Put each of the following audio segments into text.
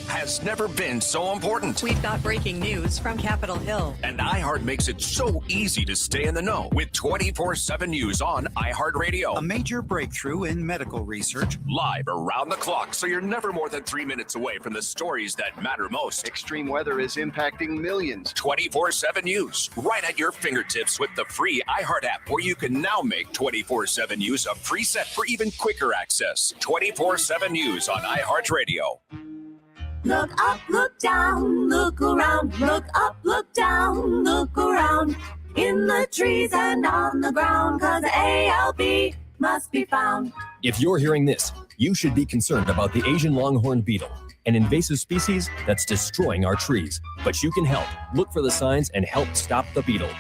has never been so important. We've got breaking news from Capitol Hill. And iHeart makes it so easy to stay in the know with 24/7 news on iHeartRadio. A major breakthrough in medical research. Live around the clock, so you're never more than 3 minutes away from the stories that matter most. Extreme weather is impacting millions. 24/7 news, right at your fingertips with the free iHeart app, where you can now make 24/7 news a preset for even quicker access. 24/7 news on iHeartRadio. Look up, look down, look around, look up, look down, look around, in the trees and on the ground, 'cause ALB must be found. If you're hearing this, you should be concerned about the Asian longhorn beetle, an invasive species that's destroying our trees. But you can help. Look for the signs and help stop the beetle.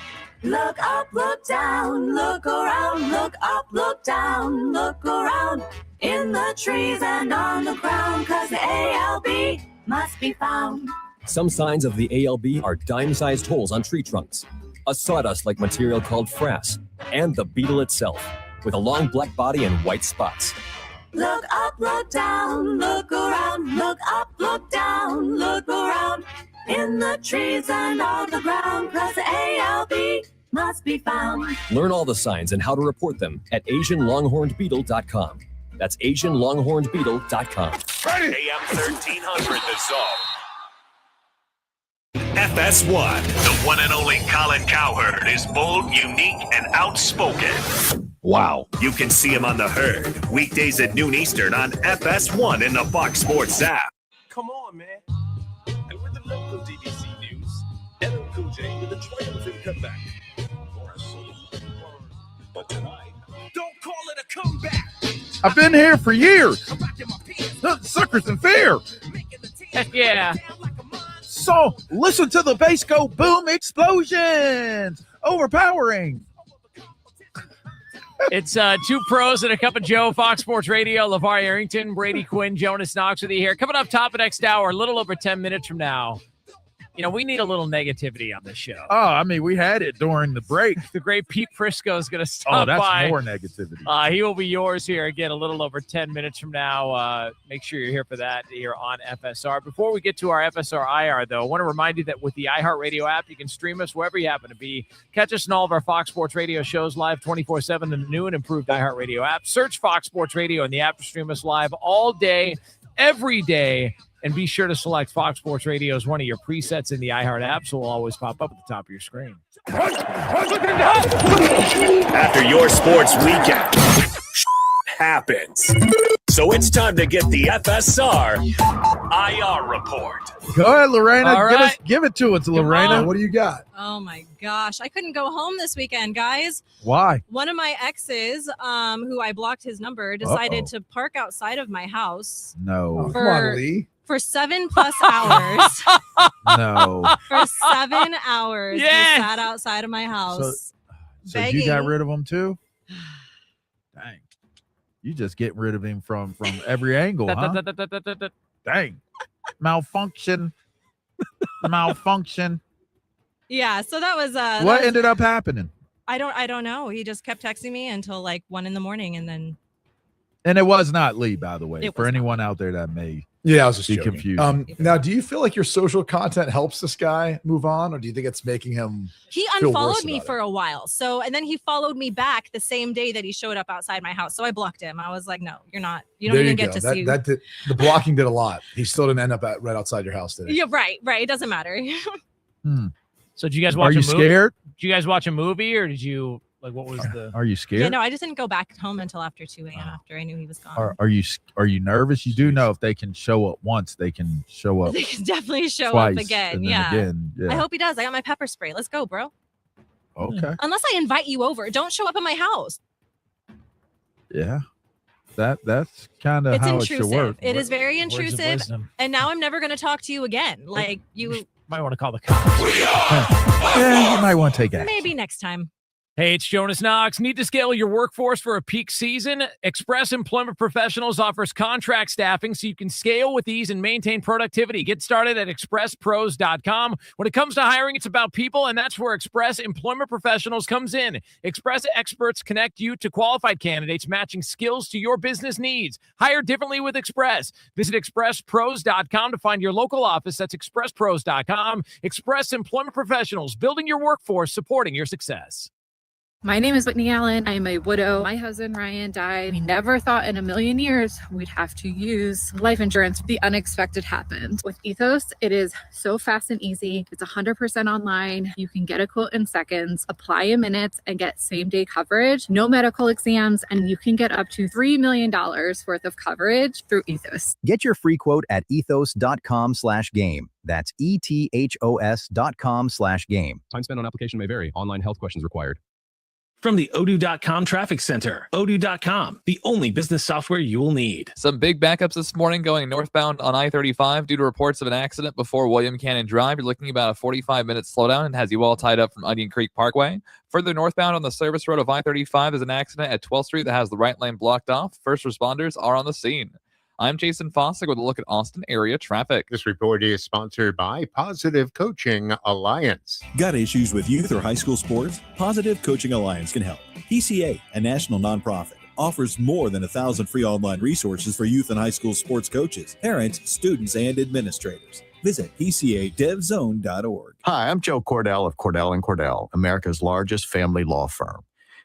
Look up, look down, look around, look up, look down, look around, in the trees and on the ground, 'cause the ALB must be found. Some signs of the ALB are dime-sized holes on tree trunks, a sawdust-like material called frass, and the beetle itself, with a long black body and white spots. Look up, look down, look around, look up, look down, look around, in the trees and on the ground, 'cause the ALB must be found. Learn all the signs and how to report them at AsianLonghornedBeetle.com. That's AsianLonghornedBeetle.com. AM 1300, The Zone. FS1, the one and only Colin Cowherd, is bold, unique, and outspoken. Wow. You can see him on The Herd, weekdays at noon Eastern on FS1 in the Fox Sports app. Come on, man. And with the local DVC news, LL Cool J with a triumphant comeback. But tonight, don't call it a comeback. I've been here for years. Suckers in fear. Heck yeah. So listen to the bass go boom explosions. Overpowering. It's two pros and a cup of Joe, Fox Sports Radio. LeVar Arrington, Brady Quinn, Jonas Knox with you here. Coming up top of next hour, a little over 10 minutes from now. You know, we need a little negativity on this show. Oh, I mean, we had it during the break. The great Pete Prisco is going to stop that's by. more negativity. He will be yours here again a little over 10 minutes from now. Make sure you're here for that here on FSR. Before we get to our FSR IR, though, I want to remind you that with the iHeartRadio app, you can stream us wherever you happen to be. Catch us in all of our Fox Sports Radio shows live 24/7 in the new and improved iHeartRadio app. Search Fox Sports Radio in the app to stream us live all day, every day. And be sure to select Fox Sports Radio as one of your presets in the iHeart app, so it'll always pop up at the top of your screen. After your sports weekend happens. So it's time to get the FSR IR report. Go ahead, Lorena. All right. Give it to us, Lorena. What do you got? Oh my gosh. I couldn't go home this weekend, guys. Why? One of my exes, who I blocked his number, decided to park outside of my house. No. Come on, Lee. For 7+ hours. No. For 7 hours. Yes. He sat outside of my house. So you got rid of him too? Dang. You just get rid of him from every angle, huh? Dang. Malfunction. Malfunction. Yeah, so that was what ended up happening? I don't know. He just kept texting me until like 1 a.m. and then. And it was not Lee, by the way, It for was anyone out there that may Yeah, I was just be joking. confused. Now, do you feel like your social content helps this guy move on, or do you think it's making him? He feel unfollowed worse me about for a while. So, and then he followed me back the same day that he showed up outside my house. So I blocked him. I was like, no, you're not. You don't There even you get go. to see. The blocking did a lot. He still didn't end up right outside your house today. Yeah, right. It doesn't matter. So did you guys watch Are you a movie? scared? Did you guys watch a movie or did you, like, what was the. Are you scared? Yeah, no, I just didn't go back home until after 2 a.m. after I knew he was gone. Are you nervous? You do know if they can show up once, they can show up They can definitely show twice up again. and then Yeah. again. Yeah. I hope he does. I got my pepper spray. Let's go, bro. Okay. Unless I invite you over, don't show up at my house. Yeah. That's kind of It's how it should intrusive. work. It is very Words of intrusive. wisdom. And now I'm never going to talk to you again. Like you Might want to call the cops. Yeah, you might want to take action. maybe next time. Hey, it's Jonas Knox. Need to scale your workforce for a peak season? Express Employment Professionals offers contract staffing so you can scale with ease and maintain productivity. Get started at expresspros.com. When it comes to hiring, it's about people, and that's where Express Employment Professionals comes in. Express experts connect you to qualified candidates matching skills to your business needs. Hire differently with Express. Visit expresspros.com to find your local office. That's expresspros.com. Express Employment Professionals, building your workforce, supporting your success. My name is Whitney Allen. I'm a widow. My husband, Ryan, died. We never thought in a million years we'd have to use life insurance. The unexpected happened. With Ethos, it is so fast and easy. It's 100% online. You can get a quote in seconds, apply in minutes, and get same-day coverage. No medical exams, and you can get up to $3 million worth of coverage through Ethos. Get your free quote at ethos.com/game. That's ethos.com/game. Time spent on application may vary. Online health questions required. From the Odoo.com Traffic Center, Odoo.com, the only business software you will need. Some big backups this morning going northbound on I-35 due to reports of an accident before William Cannon Drive. You're looking about a 45-minute slowdown and has you all tied up from Onion Creek Parkway. Further northbound on the service road of I-35 is an accident at 12th Street that has the right lane blocked off. First responders are on the scene. I'm Jason Fossick with a look at Austin area traffic. This report is sponsored by Positive Coaching Alliance. Got issues with youth or high school sports? Positive Coaching Alliance can help. PCA, a national nonprofit, offers more than 1,000 free online resources for youth and high school sports coaches, parents, students, and administrators. Visit PCADevZone.org. Hi, I'm Joe Cordell of Cordell & Cordell, America's largest family law firm.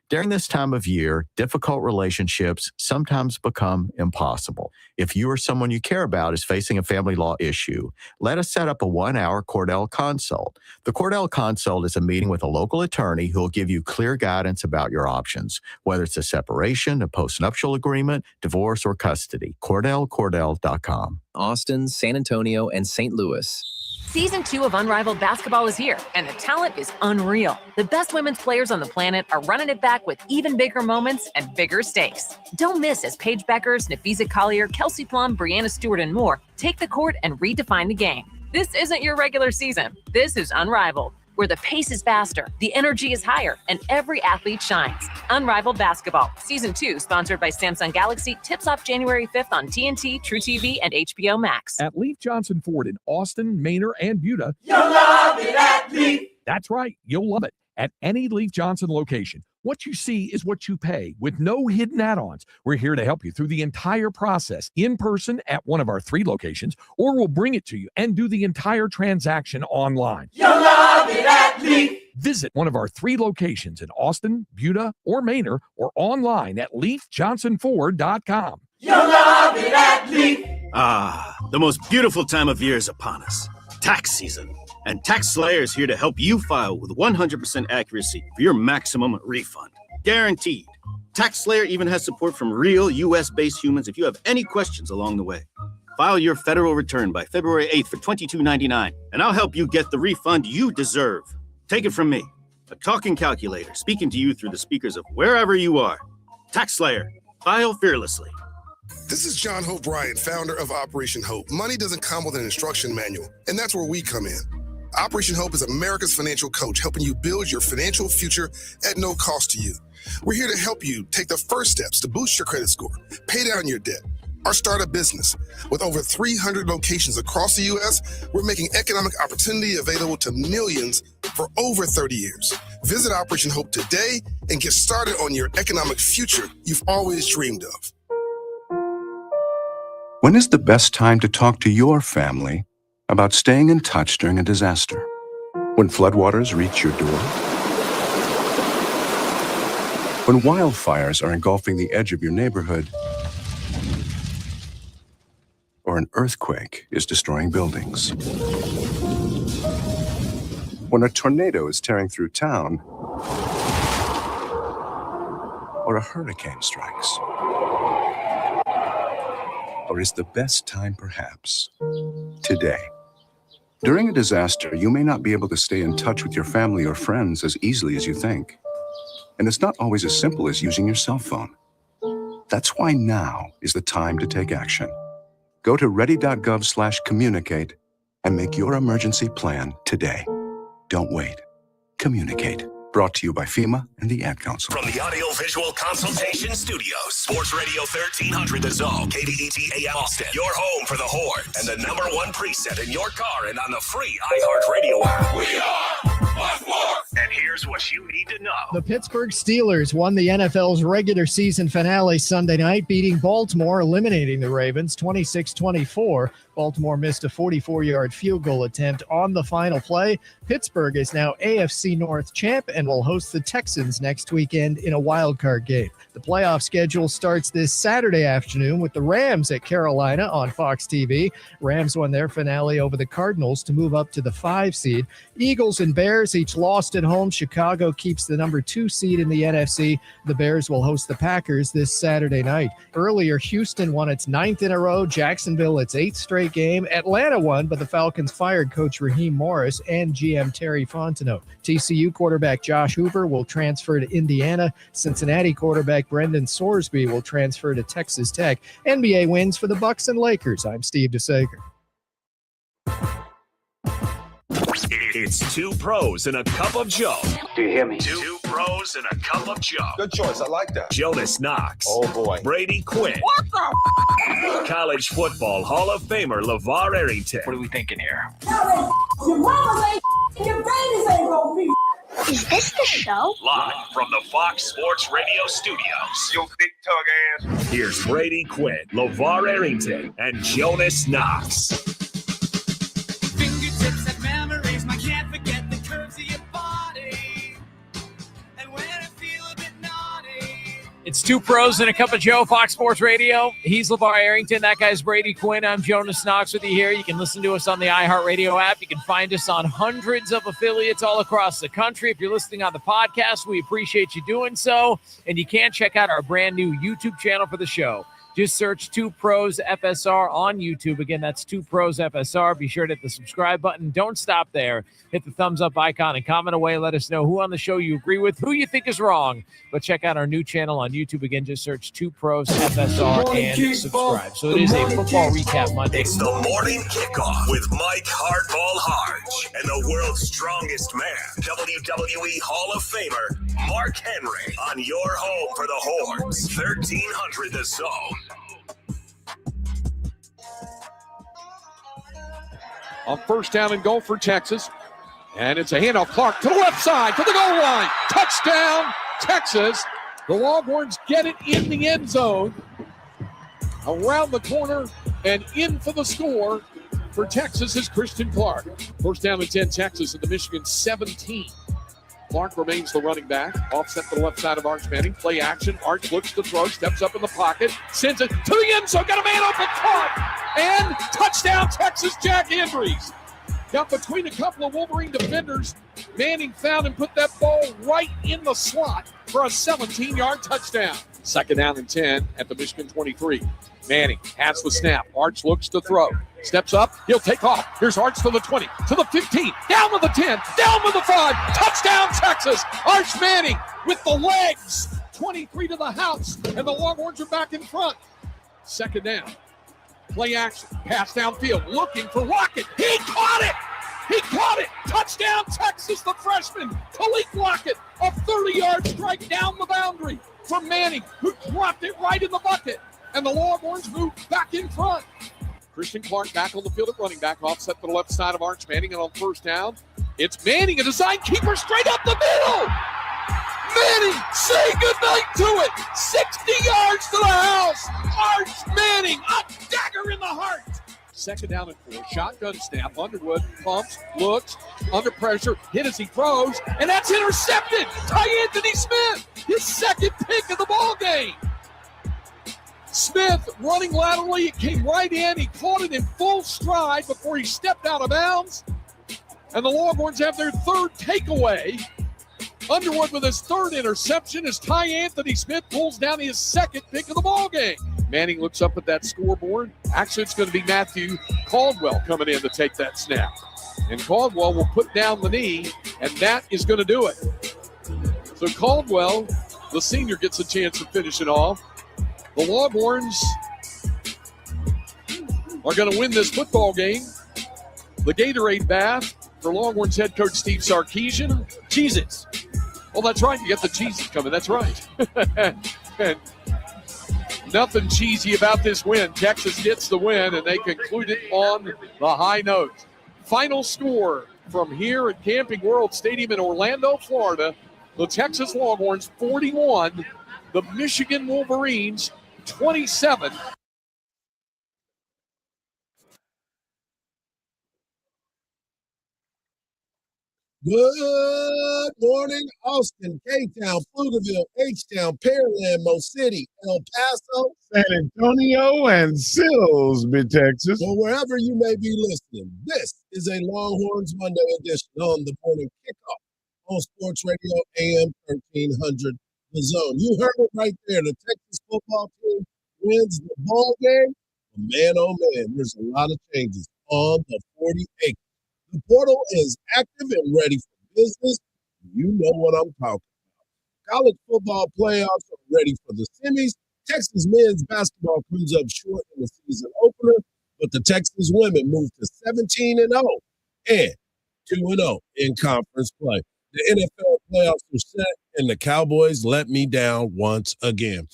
During this time of year, difficult relationships sometimes become impossible. If you or someone you care about is facing a family law issue, let us set up a 1-hour Cordell Consult. The Cordell Consult is a meeting with a local attorney who will give you clear guidance about your options, whether it's a separation, a postnuptial agreement, divorce, or custody. CordellCordell.com. Austin, San Antonio, and St. Louis. Season 2 of Unrivaled Basketball is here, and the talent is unreal. The best women's players on the planet are running it back with even bigger moments and bigger stakes. Don't miss as Paige Beckers, Nafisa Collier, Kelsey Plum, Brianna Stewart, and more take the court and redefine the game. This isn't your regular season. This is Unrivaled, where the pace is faster, the energy is higher, and every athlete shines. Unrivaled Basketball, Season 2, sponsored by Samsung Galaxy, tips off January 5th on TNT, True TV, and HBO Max. At Leaf Johnson Ford in Austin, Manor, and Buda. You'll love it at Leaf. That's right. You'll love it at any Leaf Johnson location. What you see is what you pay with no hidden add-ons. We're here to help you through the entire process in person at one of our 3 locations, or we'll bring it to you and do the entire transaction online. You'll love it at Leaf. Visit one of our 3 locations in Austin, Buda, or Manor, or online at leafjohnsonford.com. You'll love it at Leaf. Ah, the most beautiful time of year is upon us. Tax season. And Tax Slayer is here to help you file with 100% accuracy for your maximum refund. Guaranteed. Tax Slayer even has support from real U.S.-based humans if you have any questions along the way. File your federal return by February 8th for $22.99, and I'll help you get the refund you deserve. Take it from me, a talking calculator speaking to you through the speakers of wherever you are. Tax Slayer. File fearlessly. This is John Hope Bryant, founder of Operation Hope. Money doesn't come with an instruction manual, and that's where we come in. Operation Hope is America's financial coach, helping you build your financial future at no cost to you. We're here to help you take the first steps to boost your credit score, pay down your debt, or start a business. With over 300 locations across the U.S., we're making economic opportunity available to millions for over 30 years. Visit Operation Hope today and get started on your economic future you've always dreamed of. When is the best time to talk to your family about staying in touch during a disaster? When floodwaters reach your door? When wildfires are engulfing the edge of your neighborhood? Or an earthquake is destroying buildings? When a tornado is tearing through town? Or a hurricane strikes? Or is the best time perhaps today? During a disaster, you may not be able to stay in touch with your family or friends as easily as you think. And it's not always as simple as using your cell phone. That's why now is the time to take action. Go to ready.gov/communicate and make your emergency plan today. Don't wait. Communicate. Brought to you by FEMA and the Ad Council. From the Audio-Visual Consultation Studios, Sports Radio 1300 The Zone, KDET AM Austin, your home for the Horns, and the number one preset in your car and on the free iHeartRadio app. We are Fox Sports! And here's what you need to know. The Pittsburgh Steelers won the NFL's regular season finale Sunday night, beating Baltimore, eliminating the Ravens 26-24. Baltimore missed a 44-yard field goal attempt on the final play. Pittsburgh is now AFC North champ and will host the Texans next weekend in a wild card game. The playoff schedule starts this Saturday afternoon with the Rams at Carolina on Fox TV. Rams won their finale over the Cardinals to move up to the 5 seed. Eagles and Bears each lost at home. Chicago keeps the number 2 seed in the NFC. The Bears will host the Packers this Saturday night. Earlier, Houston won its 9th in a row. Jacksonville its 8th straight game. Atlanta won, but the Falcons fired coach Raheem Morris and GM Terry Fontenot. TCU quarterback Josh Hoover will transfer to Indiana. Cincinnati quarterback Brendan Sorsby will transfer to Texas Tech. NBA wins for the Bucks and Lakers. I'm Steve DeSager. It's 2 pros and a cup of Joe. Do you hear me? 2 pros and a cup of Joe. Good choice. I like that. Jonas Knox. Oh, boy. Brady Quinn. What the? College football Hall of Famer LeVar Arrington. What are we thinking here? Your mama ain't your babies ain't gonna be. Is this the show? Live from the Fox Sports Radio studios. Yo, big tug ass. Here's Brady Quinn, LeVar Arrington, and Jonas Knox. Fingertips and memories, I can't forget the curves of your body. And when I feel a bit naughty. It's 2 pros and a cup of Joe, Fox Sports Radio. He's LeVar Arrington. That guy's Brady Quinn. I'm Jonas Knox with you here. You can listen to us on the iHeartRadio app. You can find us on hundreds of affiliates all across the country. If you're listening on the podcast, we appreciate you doing so. And you can check out our brand new YouTube channel for the show. Just search 2 Pros FSR on YouTube. Again, that's 2 Pros FSR. Be sure to hit the subscribe button. Don't stop there. Hit the thumbs up icon and comment away. Let us know who on the show you agree with, who you think is wrong. But check out our new channel on YouTube. Again, just search 2 Pros FSR and subscribe. So it is a football recap Monday. It's the morning kickoff with Mike Hardball Hardge and the world's strongest man, WWE Hall of Famer Mark Henry, on your home for the Horns, 1300 The Zone. On first down and goal for Texas. And it's a handoff. Clark to the left side, to the goal line. Touchdown, Texas. The Longhorns get it in the end zone. Around the corner and in for the score for Texas is Christian Clark. First down and 10, Texas at the Michigan 17. Clark remains the running back. Offset to the left side of Arch Manning. Play action. Arch looks to throw. Steps up in the pocket. Sends it to the end zone. Got a man open. Caught. And touchdown, Texas. Jack Andrews. Got between a couple of Wolverine defenders. Manning found and put that ball right in the slot for a 17-yard touchdown. Second down and 10 at the Michigan 23. Manning has the snap. Arch looks to throw. Steps up. He'll take off. Here's Arch to the 20, to the 15, down to the 10, down to the 5. Touchdown, Texas. Arch Manning with the legs. 23 to the house, and the Longhorns are back in front. Second down. Play action. Pass downfield. Looking for Lockett. He caught it. He caught it. Touchdown, Texas, the freshman. Talik Lockett, a 30-yard strike down the boundary from Manning, who dropped it right in the bucket. And the Longhorns move back in front. Christian Clark back on the field at running back, offset to the left side of Arch Manning, and on first down, it's Manning, a design keeper straight up the middle. Manning, say goodnight to it. 60 yards to the house. Arch Manning, a dagger in the heart. Second down and 4, shotgun snap. Underwood pumps, looks, under pressure, hit as he throws, and that's intercepted. Ty Anthony Smith, his second pick of the ball game. Smith running laterally, it came right in. He caught it in full stride before he stepped out of bounds. And the Longhorns have their third takeaway. Underwood with his third interception as Ty Anthony Smith pulls down his second pick of the ball game. Manning looks up at that scoreboard. Actually, it's going to be Matthew Caldwell coming in to take that snap. And Caldwell will put down the knee, and that is going to do it. So Caldwell, the senior, gets a chance to finish it off. The Longhorns are going to win this football game. The Gatorade bath for Longhorns head coach Steve Sarkisian. Cheez-Its. Oh, that's right. You got the cheesy coming. That's right. And nothing cheesy about this win. Texas gets the win, and they conclude it on the high note. Final score from here at Camping World Stadium in Orlando, Florida. The Texas Longhorns 41, the Michigan Wolverines 27. Good morning, Austin, K-Town, Pflugerville, H-Town, Pearland, Mo City, El Paso, San Antonio, and Silsbee, Texas. or wherever you may be listening. This is a Longhorns Monday edition on the morning kickoff on Sports Radio AM 1300, The Zone. You heard it right there. The Texas football team wins the ball game. Man, oh man, there's a lot of changes on the 40 acres. The portal is active and ready for business. You know what I'm talking about. College football playoffs are ready for the semis. Texas men's basketball comes up short in the season opener, but the Texas women move to 17-0 and 2-0 in conference play. The NFL playoffs are set, and the Cowboys let me down once again.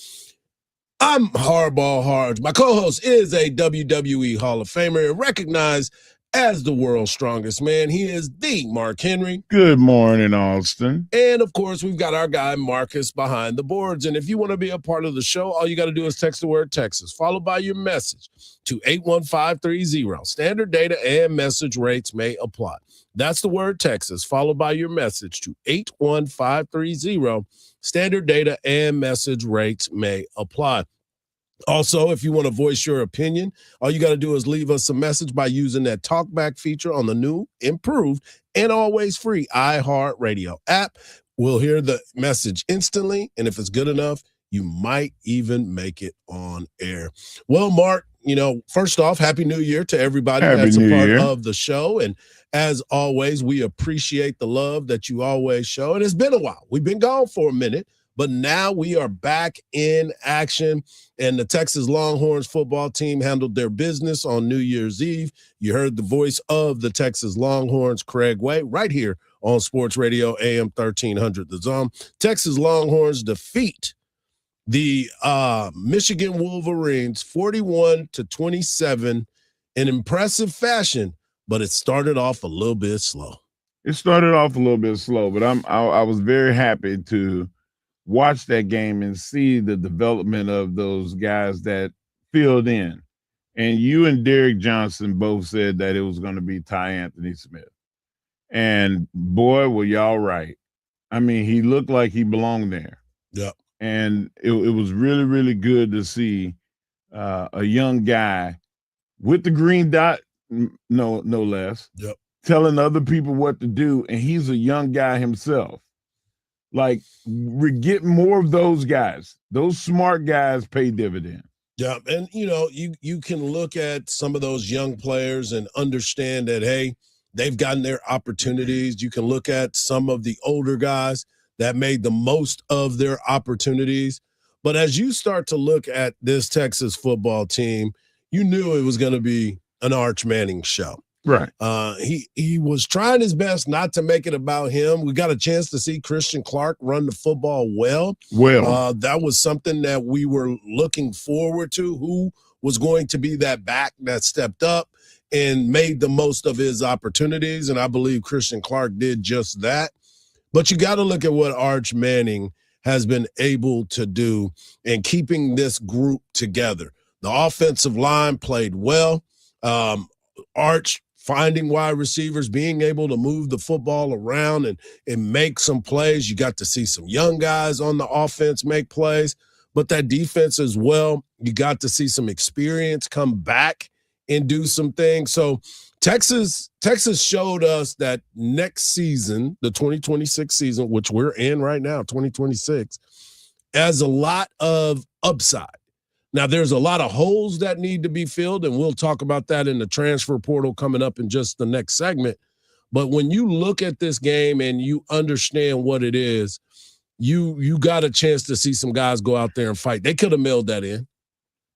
I'm Hardball Hardge. My co-host is a WWE Hall of Famer and recognized as the world's strongest man. He is the Mark Henry. Good morning, Austin. And, of course, we've got our guy Marcus behind the boards. And if you want to be a part of the show, all you got to do is text the word Texas, followed by your message to 81530. Standard data and message rates may apply. That's the word Texas, followed by your message to 81530. Standard data and message rates may apply. Also, if you want to voice your opinion, all you got to do is leave us a message by using that talkback feature on the new, improved, and always free iHeartRadio app. We'll hear the message instantly, and if it's good enough, you might even make it on air. Well, Mark, first off, Happy New Year to everybody that's a part of the show. And as always, we appreciate the love that you always show. And it's been a while. We've been gone for a minute, but now we are back in action. And the Texas Longhorns football team handled their business on New Year's Eve. You heard the voice of the Texas Longhorns, Craig Way, right here on Sports Radio AM 1300 The Zone. Texas Longhorns defeat the Michigan Wolverines 41-27 in impressive fashion, but it started off a little bit slow. It started off a little bit slow, but I was very happy to watch that game and see the development of those guys that filled in. And you and Derek Johnson both said that it was going to be Ty Anthony Smith. And boy, were y'all right. I mean, he looked like he belonged there. Yep. And it was really, really good to see a young guy with the green dot, no less, yep, telling other people what to do. And he's a young guy himself. Like, we get more of those guys. Those smart guys pay dividends. Yeah, and, you can look at some of those young players and understand that, hey, they've gotten their opportunities. You can look at some of the older guys that made the most of their opportunities. But as you start to look at this Texas football team, you knew it was going to be an Arch Manning show. Right. He was trying his best not to make it about him. We got a chance to see Christian Clark run the football well. That was something that we were looking forward to. Who was going to be that back that stepped up and made the most of his opportunities? And I believe Christian Clark did just that. But you got to look at what Arch Manning has been able to do in keeping this group together. The offensive line played well. Arch finding wide receivers, being able to move the football around and make some plays. You got to see some young guys on the offense make plays, but that defense as well, you got to see some experience come back and do some things. So Texas showed us that next season, the 2026 season, which we're in right now, 2026, has a lot of upside. Now, there's a lot of holes that need to be filled, and we'll talk about that in the transfer portal coming up in just the next segment. But when you look at this game and you understand what it is, you got a chance to see some guys go out there and fight. They could have mailed that in.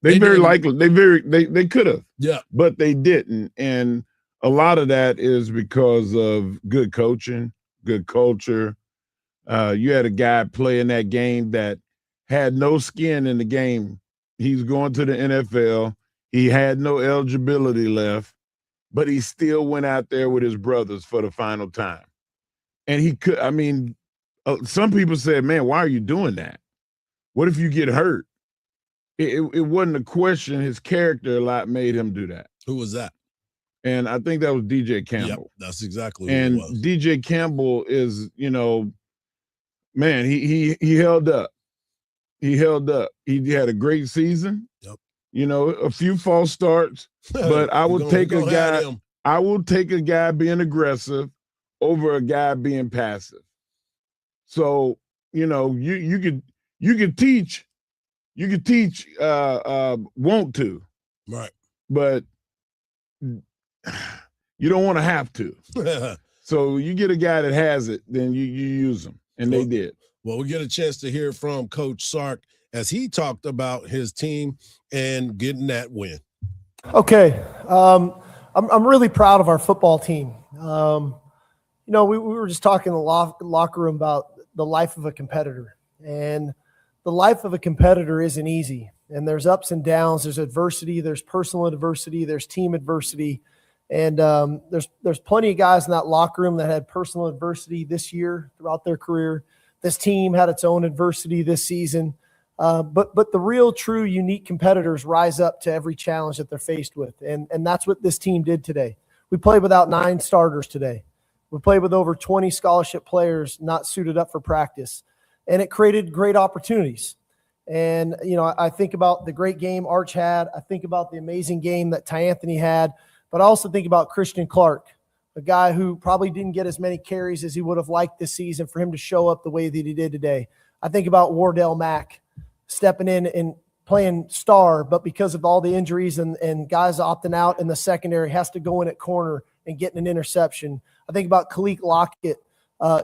They could have. Yeah. But they didn't. And a lot of that is because of good coaching, good culture, You had a guy playing that game that had no skin in the game. He's going to the NFL. He had no eligibility left, but he still went out there with his brothers for the final time. And he could, I mean, some people said, man, why are you doing that? What if you get hurt? It wasn't a question. His character a lot made him do that. Who was that? And I think that was DJ Campbell. Yep, that's exactly who and it was. DJ Campbell is, man, he held up. He held up. He had a great season. Yep. A few false starts, but I would take a guy. I will take a guy being aggressive over a guy being passive. So, you could teach want to. Right. But you don't want to have to. So you get a guy that has it, then you use them. And they did. Well, we get a chance to hear from Coach Sark as he talked about his team and getting that win. Okay. I'm really proud of our football team. We were just talking in the locker room about the life of a competitor. And the life of a competitor isn't easy. And there's ups and downs. There's adversity. There's personal adversity. There's team adversity. And there's plenty of guys in that locker room that had personal adversity this year throughout their career. This team had its own adversity this season. But the real, true, unique competitors rise up to every challenge that they're faced with. And that's what this team did today. We played without 9 starters today. We played with over 20 scholarship players not suited up for practice. And it created great opportunities. And, I think about the great game Arch had. I think about the amazing game that Ty Anthony had. But I also think about Christian Clark, a guy who probably didn't get as many carries as he would have liked this season for him to show up the way that he did today. I think about Wardell Mack stepping in and playing star, but because of all the injuries and guys opting out in the secondary, has to go in at corner and getting an interception. I think about Khalil Lockett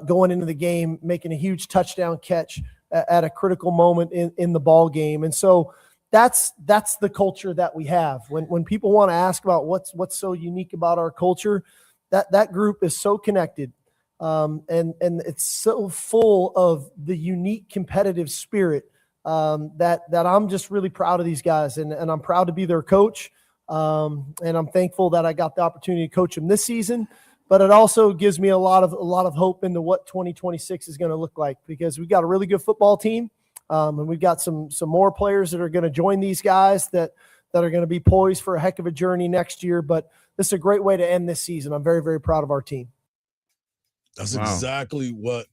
going into the game, making a huge touchdown catch at a critical moment in the ball game. And so that's the culture that we have. When people want to ask about what's so unique about our culture, that group is so connected. And it's so full of the unique competitive spirit that I'm just really proud of these guys, and I'm proud to be their coach. And I'm thankful that I got the opportunity to coach them this season, but it also gives me a lot of hope into what 2026 is going to look like, because we've got a really good football team. And we've got some more players that are going to join these guys that are going to be poised for a heck of a journey next year. But this is a great way to end this season. I'm very, very proud of our team. That's exactly what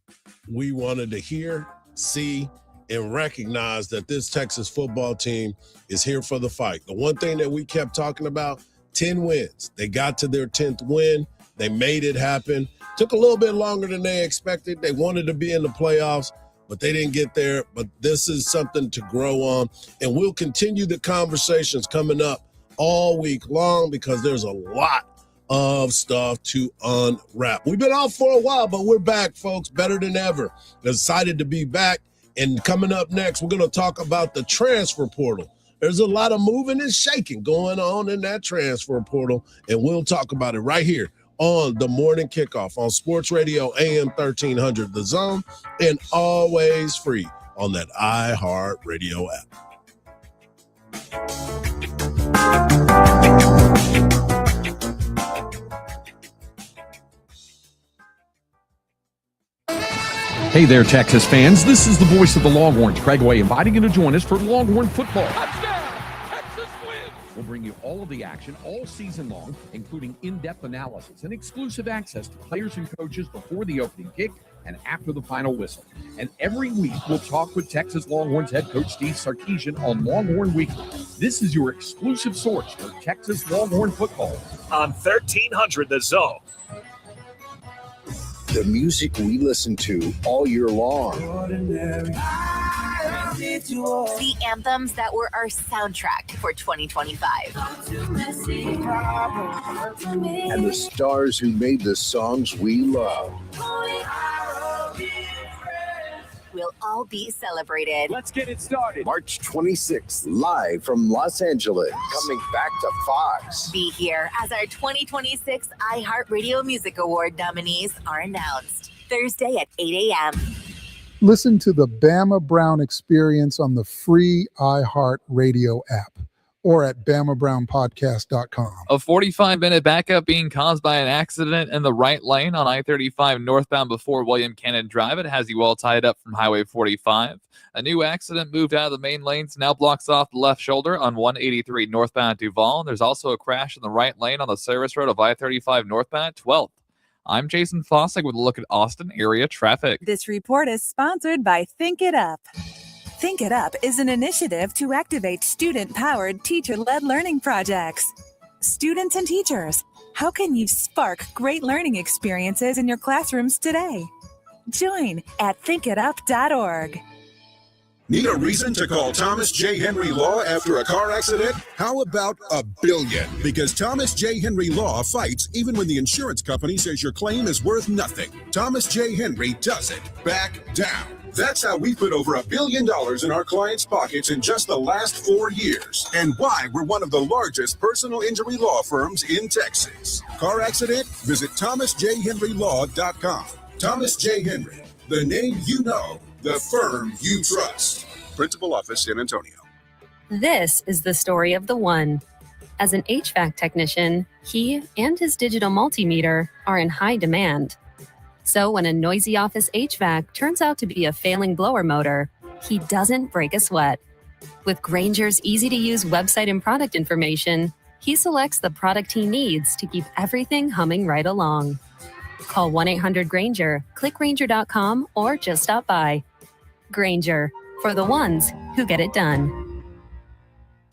we wanted to hear, see, and recognize, that this Texas football team is here for the fight. The one thing that we kept talking about, 10 wins. They got to their 10th win. They made it happen. Took a little bit longer than they expected. They wanted to be in the playoffs, but they didn't get there. But this is something to grow on. And we'll continue the conversations coming up all week long, because there's a lot of stuff to unwrap. We've been off for a while, but we're back, folks, better than ever. Excited to be back. And coming up next, we're going to talk about the transfer portal. There's a lot of moving and shaking going on in that transfer portal, and we'll talk about it right here on the Morning Kickoff on Sports Radio AM 1300 The Zone, and always free on that iHeart Radio app. Hey there, Texas fans. This is the voice of the Longhorns, Craig Way, inviting you to join us for Longhorn football. Touchdown! Texas wins! We'll bring you all of the action all season long, including in-depth analysis and exclusive access to players and coaches before the opening kick and after the final whistle. And every week, we'll talk with Texas Longhorns head coach Steve Sarkisian on Longhorn Weekly. This is your exclusive source for Texas Longhorn football on 1300 The Zone. The music we listen to all year long. The anthems that were our soundtrack for 2025. And the stars who made the songs we love. Will all be celebrated. Let's get it started. March 26th, live from Los Angeles, coming back to Fox. Be here as our 2026 iHeartRadio Music Award nominees are announced. Thursday at 8 a.m. Listen to the Bama Brown Experience on the free iHeartRadio app or at BamaBrownPodcast.com. A 45-minute backup being caused by an accident in the right lane on I-35 northbound before William Cannon Drive. It has you all tied up from Highway 45. A new accident moved out of the main lanes, now blocks off the left shoulder on 183 northbound at Duval. There's also a crash in the right lane on the service road of I-35 northbound at 12th. I'm Jason Fossick with a look at Austin area traffic. This report is sponsored by Think It Up. Think It Up is an initiative to activate student-powered, teacher-led learning projects. Students and teachers, how can you spark great learning experiences in your classrooms today? Join at thinkitup.org. Need a reason to call Thomas J. Henry Law after a car accident? How about $1 billion? Because Thomas J. Henry Law fights even when the insurance company says your claim is worth nothing. Thomas J. Henry doesn't back down. That's how we put over $1 billion in our clients' pockets in just the last 4 years, and why we're one of the largest personal injury law firms in Texas. Car accident? Visit thomasjhenrylaw.com. Thomas J. Henry, the name you know, the firm you trust. Principal office, San Antonio. This is the story of the one. As an HVAC technician, he and his digital multimeter are in high demand. So when a noisy office HVAC turns out to be a failing blower motor, he doesn't break a sweat. With Grainger's easy-to-use website and product information, he selects the product he needs to keep everything humming right along. Call 1-800-GRAINGER, click Grainger.com, or just stop by. Grainger, for the ones who get it done.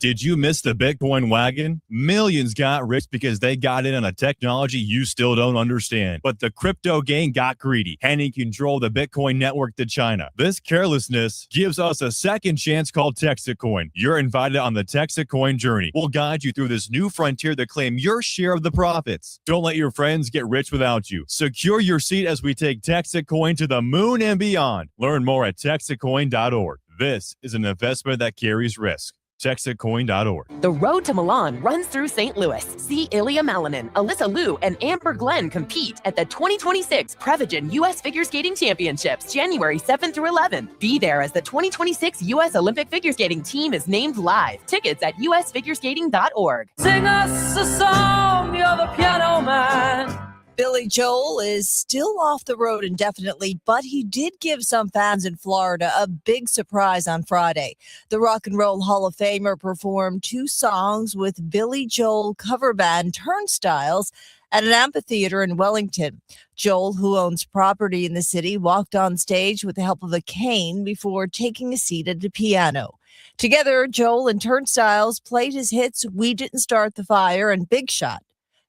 Did you miss the Bitcoin wagon? Millions got rich because they got in on a technology you still don't understand. But the crypto gang got greedy, handing control of the Bitcoin network to China. This carelessness gives us a second chance called Texacoin. You're invited on the Texacoin journey. We'll guide you through this new frontier to claim your share of the profits. Don't let your friends get rich without you. Secure your seat as we take Texacoin to the moon and beyond. Learn more at texacoin.org. This is an investment that carries risk. Texacoin.org. The road to Milan runs through St. Louis. See Ilya Malinin, Alyssa Liu, and Amber Glenn compete at the 2026 Prevagen U.S. Figure Skating Championships, January 7th through 11th. Be there as the 2026 U.S. Olympic Figure Skating team is named live. Tickets at usfigureskating.org. Sing us a song, you're the piano man. Billy Joel is still off the road indefinitely, but he did give some fans in Florida a big surprise on Friday. The Rock and Roll Hall of Famer performed 2 songs with Billy Joel cover band Turnstiles at an amphitheater in Wellington. Joel, who owns property in the city, walked on stage with the help of a cane before taking a seat at the piano. Together, Joel and Turnstiles played his hits We Didn't Start the Fire and Big Shot.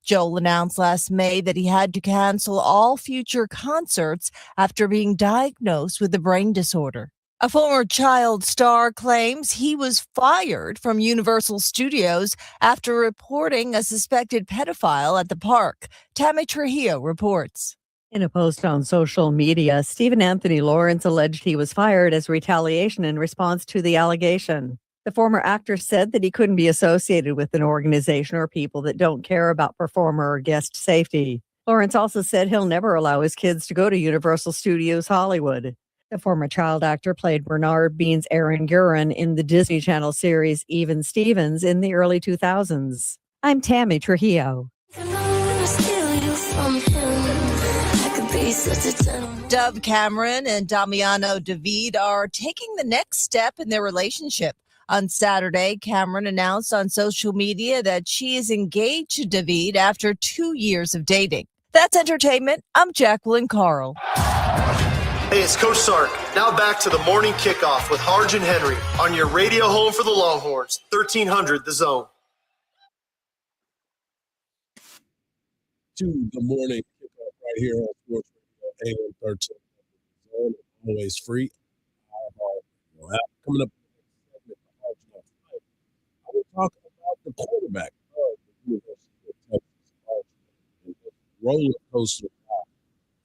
Joel announced last May that he had to cancel all future concerts after being diagnosed with a brain disorder. A former child star claims he was fired from Universal Studios after reporting a suspected pedophile at the park. Tammy Trujillo reports. In a post on social media, Stephen Anthony Lawrence alleged he was fired as retaliation in response to the allegation. The former actor said that he couldn't be associated with an organization or people that don't care about performer or guest safety. Lawrence also said he'll never allow his kids to go to Universal Studios Hollywood. The former child actor played Bernard Bean's Aaron Gurin in the Disney Channel series Even Stevens in the early 2000s. I'm Tammy Trujillo. Dove Cameron and Damiano David are taking the next step in their relationship. On Saturday, Cameron announced on social media that she is engaged to David after 2 years of dating. That's entertainment. I'm Jacqueline Carl. Hey, it's Coach Sark. Now back to the morning kickoff with Hardge and Henry on your radio home for the Longhorns, 1300 The Zone. To the morning kickoff right here on Sports Radio AM 1300 The Zone. Always free. Coming up. Talk about the quarterback of the University of Texas, roller coaster ride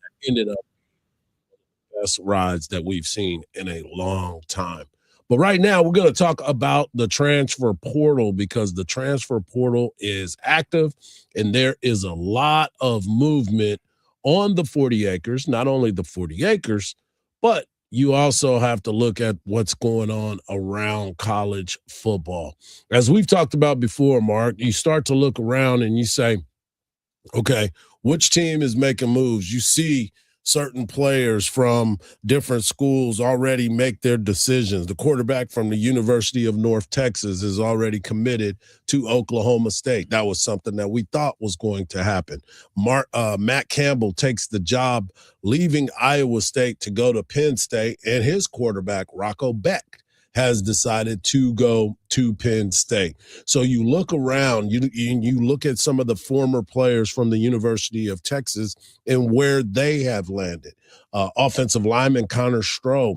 that ended up being one of the best rides that we've seen in a long time. But right now, we're going to talk about the transfer portal because the transfer portal is active and there is a lot of movement on the 40 acres, not only the 40 acres, but you also have to look at what's going on around college football. As we've talked about before, Mark, you start to look around and you say, okay, which team is making moves? You see certain players from different schools already make their decisions. The quarterback from the University of North Texas is already committed to Oklahoma State. That was something that we thought was going to happen. Matt Campbell takes the job leaving Iowa State to go to Penn State, and his quarterback, Rocco Beck, has decided to go to Penn State. So you look around, you look at some of the former players from the University of Texas and where they have landed. Offensive lineman Connor Stroh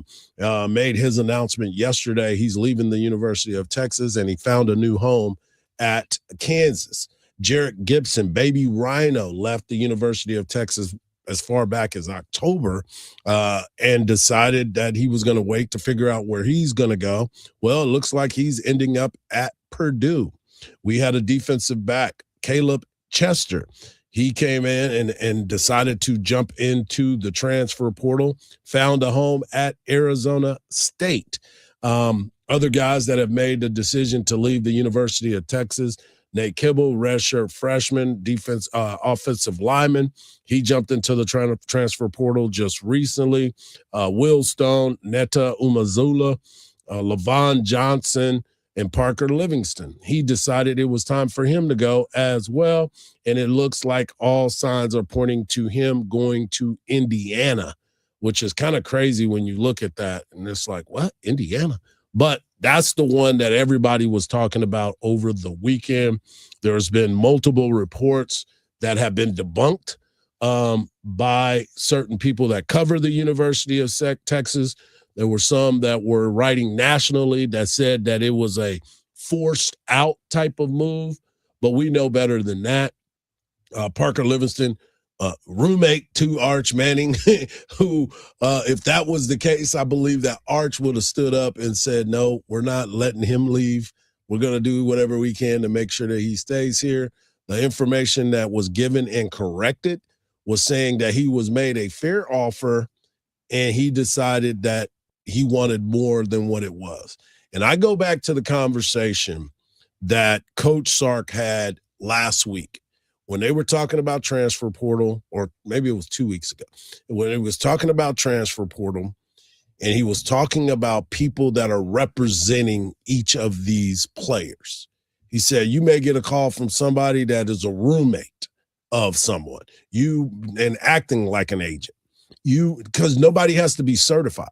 made his announcement yesterday. He's leaving the University of Texas, and he found a new home at Kansas. Jarrett Gibson, Baby Rhino, left the University of Texas as far back as October and decided that he was going to wait to figure out where he's going to go. Well, it looks like he's ending up at Purdue. We had a defensive back, Caleb Chester. He came in and decided to jump into the transfer portal, found a home at Arizona State. Other guys that have made the decision to leave the University of Texas, Nate Kibble, redshirt freshman, offensive lineman. He jumped into the transfer portal just recently. Will Stone, Netta Umazula, Levon Johnson, and Parker Livingston. He decided it was time for him to go as well, and it looks like all signs are pointing to him going to Indiana, which is kind of crazy when you look at that, and it's like, what, Indiana? But that's the one that everybody was talking about over the weekend. There's been multiple reports that have been debunked by certain people that cover the University of Texas. There were some that were writing nationally that said that it was a forced out type of move, but we know better than that. Parker Livingston, roommate to Arch Manning, who, if that was the case, I believe that Arch would have stood up and said, no, we're not letting him leave. We're going to do whatever we can to make sure that he stays here. The information that was given and corrected was saying that he was made a fair offer and he decided that he wanted more than what it was. And I go back to the conversation that Coach Sark had last week when they were talking about transfer portal, or maybe it was 2 weeks ago, when he was talking about transfer portal, and he was talking about people that are representing each of these players. He said, you may get a call from somebody that is a roommate of someone, and acting like an agent. Because nobody has to be certified.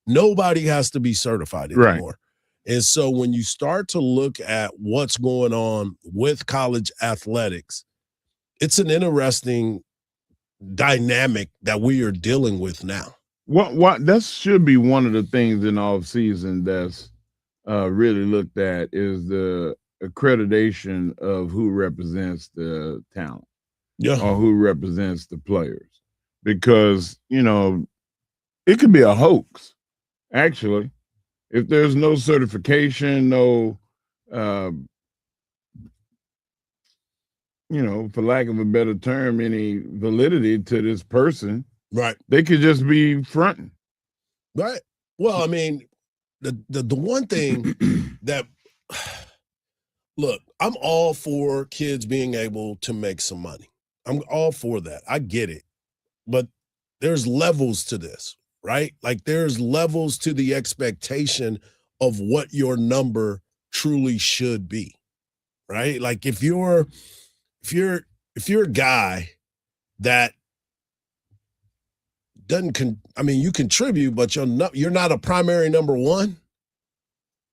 Nobody has to be certified anymore. Right. And so when you start to look at what's going on with college athletics, it's an interesting dynamic that we are dealing with now. What that should be one of the things in off season that's really looked at is the accreditation of who represents the talent, or who represents the players, because it could be a hoax. Actually, if there's no certification, no, for lack of a better term, any validity to this person, right? They could just be fronting. Right. Well, I mean, the one thing that, look, I'm all for kids being able to make some money. I'm all for that. I get it. But there's levels to this, right? Like there's levels to the expectation of what your number truly should be, right? Like if you're a guy that you contribute, but you're not a primary number one.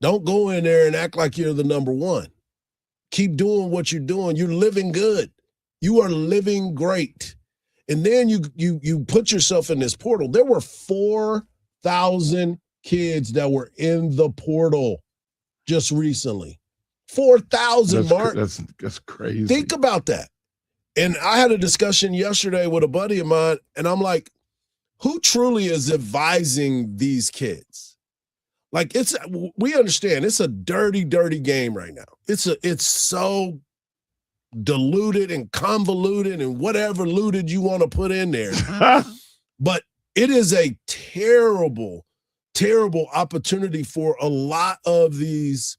Don't go in there and act like you're the number one. Keep doing what you're doing. You're living good. You are living great. And then you put yourself in this portal. There were 4,000 kids that were in the portal just recently. 4,000, Mark. That's crazy. Think about that. And I had a discussion yesterday with a buddy of mine, and I'm like, who truly is advising these kids? Like we understand it's a dirty, dirty game right now. It's so diluted and convoluted and whatever looted you want to put in there. But It is a terrible, terrible opportunity for a lot of these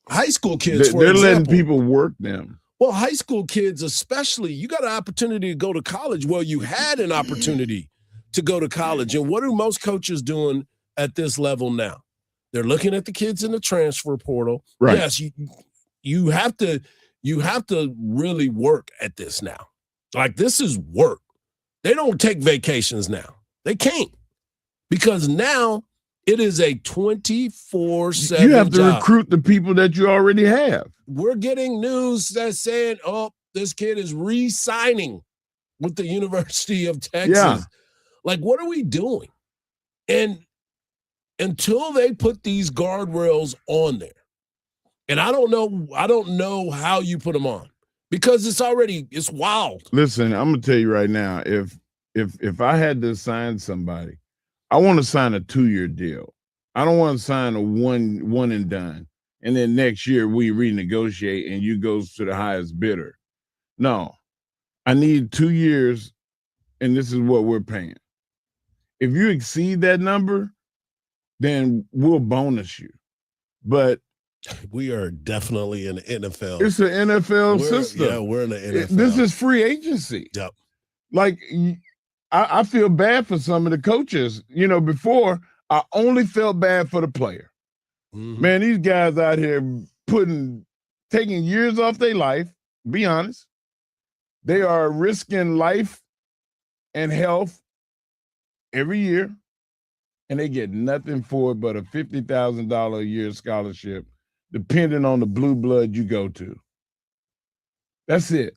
high school kids. They're letting people work them. Well, high school kids especially, you got an opportunity to go to college. Well, you had an opportunity to go to college. And what are most coaches doing at this level now? They're looking at the kids in the transfer portal. Right. Yes, you have to really work at this now. Like, this is work. They don't take vacations now. They can't. Because now it is a 24/7 You have to job. recruit the people that you already have. We're getting news that's saying, oh, this kid is re-signing with the University of Texas. Yeah. Like, what are we doing? And until they put these guardrails on there, and I don't know how you put them on, because it's wild. Listen, I'm gonna tell you right now, if I had to sign somebody, I want to sign a 2-year deal. I don't want to sign a one and done, and then next year we renegotiate and you go to the highest bidder. No, I need 2 years, and this is what we're paying. If you exceed that number, then we'll bonus you. But we are definitely in the NFL. It's an NFL system. Yeah, we're in the NFL. This is free agency. Yep. Like, I feel bad for some of the coaches. You know, before, I only felt bad for the player. Mm-hmm. Man, these guys out here taking years off their life, be honest. They are risking life and health every year, and they get nothing for it but a $50,000 a year scholarship, depending on the blue blood you go to. That's it.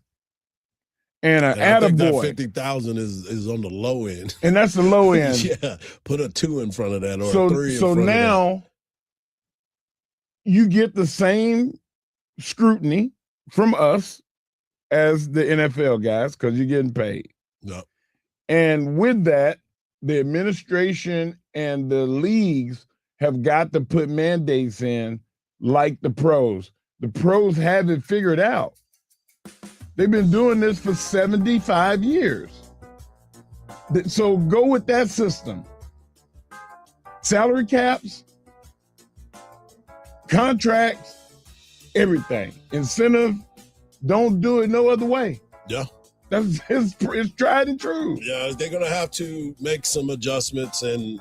And an I think that attaboy. 50,000 is on the low end. And that's the low end. Yeah, put a 2 in front of that or a 3 in front So of that. now you get the same scrutiny from us as the NFL guys because you're getting paid. Yep. And with that, the administration and the leagues have got to put mandates in like the pros. The pros have it figured out. They've been doing this for 75 years. So go with that system. Salary caps, contracts, everything. Incentive, don't do it no other way. Yeah. It's tried and true. Yeah, they're going to have to make some adjustments, and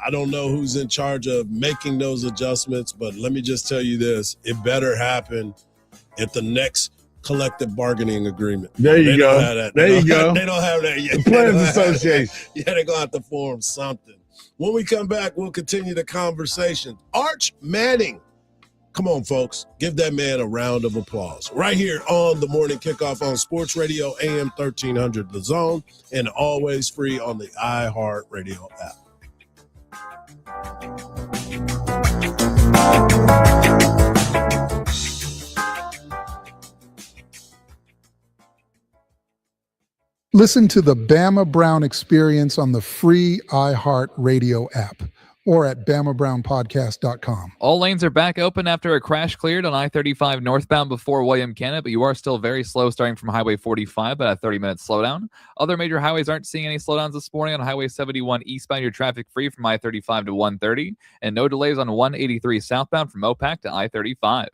I don't know who's in charge of making those adjustments, but let me just tell you this. It better happen at the next collective bargaining agreement. There you go. There you go. They don't have that yet. The Players Association. Yeah, they're going to have to form something. When we come back, we'll continue the conversation. Arch Manning. Come on, folks. Give that man a round of applause. Right here on the Morning Kickoff on Sports Radio, AM 1300 The Zone, and always free on the iHeart Radio app. Listen to the Bama Brown Experience on the free iHeart Radio app or at BamaBrownPodcast.com. All lanes are back open after a crash cleared on I-35 northbound before William Cannon, but you are still very slow starting from Highway 45 at a 30-minute slowdown. Other major highways aren't seeing any slowdowns this morning. On Highway 71 eastbound, you're traffic free from I-35 to 130, and no delays on 183 southbound from Mopac to I-35.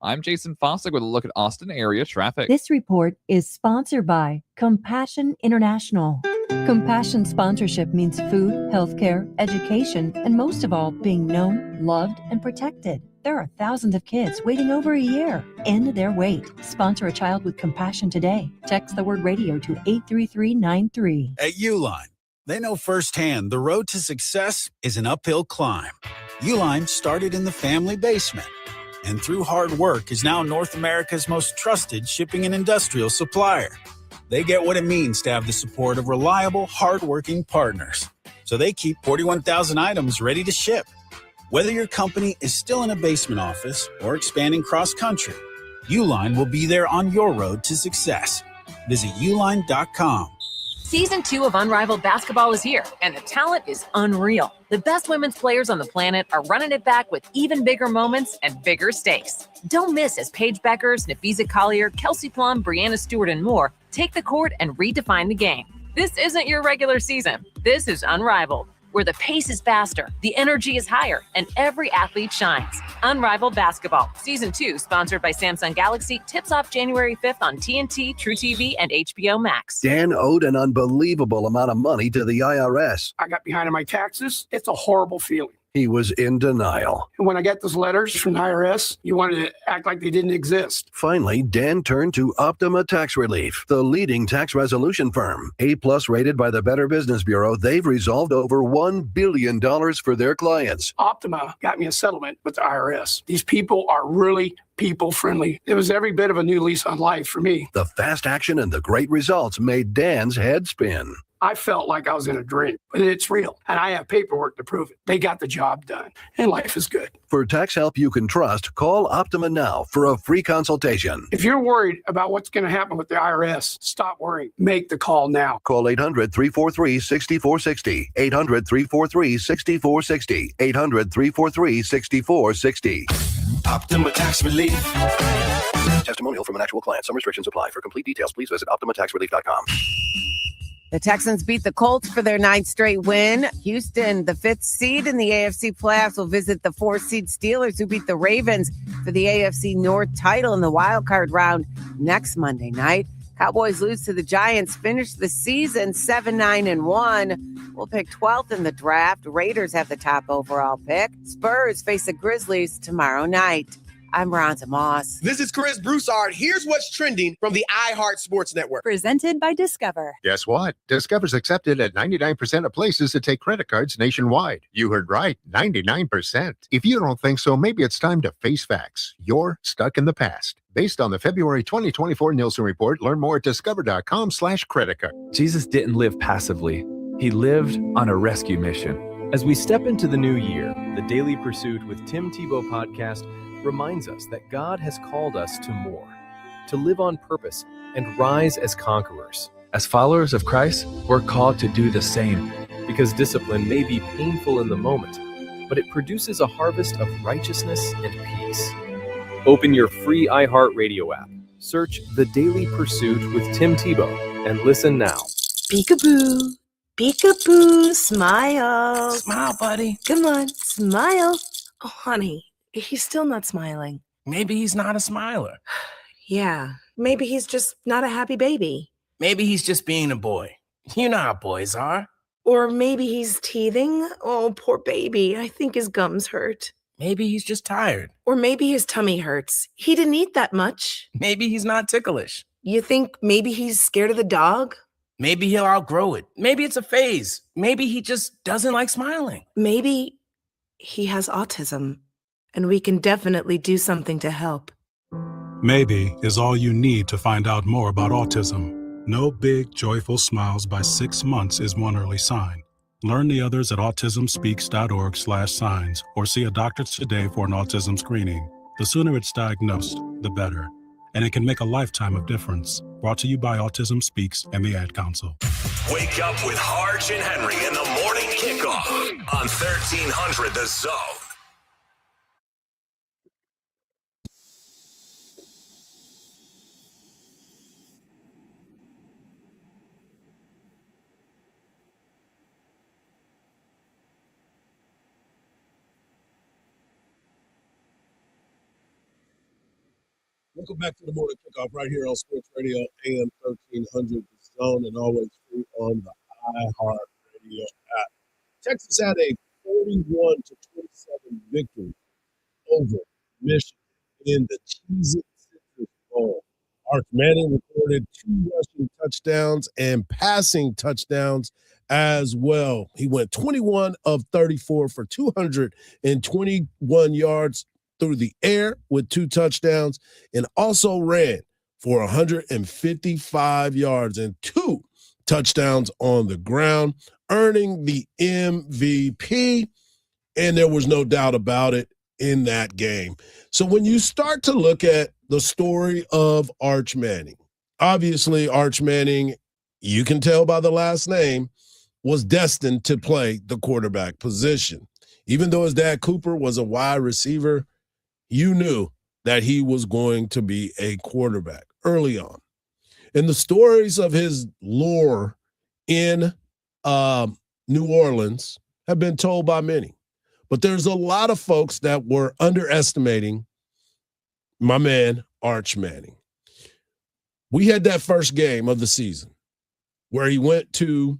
I'm Jason Fossick with a look at Austin area traffic. This report is sponsored by Compassion International. Compassion sponsorship means food, healthcare, education, and most of all, being known, loved, and protected. There are thousands of kids waiting over a year. End their wait. Sponsor a child with compassion today. Text the word radio to 83393. At Uline, they know firsthand the road to success is an uphill climb. Uline started in the family basement, and through hard work is now North America's most trusted shipping and industrial supplier. They get what it means to have the support of reliable, hardworking partners. So they keep 41,000 items ready to ship. Whether your company is still in a basement office or expanding cross-country, Uline will be there on your road to success. Visit uline.com. Season 2 of Unrivaled Basketball is here, and the talent is unreal. The best women's players on the planet are running it back with even bigger moments and bigger stakes. Don't miss as Paige Beckers, Nafisa Collier, Kelsey Plum, Brianna Stewart, and more take the court and redefine the game. This isn't your regular season. This is Unrivaled, where the pace is faster, the energy is higher, and every athlete shines. Unrivaled Basketball, Season 2, sponsored by Samsung Galaxy, tips off January 5th on TNT, True TV, and HBO Max. Dan owed an unbelievable amount of money to the IRS. I got behind on my taxes. It's a horrible feeling. He was in denial. And when I got those letters from the IRS, you wanted to act like they didn't exist. Finally, Dan turned to Optima Tax Relief, the leading tax resolution firm. A-plus rated by the Better Business Bureau, they've resolved over $1 billion for their clients. Optima got me a settlement with the IRS. These people are really people-friendly. It was every bit of a new lease on life for me. The fast action and the great results made Dan's head spin. I felt like I was in a dream, but it's real, and I have paperwork to prove it. They got the job done, and life is good. For tax help you can trust, call Optima now for a free consultation. If you're worried about what's going to happen with the IRS, stop worrying. Make the call now. Call 800-343-6460. 800-343-6460. 800-343-6460. Optima Tax Relief. Testimonial from an actual client. Some restrictions apply. For complete details, please visit OptimaTaxRelief.com. The Texans beat the Colts for their 9th straight win. Houston, the 5th seed in the AFC playoffs, will visit the 4th seed Steelers, who beat the Ravens for the AFC North title in the wild card round next Monday night. Cowboys lose to the Giants, finish the season 7-9-1. We'll pick 12th in the draft. Raiders have the top overall pick. Spurs face the Grizzlies tomorrow night. I'm Rhonda Moss. This is Chris Broussard. Here's what's trending from the iHeart Sports Network. Presented by Discover. Guess what? Discover's accepted at 99% of places that take credit cards nationwide. You heard right, 99%. If you don't think so, maybe it's time to face facts. You're stuck in the past. Based on the February 2024 Nielsen report, learn more at discover.com/credit card. Jesus didn't live passively. He lived on a rescue mission. As we step into the new year, the Daily Pursuit with Tim Tebow podcast reminds us that God has called us to more, to live on purpose and rise as conquerors. As followers of Christ, we're called to do the same, because discipline may be painful in the moment, but it produces a harvest of righteousness and peace. Open your free iHeartRadio app, search The Daily Pursuit with Tim Tebow, and listen now. Peekaboo, peekaboo, smile. Smile, buddy. Come on, smile. Oh, honey. He's still not smiling. Maybe he's not a smiler. Yeah, maybe he's just not a happy baby. Maybe he's just being a boy. You know how boys are. Or maybe he's teething. Oh, poor baby. I think his gums hurt. Maybe he's just tired. Or maybe his tummy hurts. He didn't eat that much. Maybe he's not ticklish. You think maybe he's scared of the dog? Maybe he'll outgrow it. Maybe it's a phase. Maybe he just doesn't like smiling. Maybe he has autism. And we can definitely do something to help. Maybe is all you need to find out more about autism. No big, joyful smiles by 6 months is one early sign. Learn the others at autismspeaks.org/signs or see a doctor today for an autism screening. The sooner it's diagnosed, the better. And it can make a lifetime of difference. Brought to you by Autism Speaks and the Ad Council. Wake up with Hardge and Henry in the morning kickoff on 1300 The Zone. Welcome back to the morning kickoff right here on Sports Radio AM 1300 The Zone and always free on the iHeart Radio app. Texas had a 41-27 victory over Michigan in the Cheez-It Citrus Bowl. Arch Manning recorded 2 rushing touchdowns and passing touchdowns as well. He went 21 of 34 for 221 yards through the air with 2 touchdowns, and also ran for 155 yards and 2 touchdowns on the ground, earning the MVP, and there was no doubt about it in that game. So when you start to look at the story of Arch Manning, obviously Arch Manning, you can tell by the last name, was destined to play the quarterback position. Even though his dad Cooper was a wide receiver, you knew that he was going to be a quarterback early on. And the stories of his lore in New Orleans have been told by many. But there's a lot of folks that were underestimating my man, Arch Manning. We had that first game of the season where he went to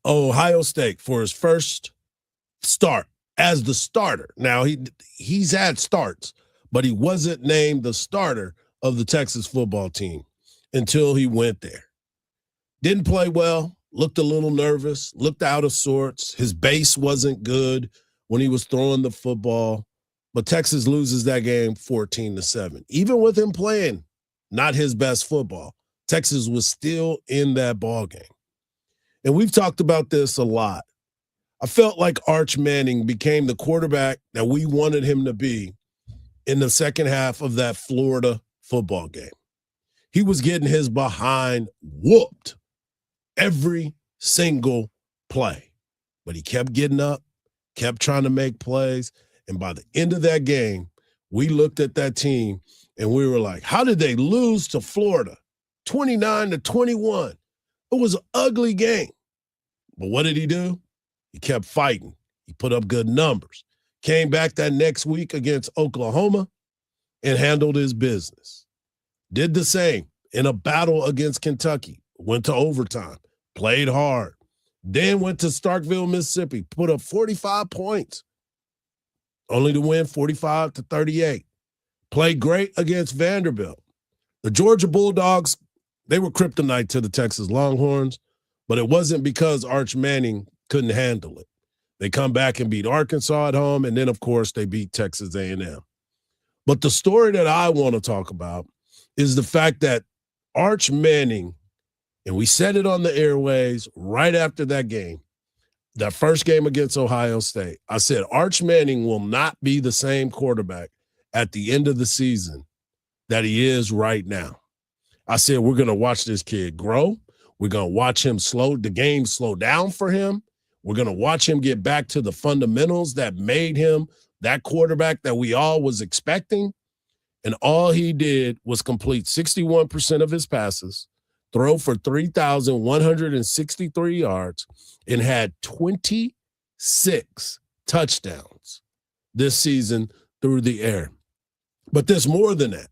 Ohio State for his first start as the starter. Now, he's had starts, but he wasn't named the starter of the Texas football team until he went there. Didn't play well, looked a little nervous, looked out of sorts. His base wasn't good when he was throwing the football, but Texas loses that game 14-7. Even with him playing not his best football, Texas was still in that ball game. And we've talked about this a lot. I felt like Arch Manning became the quarterback that we wanted him to be in the second half of that Florida football game. He was getting his behind whooped every single play, but he kept getting up, kept trying to make plays. And by the end of that game, we looked at that team and we were like, how did they lose to Florida? 29-21. It was an ugly game. But what did he do? He kept fighting. He put up good numbers. Came back that next week against Oklahoma and handled his business. Did the same in a battle against Kentucky. Went to overtime. Played hard. Then went to Starkville, Mississippi. Put up 45 points. Only to win 45-38. Played great against Vanderbilt. The Georgia Bulldogs, they were kryptonite to the Texas Longhorns, but it wasn't because Arch Manning couldn't handle it. They come back and beat Arkansas at home, and then, of course, they beat Texas A&M. But the story that I want to talk about is the fact that Arch Manning, and we said it on the airways right after that game, that first game against Ohio State, I said Arch Manning will not be the same quarterback at the end of the season that he is right now. I said we're going to watch this kid grow. We're going to watch him the game slow down for him. We're going to watch him get back to the fundamentals that made him that quarterback that we all was expecting. And all he did was complete 61% of his passes, throw for 3,163 yards, and had 26 touchdowns this season through the air. But there's more than that.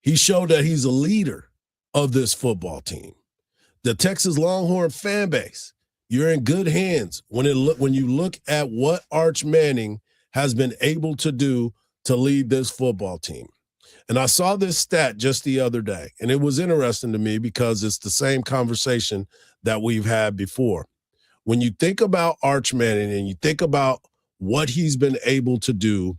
He showed that he's a leader of this football team. The Texas Longhorn fan base, you're in good hands when you look at what Arch Manning has been able to do to lead this football team. And I saw this stat just the other day, and it was interesting to me because it's the same conversation that we've had before. When you think about Arch Manning and you think about what he's been able to do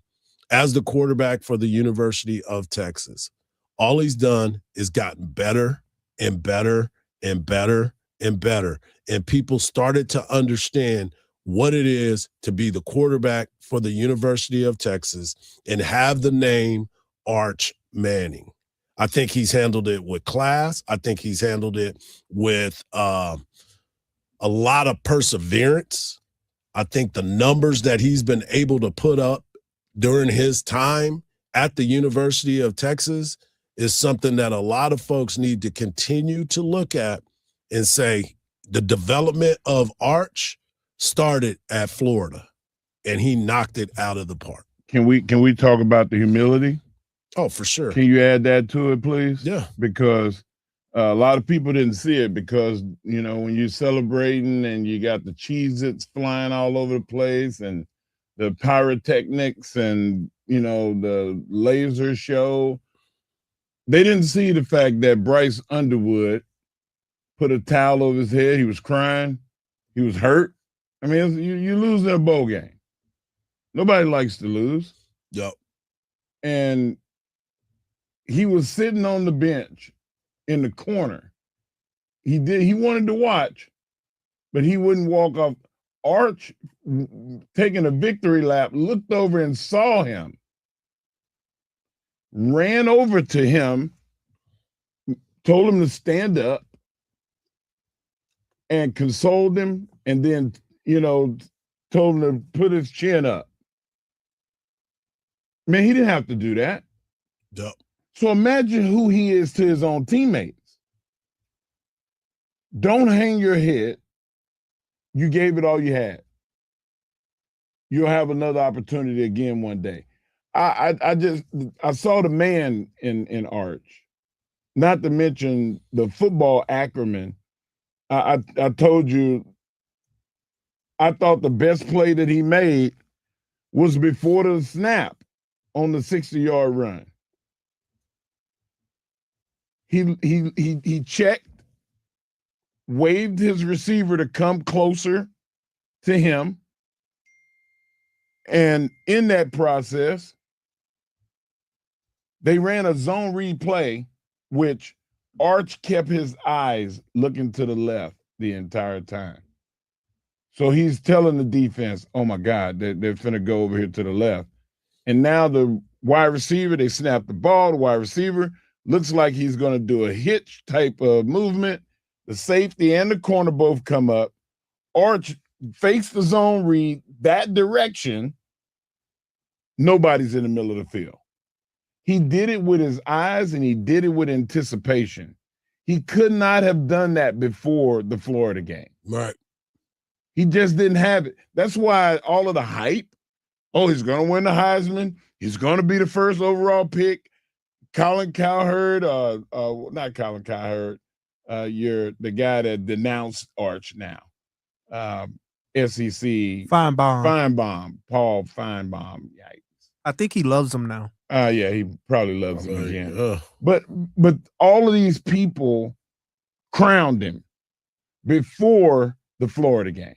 as the quarterback for the University of Texas, all he's done is gotten better and better and better and better. And people started to understand what it is to be the quarterback for the University of Texas and have the name Arch Manning. I think he's handled it with class. I think he's handled it with a lot of perseverance. I think the numbers that he's been able to put up during his time at the University of Texas is something that a lot of folks need to continue to look at and say the development of Arch started at Florida, and he knocked it out of the park. Can we talk about the humility? Oh, for sure. Can you add that to it, please? Yeah. Because a lot of people didn't see it because, you know, when you're celebrating and you got the Cheez-Its flying all over the place and the pyrotechnics and, you know, the laser show, they didn't see the fact that Bryce Underwood put a towel over his head. He was crying. He was hurt. I mean, you lose in a bowl game. Nobody likes to lose. Yep. And he was sitting on the bench in the corner. He wanted to watch, but he wouldn't walk off. Arch, taking a victory lap, looked over and saw him, ran over to him, told him to stand up, and consoled him, and then, you know, told him to put his chin up. Man, he didn't have to do that. Yep. So imagine who he is to his own teammates. Don't hang your head. You gave it all you had. You'll have another opportunity again one day. I saw the man in Arch, not to mention the football acumen. I told you, I thought the best play that he made was before the snap on the 60-yard run. He checked, waved his receiver to come closer to him, and in that process, they ran a zone read play, which Arch kept his eyes looking to the left the entire time. So he's telling the defense, oh my God, they're finna go over here to the left. And now the wide receiver, they snap the ball, the wide receiver looks like he's gonna do a hitch type of movement. The safety and the corner both come up. Arch fakes the zone read that direction. Nobody's in the middle of the field. He did it with his eyes and he did it with anticipation. He could not have done that before the Florida game. Right. He just didn't have it. That's why all of the hype, oh, he's going to win the Heisman. He's going to be the first overall pick. Colin Cowherd, not Colin Cowherd, you're the guy that denounced Arch now. SEC. Feinbaum. Paul Feinbaum. Yikes. I think he loves him now. Yeah, he probably loves him again. But all of these people crowned him before the Florida game.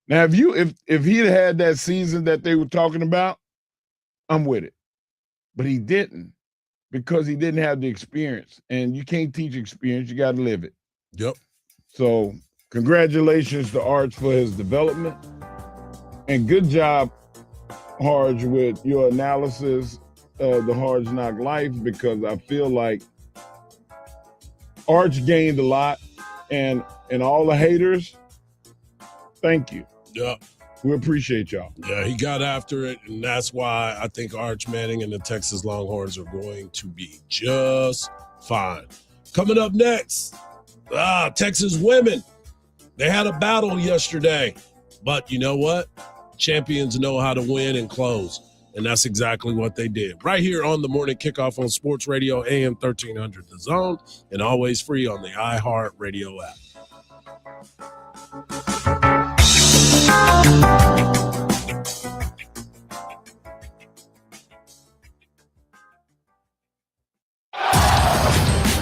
Now, if he'd had that season that they were talking about, I'm with it. But he didn't, because he didn't have the experience. And you can't teach experience, you got to live it. Yep. So congratulations to Arch for his development. And good job, Hardge, with your analysis of the Hardge Knock Life, because I feel like Arch gained a lot, and all the haters, thank you. Yeah. We appreciate y'all. Yeah, he got after it, and that's why I think Arch Manning and the Texas Longhorns are going to be just fine. Coming up next, Texas women. They had a battle yesterday, but you know what? Champions know how to win and close, and that's exactly what they did. Right here on the Morning Kickoff on Sports Radio, AM 1300 The Zone, and always free on the iHeart Radio app.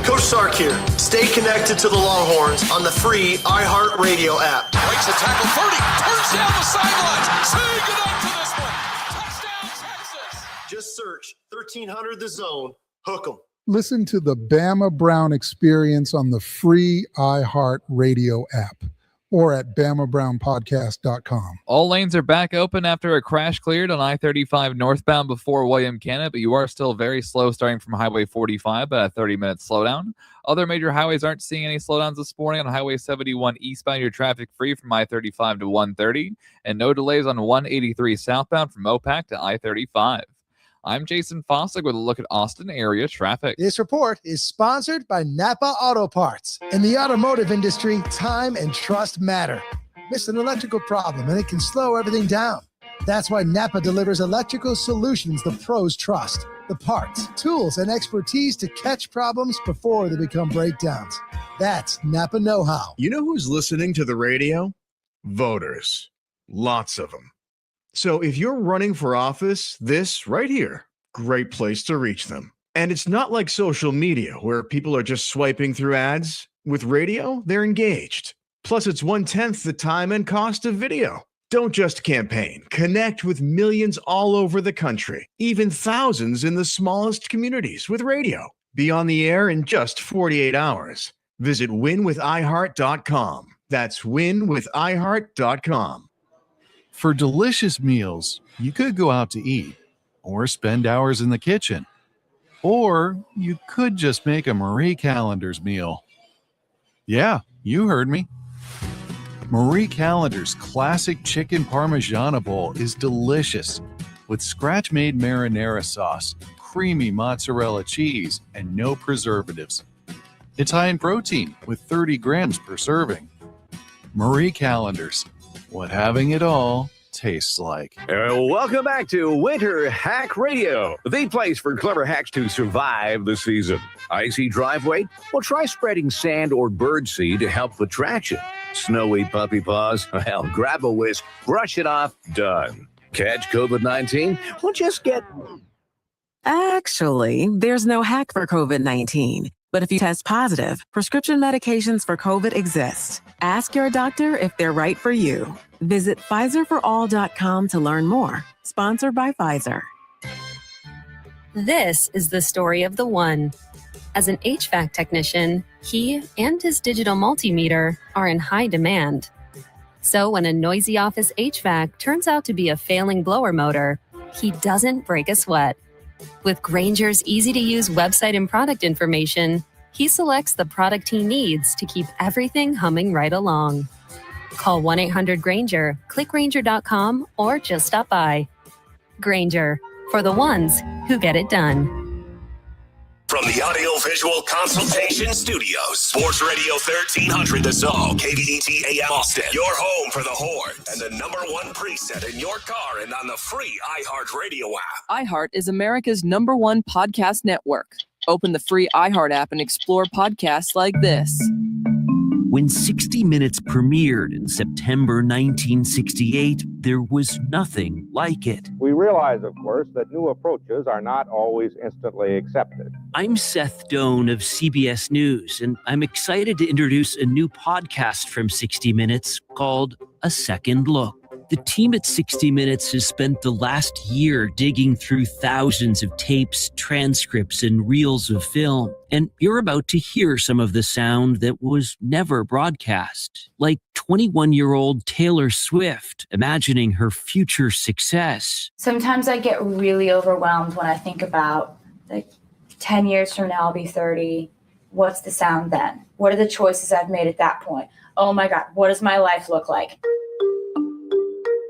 Coach Sark here. Stay connected to the Longhorns on the free iHeart Radio app. Breaks the tackle 30, turns down the sidelines. Say goodnight to this one. Touchdown, Texas. Just search 1300 The Zone. Hook 'em. Listen to the Bama Brown Experience on the free iHeart Radio app or at BamaBrownPodcast.com. All lanes are back open after a crash cleared on I-35 northbound before William Cannon, but you are still very slow starting from Highway 45 at a 30-minute slowdown. Other major highways aren't seeing any slowdowns this morning. On Highway 71 eastbound, you're traffic free from I-35 to 130, and no delays on 183 southbound from Mopac to I-35. I'm Jason Fossick with a look at Austin area traffic. This report is sponsored by Napa Auto Parts. In the automotive industry, time and trust matter. Miss an electrical problem and it can slow everything down. That's why Napa delivers electrical solutions the pros trust. The parts, tools, and expertise to catch problems before they become breakdowns. That's Napa know-how. You know who's listening to the radio? Voters. Lots of them. So if you're running for office, this right here, great place to reach them. And it's not like social media where people are just swiping through ads. With radio, they're engaged. Plus, it's 1/10 the time and cost of video. Don't just campaign. Connect with millions all over the country, even thousands in the smallest communities with radio. Be on the air in just 48 hours. Visit winwithiheart.com. That's winwithiheart.com. For delicious meals, you could go out to eat or spend hours in the kitchen. Or you could just make a Marie Callender's meal. Yeah, you heard me. Marie Callender's classic chicken Parmigiana bowl is delicious with scratch-made marinara sauce, creamy mozzarella cheese, and no preservatives. It's high in protein with 30 grams per serving. Marie Callender's, what having it all tastes like. Welcome back to Winter Hack Radio, the place for clever hacks to survive the season. Icy driveway? Well, try spreading sand or birdseed to help with traction. Snowy puppy paws? Well, grab a whisk, brush it off, done. Catch COVID-19? Well, just get... Actually, there's no hack for COVID-19. But if you test positive, prescription medications for COVID exist. Ask your doctor if they're right for you. Visit PfizerForAll.com to learn more. Sponsored by Pfizer. This is the story of the one. As an HVAC technician, he and his digital multimeter are in high demand. So when a noisy office HVAC turns out to be a failing blower motor, he doesn't break a sweat. With Grainger's easy-to-use website and product information, he selects the product he needs to keep everything humming right along. Call 1-800-GRAINGER, click Grainger.com, or just stop by. Grainger, for the ones who get it done. From the Audio-Visual Consultation Studios, Sports Radio 1300 The Zone, KDET AM Austin, your home for the Horns, and the #1 preset in your car and on the free iHeart Radio app. iHeart is America's #1 podcast network. Open the free iHeart app and explore podcasts like this. When 60 Minutes premiered in September 1968, there was nothing like it. We realize, of course, that new approaches are not always instantly accepted. I'm Seth Doan of CBS News, and I'm excited to introduce a new podcast from 60 Minutes called A Second Look. The team at 60 Minutes has spent the last year digging through thousands of tapes, transcripts, and reels of film. And you're about to hear some of the sound that was never broadcast, like 21-year-old Taylor Swift imagining her future success. Sometimes I get really overwhelmed when I think about, 10 years from now, I'll be 30. What's the sound then? What are the choices I've made at that point? Oh my God, what does my life look like?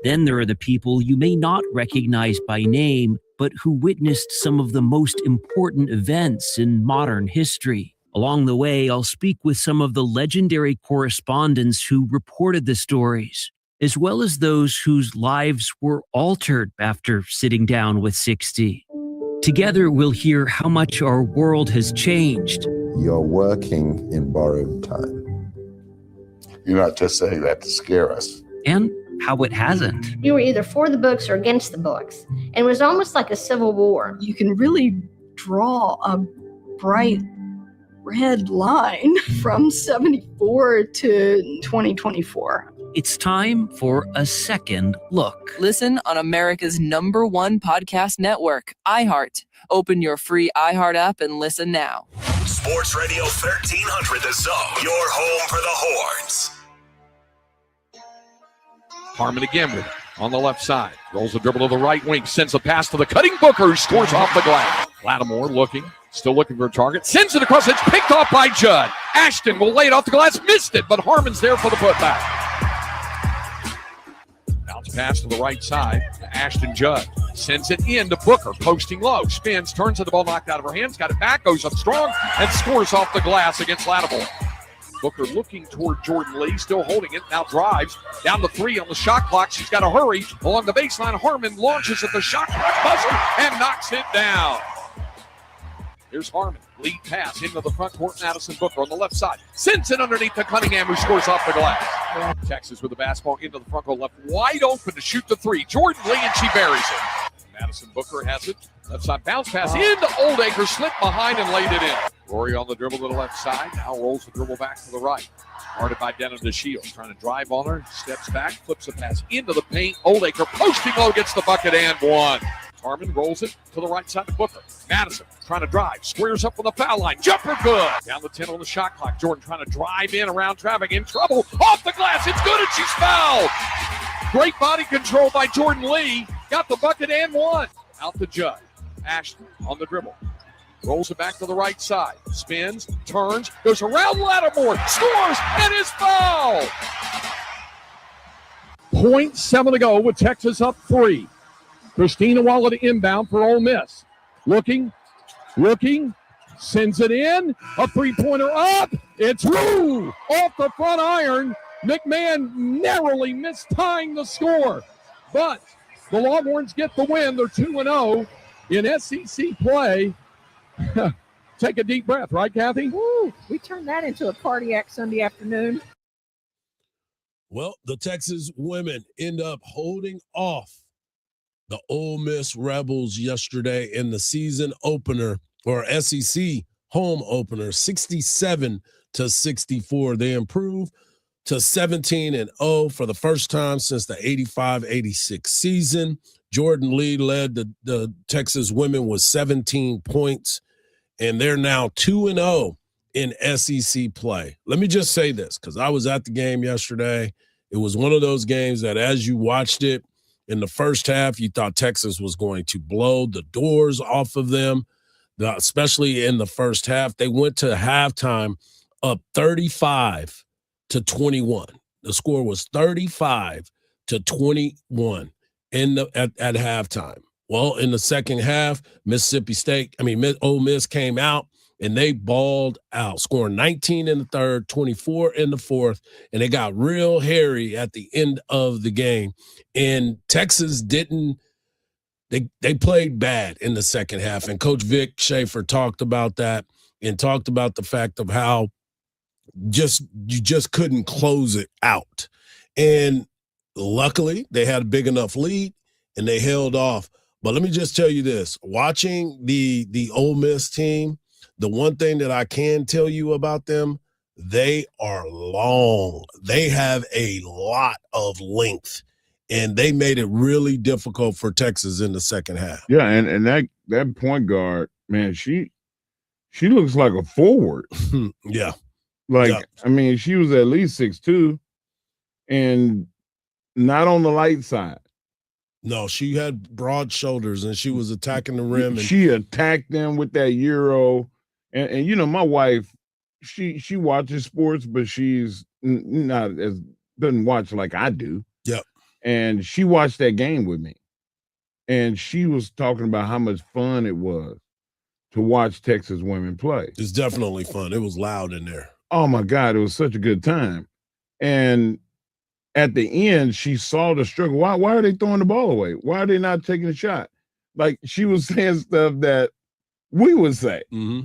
Then there are the people you may not recognize by name, but who witnessed some of the most important events in modern history. Along the way, I'll speak with some of the legendary correspondents who reported the stories, as well as those whose lives were altered after sitting down with 60. Together, we'll hear how much our world has changed. You're working in borrowed time. You're not just saying that to scare us. And how it hasn't. You were either for the books or against the books. And it was almost like a civil war. You can really draw a bright red line from 74 to 2024. It's time for A Second Look. Listen on America's #1 podcast network, iHeart. Open your free iHeart app and listen now. Sports Radio 1300 The Zone, your home for the Horns. Harmon again with it on the left side. Rolls the dribble to the right wing. Sends a pass to the cutting Booker, who scores off the glass. Lattimore still looking for a target. Sends it across. It's picked off by Judd. Ashton will lay it off the glass. Missed it, but Harmon's there for the putback. Bounce pass to the right side to Ashton Judd. Sends it in to Booker, posting low. Spins, turns it, the ball knocked out of her hands. Got it back, goes up strong, and scores off the glass against Lattimore. Booker looking toward Jordan Lee, still holding it, now drives down the 3 on the shot clock. She's got to hurry along the baseline. Harmon launches at the shot clock buzzer and knocks it down. Here's Harmon, lead pass into the front court. Madison Booker on the left side. Sends it underneath to Cunningham, who scores off the glass. Texas with the basketball into the front court, left wide open to shoot the 3. Jordan Lee, and she buries it. Madison Booker has it. Left side bounce pass into Oldacre, slipped behind and laid it in. Rory on the dribble to the left side. Now rolls the dribble back to the right. Guarded by Denim DeShields. Trying to drive on her. Steps back. Flips a pass into the paint. Oldacre posting low. Gets the bucket and one. Harmon rolls it to the right side to Booker. Madison trying to drive. Squares up on the foul line. Jumper good. Down the 10 on the shot clock. Jordan trying to drive in around traffic. In trouble. Off the glass. It's good and she's fouled. Great body control by Jordan Lee. Got the bucket and one. Out to Judd. Ashton on the dribble. Rolls it back to the right side. Spins, turns, goes around Lattimore, scores, and is fouled. 0.7 to go with Texas up 3. Christina Waller to inbound for Ole Miss. Looking, Sends it in. A three-pointer up. It's woo! Off the front iron. McMahon narrowly missed tying the score. But the Longhorns get the win. They're 2-0 in SEC play. Take a deep breath, right, Kathy? Woo! We turned that into a cardiac Sunday afternoon. Well, the Texas women end up holding off the Ole Miss Rebels yesterday in the season opener, or SEC home opener, 67-64. They improved to 17-0 for the first time since the 85-86 season. Jordan Lee led the Texas women with 17 points, and they're now 2-0 in SEC play. Let me just say this, because I was at the game yesterday. It was one of those games that as you watched it in the first half, you thought Texas was going to blow the doors off of them, especially in the first half. They went to halftime up 35-21. The score was 35-21 at halftime. Well, in the second half, Ole Miss came out and they balled out, scoring 19 in the third, 24 in the fourth, and they got real hairy at the end of the game. And Texas didn't – they played bad in the second half, and Coach Vic Schaefer talked about that and talked about the fact of how you just couldn't close it out. And luckily, they had a big enough lead, and they held off. But let me just tell you this. Watching the Ole Miss team, the one thing that I can tell you about them, they are long. They have a lot of length, and they made it really difficult for Texas in the second half. Yeah, and that point guard, man, she looks like a forward. Yeah. I mean, she was at least 6'2", and not on the light side. No, she had broad shoulders, and she was attacking the rim. And she attacked them with that Euro. And you know, my wife, she watches sports, but she's doesn't watch like I do. Yep. And she watched that game with me. And she was talking about how much fun it was to watch Texas women play. It's definitely fun. It was loud in there. Oh, my God. It was such a good time. And at the end, she saw the struggle. Why are they throwing the ball away? Why are they not taking a shot? Like, she was saying stuff that we would say. Mm-hmm.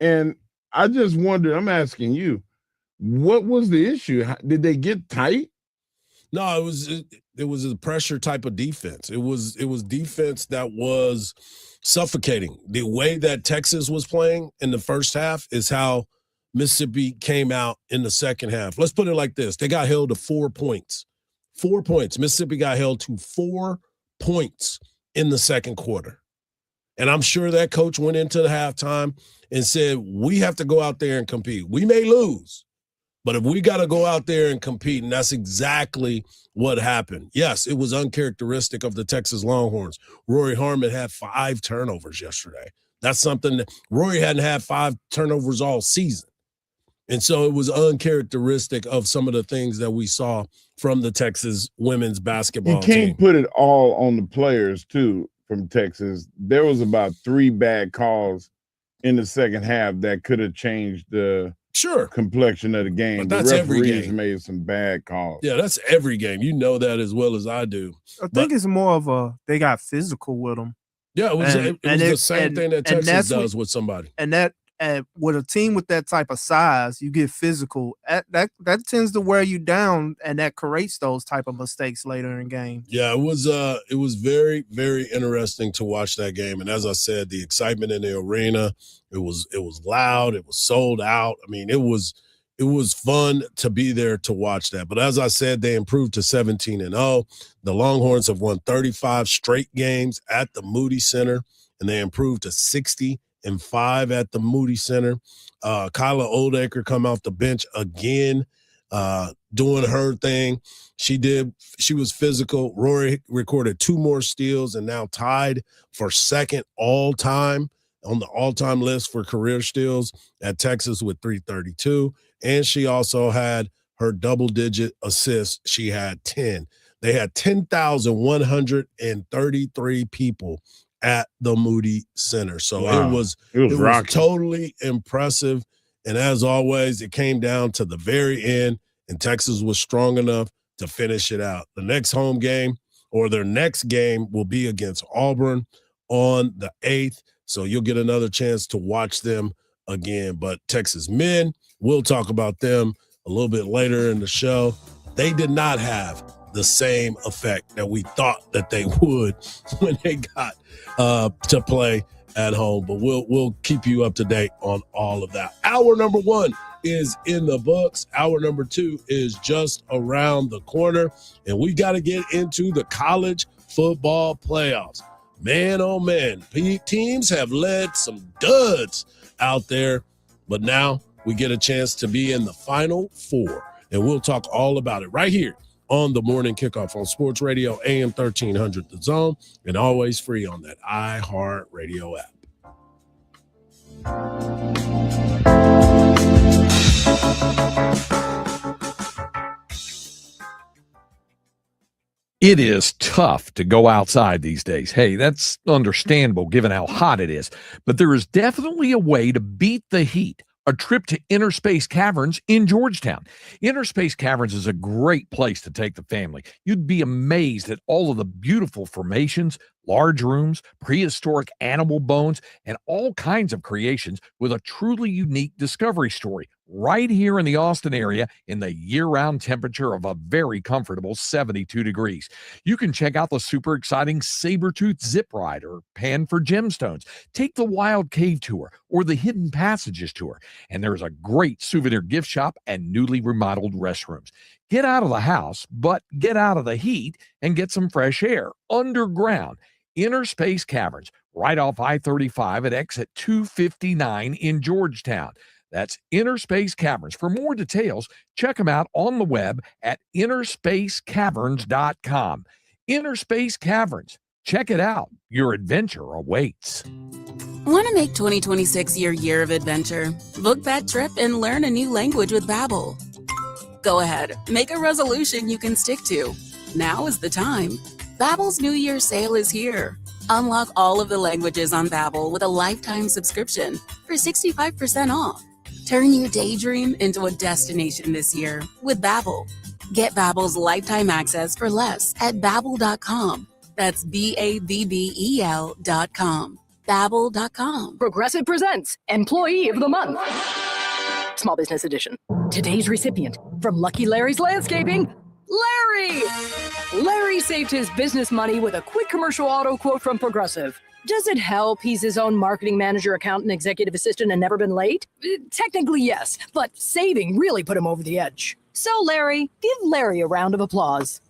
And I just wondered, I'm asking you, what was the issue? Did they get tight? No, it was a pressure type of defense. It was defense that was suffocating. The way that Texas was playing in the first half is how Mississippi came out in the second half. Let's put it like this. They got held to 4 points. 4 points. Mississippi got held to 4 points in the second quarter. And I'm sure that coach went into the halftime and said, we have to go out there and compete. We may lose, but if we got to go out there and compete, and that's exactly what happened. Yes, it was uncharacteristic of the Texas Longhorns. Rory Harmon had 5 turnovers yesterday. That's something that Rory hadn't had 5 turnovers all season. And so it was uncharacteristic of some of the things that we saw from the Texas women's basketball team. You can't put it all on the players, too, from Texas. There was about 3 bad calls in the second half that could have changed the complexion of the game. But that's the every referees game. made some bad calls. Yeah, that's every game. You know that as well as I do. I think it's more of they got physical with them. Yeah, it was the same thing that Texas does with somebody. And that with a team with that type of size, you get physical. That tends to wear you down, and that creates those type of mistakes later in games. Yeah, it was very, very interesting to watch that game. And as I said, the excitement in the arena, it was loud, it was sold out. I mean, it was fun to be there to watch that. But as I said, they improved to 17-0. The Longhorns have won 35 straight games at the Moody Center, and they improved to 60-5 at the Moody Center. Kyla Oldacre come off the bench again, doing her thing. She was physical. Rory recorded 2 more steals and now tied for second all-time on the all-time list for career steals at Texas with 332. And she also had her double-digit assists. She had 10. They had 10,133 people at the Moody Center. So Wow. it was rocking. totally impressive. And as always, it came down to the very end, and Texas was strong enough to finish it out. The next home game, or their next game, will be against Auburn on the 8th. So you'll get another chance to watch them again. But Texas men, we'll talk about them a little bit later in the show. They did not have the same effect that we thought that they would when they got to play at home. But we'll keep you up to date on all of that. Hour number 1 is in the books. Hour number 2 is just around the corner, and we got to get into the college football playoffs. Man, oh man, teams have led some duds out there, but now we get a chance to be in the Final Four, and we'll talk all about it right here on the Morning Kickoff on Sports Radio AM 1300 The Zone, and always free on that iHeartRadio app. It is tough to go outside these days. Hey, that's understandable given how hot it is. But there is definitely a way to beat the heat. A trip to Inner Space Caverns in Georgetown. Inner Space Caverns is a great place to take the family. You'd be amazed at all of the beautiful formations, large rooms, prehistoric animal bones, and all kinds of creations with a truly unique discovery story right here in the Austin area in the year-round temperature of a very comfortable 72 degrees. You can check out the super exciting Sabertooth Zip Ride or Pan for Gemstones. Take the Wild Cave Tour or the Hidden Passages Tour. And there's a great souvenir gift shop and newly remodeled restrooms. Get out of the house, but get out of the heat and get some fresh air underground. Inner Space Caverns, right off I-35 at exit 259 in Georgetown. That's Inner Space Caverns. For more details, check them out on the web at innerspacecaverns.com. Inner Space Caverns. Check it out. Your adventure awaits. Want to make 2026 your year of adventure? Book that trip and learn a new language with Babbel. Go ahead, make a resolution you can stick to. Now is the time. Babbel's New Year sale is here. Unlock all of the languages on Babbel with a lifetime subscription for 65% off. Turn your daydream into a destination this year with Babbel. Get Babbel's lifetime access for less at Babbel.com. That's Babbel.com. Babbel.com. Progressive presents Employee of the Month. Small Business Edition. Today's recipient from Lucky Larry's Landscaping, Larry! Larry saved his business money with a quick commercial auto quote from Progressive. Does it help he's his own marketing manager, accountant, executive assistant, and never been late? Technically, yes, but saving really put him over the edge. So, Larry, give Larry a round of applause.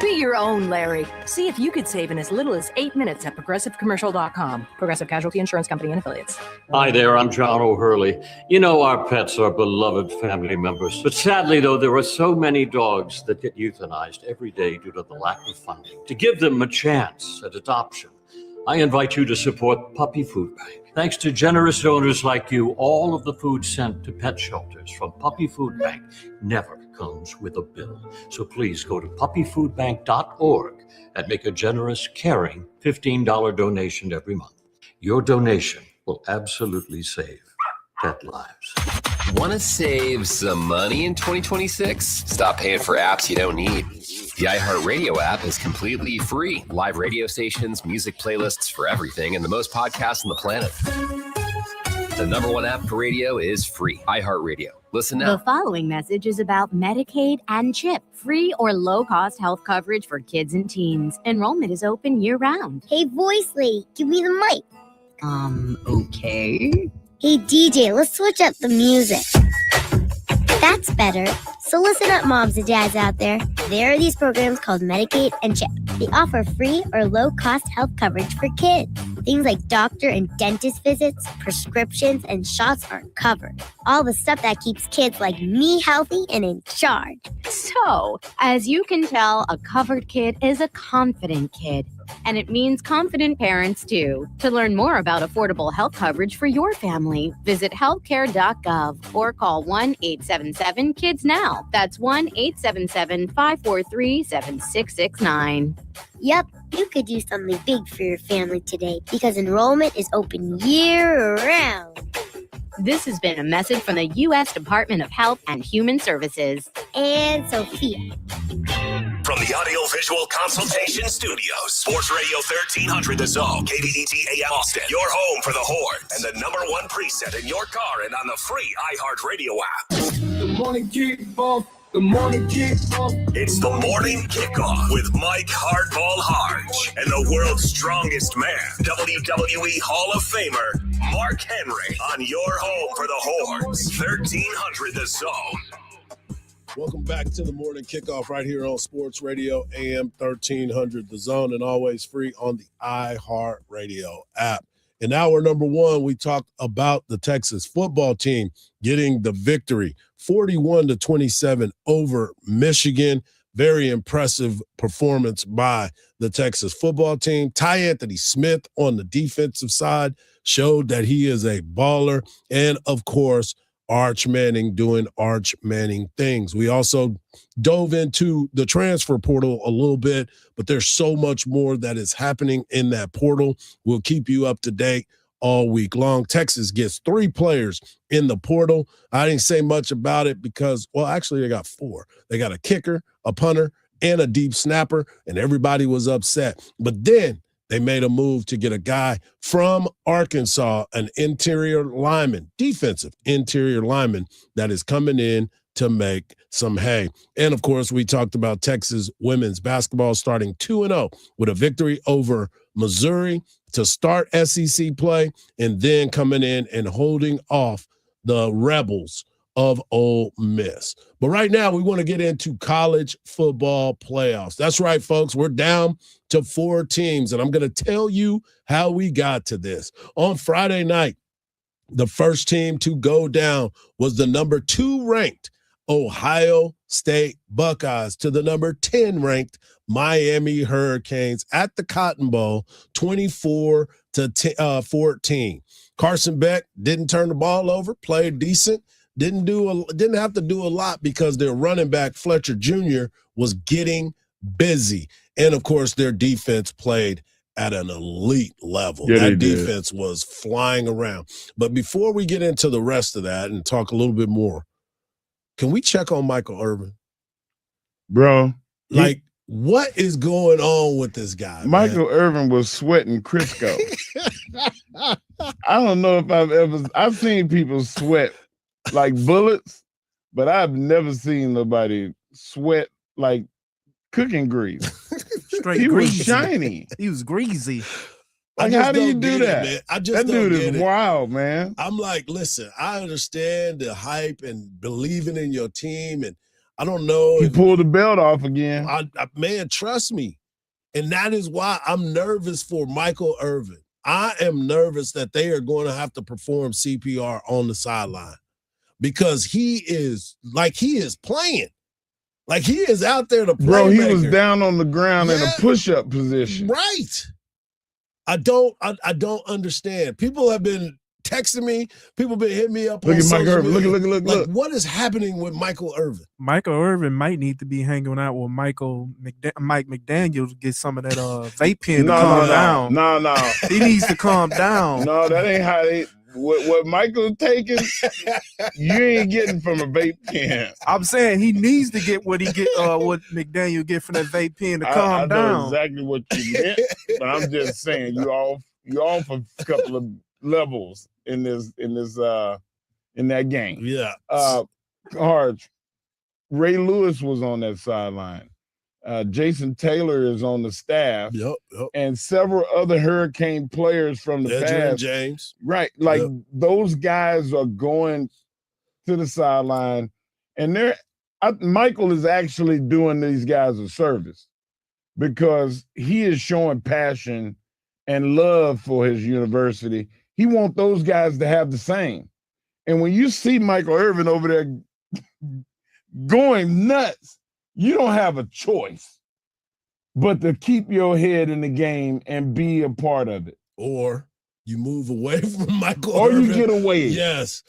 Be your own Larry. See if you could save in as little as 8 minutes at ProgressiveCommercial.com. Progressive Casualty Insurance Company and Affiliates. Hi there, I'm John O'Hurley. You know, our pets are beloved family members. But sadly, though, there are so many dogs that get euthanized every day due to the lack of funding. To give them a chance at adoption, I invite you to support Puppy Food Bank. Thanks to generous donors like you, all of the food sent to pet shelters from Puppy Food Bank never comes with a bill. So please go to puppyfoodbank.org and make a generous, caring $15 donation every month. Your donation will absolutely save pet lives. Want to save some money in 2026? Stop paying for apps you don't need. The iHeartRadio app is completely free. Live radio stations, music playlists for everything, and the most podcasts on the planet. The number one app for radio is free. iHeartRadio. Listen now. The following message is about Medicaid and CHIP, free or low-cost health coverage for kids and teens. Enrollment is open year-round. Hey, Voicely, give me the mic. Okay. Hey, DJ, let's switch up the music. That's better. So listen up, moms and dads out there. There are these programs called Medicaid and CHIP. They offer free or low-cost health coverage for kids. Things like doctor and dentist visits, prescriptions, and shots are covered. All the stuff that keeps kids like me healthy and in charge. So, as you can tell, a covered kid is a confident kid. And it means confident parents, too. To learn more about affordable health coverage for your family, visit healthcare.gov or call 1-877-KIDS-NOW. That's 1-877-543-7669. Yep, you could do something big for your family today because enrollment is open year-round. This has been a message from the U.S. Department of Health and Human Services. And Sophia. From the Audiovisual Consultation Studios, Sports Radio 1300 The Zone, KDET AM Austin, your home for the Horde, and the #1 preset in your car and on the free iHeartRadio app. The morning kickoff. The morning kickoff. It's the morning kickoff with Mike Hardball Hardge and the world's strongest man, WWE Hall of Famer, Mark Henry, on your home for the Hordes, 1300 The Zone. Welcome back to the morning kickoff right here on Sports Radio AM 1300 The Zone, and always free on the iHeartRadio app. In hour number 1, we talked about the Texas football team getting the victory, 41-27 over Michigan. Very impressive performance by the Texas football team. Ty Anthony Smith on the defensive side showed that he is a baller. And, of course, Arch Manning doing Arch Manning things. We also dove into the transfer portal a little bit, but there's so much more that is happening in that portal. We'll keep you up to date all week long. Texas gets 3 players in the portal. I didn't say much about it because, well, actually they got 4. They got a kicker, a punter, and a deep snapper, and everybody was upset. But then they made a move to get a guy from Arkansas, an interior lineman, defensive interior lineman that is coming in to make some hay. And, of course, we talked about Texas women's basketball starting 2-0 with a victory over Missouri to start SEC play, and then coming in and holding off the Rebels of Ole Miss. But right now, we want to get into college football playoffs. That's right, folks. We're down to 4 teams, and I'm going to tell you how we got to this. On Friday night, the first team to go down was the number 2 ranked Ohio State Buckeyes to the number 10 ranked Miami Hurricanes at the Cotton Bowl, 24-14. Carson Beck didn't turn the ball over, played decent. Didn't have to do a lot because their running back, Fletcher Jr., was getting busy. And, of course, their defense played at an elite level. Yeah, that defense was flying around. But before we get into the rest of that and talk a little bit more, can we check on Michael Irvin? Bro. Like, what is going on with this guy? Michael Irvin was sweating Crisco. I don't know if I've seen people sweat like bullets, but I've never seen nobody sweat like cooking grease. Straight he greasy. was shiny. He was greasy. Like, how do you do that? Man. That dude is wild, man. I'm like, listen, I understand the hype and believing in your team, and I don't know. He pulled the belt off again. Man, trust me. And that is why I'm nervous for Michael Irvin. I am nervous that they are going to have to perform CPR on the sideline because he is playing. Like, he is out there to play. Bro, he was down on the ground in a push-up position. Right. I don't understand. People have been texting me. People have been hitting me up. Look at Michael Irvin. Look. Like, what is happening with Michael Irvin? Michael Irvin might need to be hanging out with Mike McDaniel to get some of that vape pen to calm down. No. He needs to calm down. No, that ain't how they. What Michael's taking, you ain't getting from a vape pen. I'm saying he needs to get what what McDaniel get from that vape pen to calm down. I know exactly what you meant, but I'm just saying you off a couple of levels in that game. Yeah. Hardge, Ray Lewis was on that sideline. Jason Taylor is on the staff. Yep. And several other Hurricane players from the past. James. Right. Like, those guys are going to the sideline, and Michael is actually doing these guys a service because he is showing passion and love for his university. He wants those guys to have the same. And when you see Michael Irvin over there going nuts, you don't have a choice but to keep your head in the game and be a part of it. Or you move away from Michael Or Irvin. you get away. Yes.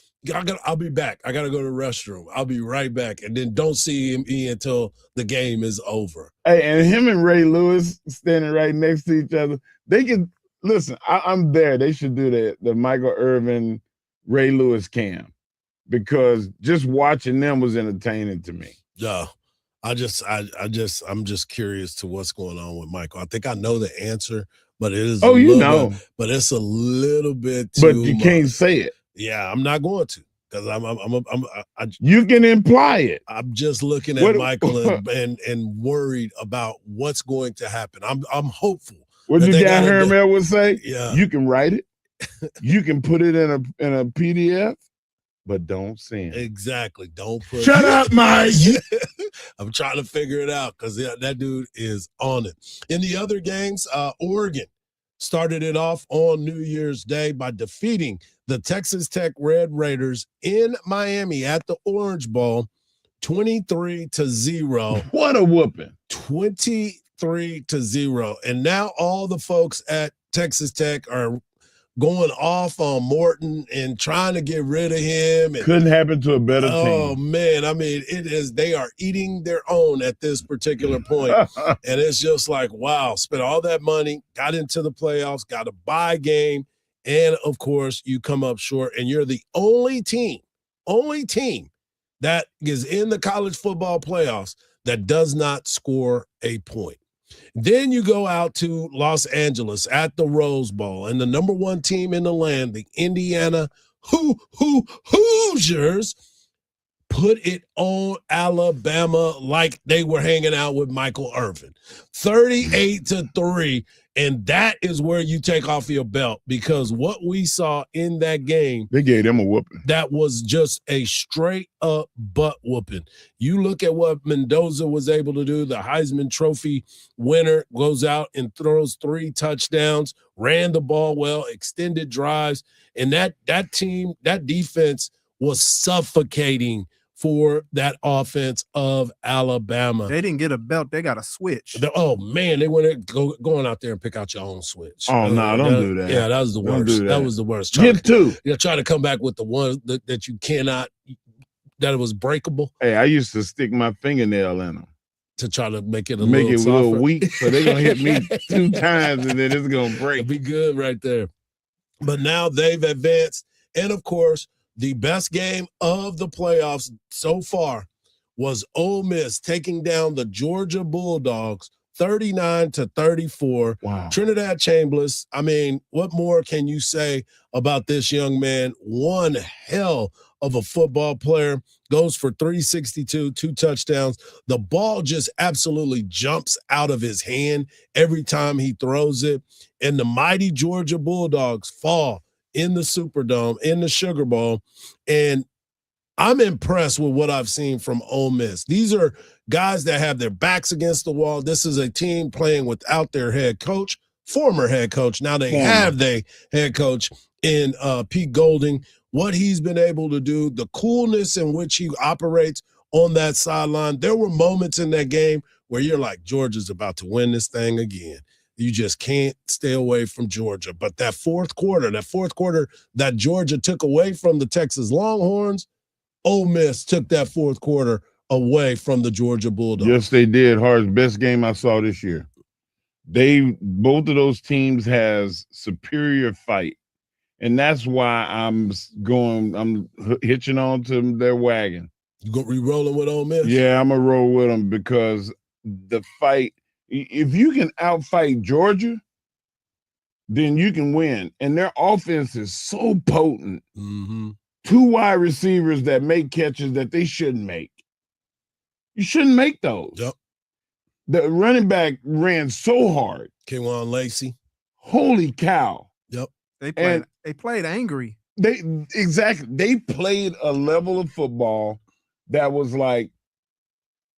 I'll be back. I got to go to the restroom. I'll be right back. And then don't see him until the game is over. Hey, and him and Ray Lewis standing right next to each other. They can listen. I'm there. They should do the Michael Irvin, Ray Lewis cam, because just watching them was entertaining to me. Yeah. I'm just curious to what's going on with Michael. I think I know the answer, but it is but it's a little bit too But you much. can't say it. Yeah, I'm not going to, because you can imply it. I'm just looking at Michael and worried about what's going to happen. I'm hopeful. What your guy Hermel would say? Yeah. You can write it. You can put it in a PDF, but don't send. Exactly. Don't put. Shut up, Mike. I'm trying to figure it out, because that dude is on it. In the other games, Oregon started it off on New Year's Day by defeating the Texas Tech Red Raiders in Miami at the Orange Bowl, 23-0. What a whooping. 23-0. And now all the folks at Texas Tech are going off on Morton and trying to get rid of him. And, couldn't happen to a better team. Oh, man. I mean, they are eating their own at this particular point. And it's just like, wow, spent all that money, got into the playoffs, got a bye game, and, of course, you come up short, and you're the only team that is in the college football playoffs that does not score a point. Then you go out to Los Angeles at the Rose Bowl, and the number one team in the land, the Indiana Hoosiers, put it on Alabama like they were hanging out with Michael Irvin. 38-3, and that is where you take off your belt, because what we saw in that game, they gave them a whooping. That was just a straight up butt whooping. You look at what Mendoza was able to do. The Heisman Trophy winner goes out and throws 3 touchdowns, ran the ball well, extended drives, and that team, that defense was suffocating for that offense of Alabama. They didn't get a belt. They got a switch. Oh, man. They went going out there and pick out your own switch. Oh, no, don't do that. Yeah, that was the worst. That was the worst. Get 2. You're trying to come back with the one that you cannot, that it was breakable. Hey, I used to stick my fingernail in them. To try to make it a little weak. So they're going to hit me 2 times and then it's going to break. It'll be good right there. But now they've advanced. And, of course, the best game of the playoffs so far was Ole Miss taking down the Georgia Bulldogs 39-34. Wow. Trinidad Chambliss, I mean, what more can you say about this young man? One hell of a football player, goes for 362, 2 touchdowns. The ball just absolutely jumps out of his hand every time he throws it. And the mighty Georgia Bulldogs fall in the Superdome, in the Sugar Bowl, and I'm impressed with what I've seen from Ole Miss. These are guys that have their backs against the wall. This is a team playing without their head coach, former head coach. Now they have their head coach in Pete Golding. What he's been able to do, the coolness in which he operates on that sideline. There were moments in that game where you're like, Georgia's about to win this thing again. You just can't stay away from Georgia. But that fourth quarter that Georgia took away from the Texas Longhorns, Ole Miss took that fourth quarter away from the Georgia Bulldogs. Yes, they did. Hard's best game I saw this year. Both of those teams has superior fight. And that's why I'm hitching on to their wagon. You go re-rolling with Ole Miss? Yeah, I'm going to roll with them because the fight, if you can outfight Georgia, then you can win. And their offense is so potent. Mm-hmm. 2 wide receivers that make catches that they shouldn't make. You shouldn't make those. Yep. The running back ran so hard. K'Wan Lacey. Holy cow. Yep. They played angry. They played a level of football that was like,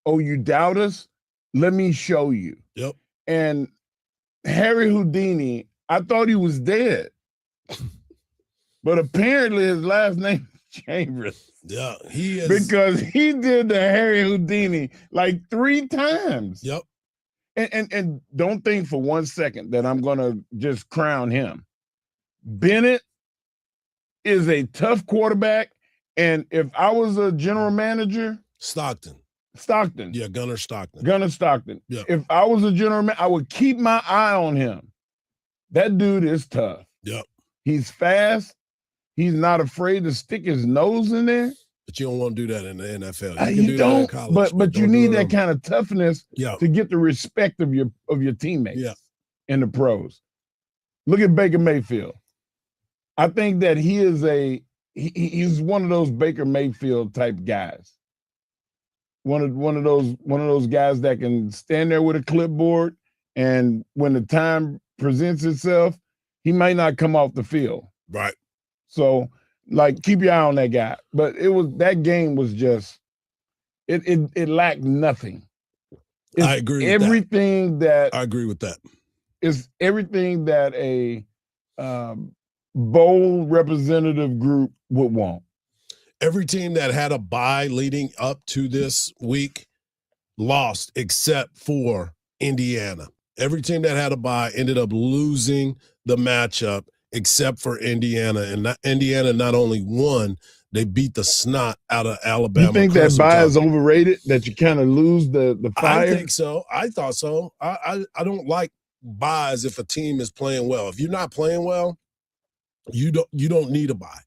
oh, you doubt us? Let me show you. Yep. And Harry Houdini, I thought he was dead. But apparently his last name is Chambers. Yeah, he is. Because he did the Harry Houdini like 3 times. Yep. And don't think for 1 second that I'm going to just crown him. Bennett is a tough quarterback, and if I was a general manager, Stockton. Yeah, Gunnar Stockton. Yeah. If I was a general manager, I would keep my eye on him. That dude is tough. Yep. He's fast. He's not afraid to stick his nose in there. But you don't want to do that in the NFL. You don't, that in college, but you need that kind of toughness Yeah. to get the respect of your teammates Yeah. in the pros. Look at Baker Mayfield. I think that he is he's one of those Baker Mayfield type guys. One of those guys that can stand there with a clipboard, and when the time presents itself, he might not come off the field. Right. So, like, keep your eye on that guy. But that game was just it lacked nothing. I agree with everything that. I agree with that. It's everything that a bowl representative group would want. Every team that had a bye leading up to this week lost except for Indiana. Every team that had a bye ended up losing the matchup except for Indiana. And Indiana not only won, they beat the snot out of Alabama. You think that bye is overrated, that you kind of lose the fire? I think so. I thought so. I don't like buys if a team is playing well. If you're not playing well, you don't need a bye.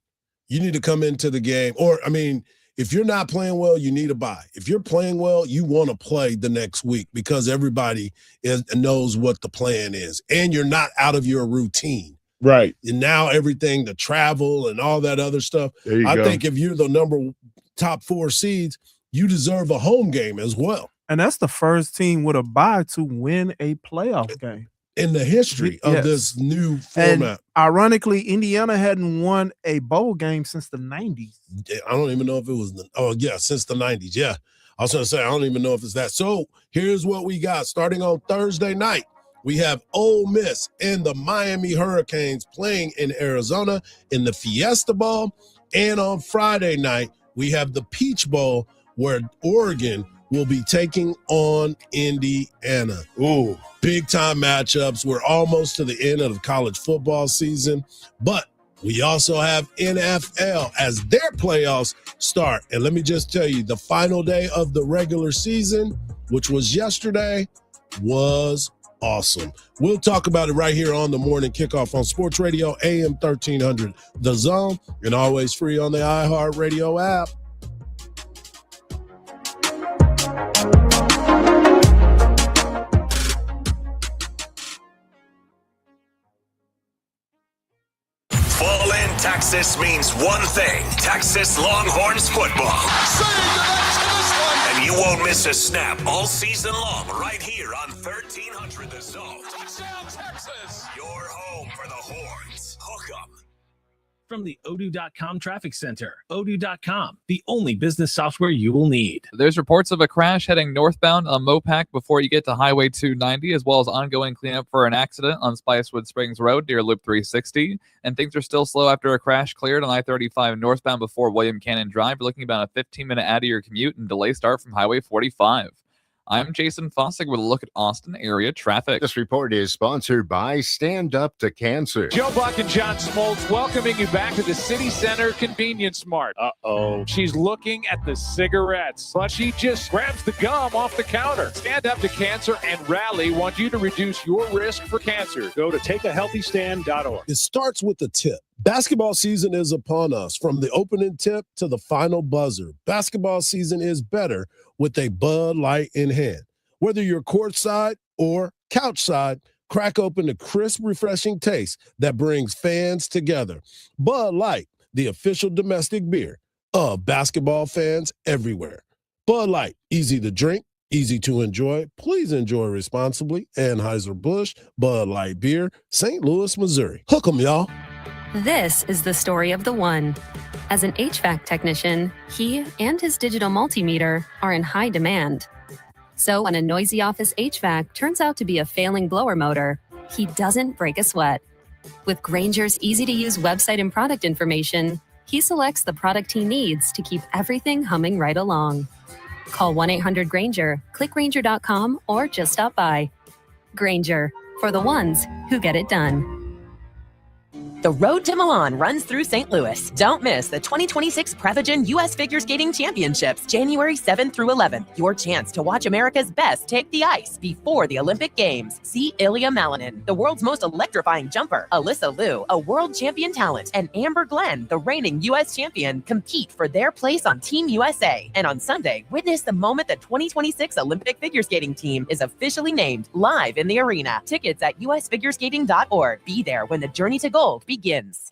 You need to come into the game. Or, I mean, if you're not playing well, you need a bye. If you're playing well, you want to play the next week because everybody knows what the plan is. And you're not out of your routine. Right. And now everything, the travel and all that other stuff. I think if you're the top 4 seeds, you deserve a home game as well. And that's the first team with a bye to win a playoff game. In the history of this new format. And ironically, Indiana hadn't won a bowl game since the 90s. I don't even know if it was since the 90s. Yeah. I was going to say, I don't even know if it's that. So here's what we got. Starting on Thursday night, we have Ole Miss and the Miami Hurricanes playing in Arizona in the Fiesta Bowl. And on Friday night, we have the Peach Bowl where Oregon will be taking on Indiana. Ooh, big time matchups. We're almost to the end of the college football season, but we also have NFL as their playoffs start. And let me just tell you, the final day of the regular season, which was yesterday, was awesome. We'll talk about it right here on the Morning Kickoff on Sports Radio, AM 1300, The Zone, and always free on the iHeart Radio app. Fall in Texas means one thing: Texas Longhorns football. And you won't miss a snap all season long right here on 1300 The Zone. Touchdown, Texas! Your home for the Horns. Hook 'em. From the Odoo.com Traffic Center. Odoo.com, the only business software you will need. There's reports of a crash heading northbound on Mopac before you get to Highway 290, as well as ongoing cleanup for an accident on Spicewood Springs Road near Loop 360. And things are still slow after a crash cleared on I-35 northbound before William Cannon Drive. You're looking about a 15-minute out of your commute and delay start from Highway 45. I'm Jason Fossig with a look at Austin area traffic. This report is sponsored by Stand Up to Cancer. Joe Buck and John Smoltz welcoming you back to the City Center Convenience Mart. Uh-oh. She's looking at the cigarettes, but she just grabs the gum off the counter. Stand Up to Cancer and Rally want you to reduce your risk for cancer. Go to takeahealthystand.org. It starts with a tip. Basketball season is upon us. From the opening tip to the final buzzer, basketball season is better with a Bud Light in hand. Whether you're courtside or couch side, crack open the crisp, refreshing taste that brings fans together. Bud Light, the official domestic beer of basketball fans everywhere. Bud Light, easy to drink, easy to enjoy. Please enjoy responsibly. Anheuser-Busch, Bud Light Beer, St. Louis, Missouri. Hook 'em, y'all. This is the story of the one. As an HVAC technician, he and his digital multimeter are in high demand. So when a noisy office HVAC turns out to be a failing blower motor, he doesn't break a sweat. With Grainger's easy-to-use website and product information, he selects the product he needs to keep everything humming right along. Call 1-800-GRANGER, click Granger.com, or just stop by. Granger, for the ones who get it done. The road to Milan runs through St. Louis. Don't miss the 2026 Prevagen U.S. Figure Skating Championships, January 7th through 11th. Your chance to watch America's best take the ice before the Olympic Games. See Ilya Malinin, the world's most electrifying jumper, Alyssa Liu, a world champion talent, and Amber Glenn, the reigning U.S. champion, compete for their place on Team USA. And on Sunday, witness the moment the 2026 Olympic figure skating team is officially named live in the arena. Tickets at usfigureskating.org. Be there when the journey to gold begins.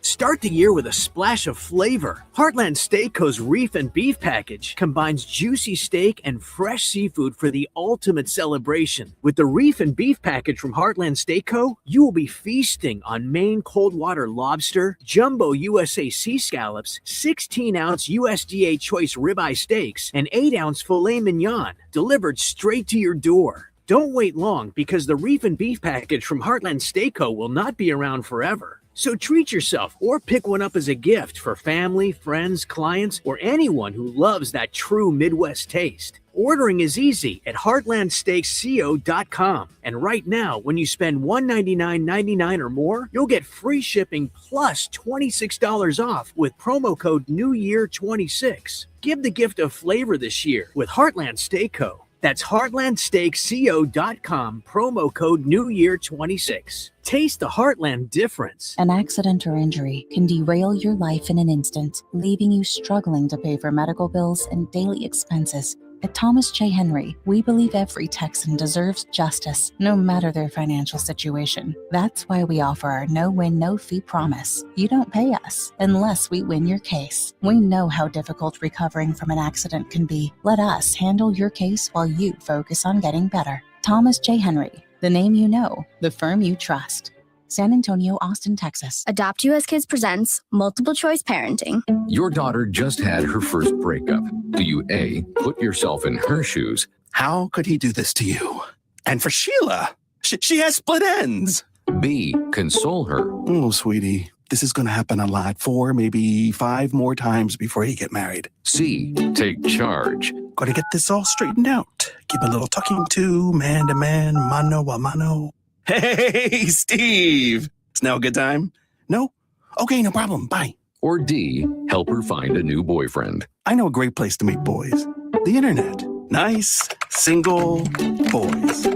Start the year with a splash of flavor. Heartland Steakco's Reef and Beef Package combines juicy steak and fresh seafood for the ultimate celebration. With the Reef and Beef Package from Heartland Steakco, you will be feasting on Maine cold water lobster, jumbo USA sea scallops, 16-ounce USDA choice ribeye steaks, and 8-ounce filet mignon, delivered straight to your door. Don't wait long, because the Reef and Beef Package from Heartland Steakco will not be around forever. So treat yourself or pick one up as a gift for family, friends, clients, or anyone who loves that true Midwest taste. Ordering is easy at heartlandsteaksco.com. And right now, when you spend $199.99 or more, you'll get free shipping plus $26 off with promo code NEWYEAR26. Give the gift of flavor this year with Heartland Steakco. That's heartlandsteaksco.com, promo code NEWYEAR26. Taste the Heartland difference. An accident or injury can derail your life in an instant, leaving you struggling to pay for medical bills and daily expenses. At Thomas J. Henry, we believe every Texan deserves justice, no matter their financial situation. That's why we offer our no-win, no-fee promise. You don't pay us unless we win your case. We know how difficult recovering from an accident can be. Let us handle your case while you focus on getting better. Thomas J. Henry, the name you know, the firm you trust. San Antonio, Austin, Texas. Adopt US Kids presents Multiple Choice Parenting. Your daughter just had her first breakup. Do you A, put yourself in her shoes? How could he do this to you? And for Sheila, she has split ends. B, console her. Oh, sweetie, this is going to happen a lot. 4, maybe 5 more times before you get married. C, take charge. Got to get this all straightened out. Give a little talking to, man to man, mano a mano. Hey, Steve. It's now a good time? No? Okay, no problem. Bye. Or D, help her find a new boyfriend. I know a great place to meet boys. The internet. Nice, single boys.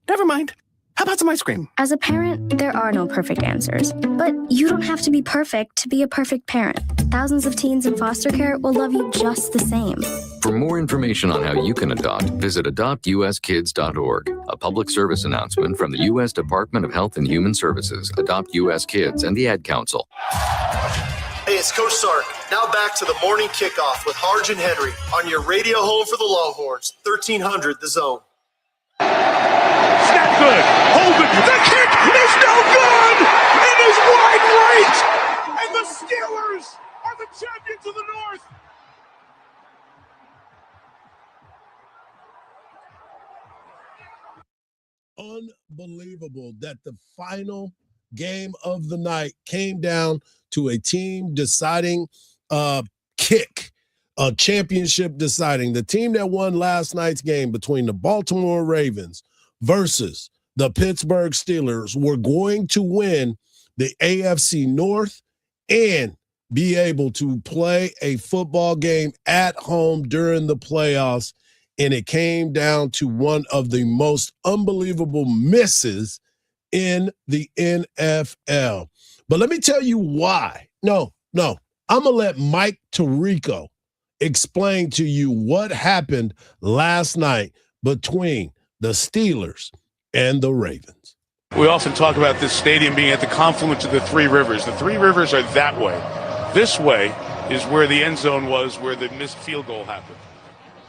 Never mind. How about some ice cream? As a parent, there are no perfect answers. But you don't have to be perfect to be a perfect parent. Thousands of teens in foster care will love you just the same. For more information on how you can adopt, visit adoptuskids.org. A public service announcement from the U.S. Department of Health and Human Services, Adopt U.S. Kids, and the Ad Council. Hey, it's Coach Sark. Now back to the morning kickoff with Hardge and Henry on your radio home for the Longhorns, 1300 The Zone. It's not good. Hold it. The kick is no good. It is wide right. And the Steelers are the champions of the North. Unbelievable that the final game of the night came down to a team deciding kick, a championship deciding. The team that won last night's game between the Baltimore Ravens versus the Pittsburgh Steelers were going to win the AFC North and be able to play a football game at home during the playoffs. And it came down to one of the most unbelievable misses in the NFL. But let me tell you why. No, I'm going to let Mike Tirico explain to you what happened last night between the Steelers and the Ravens. We often talk about this stadium being at the confluence of the three rivers. The three rivers are that way. This way is where the end zone was, where the missed field goal happened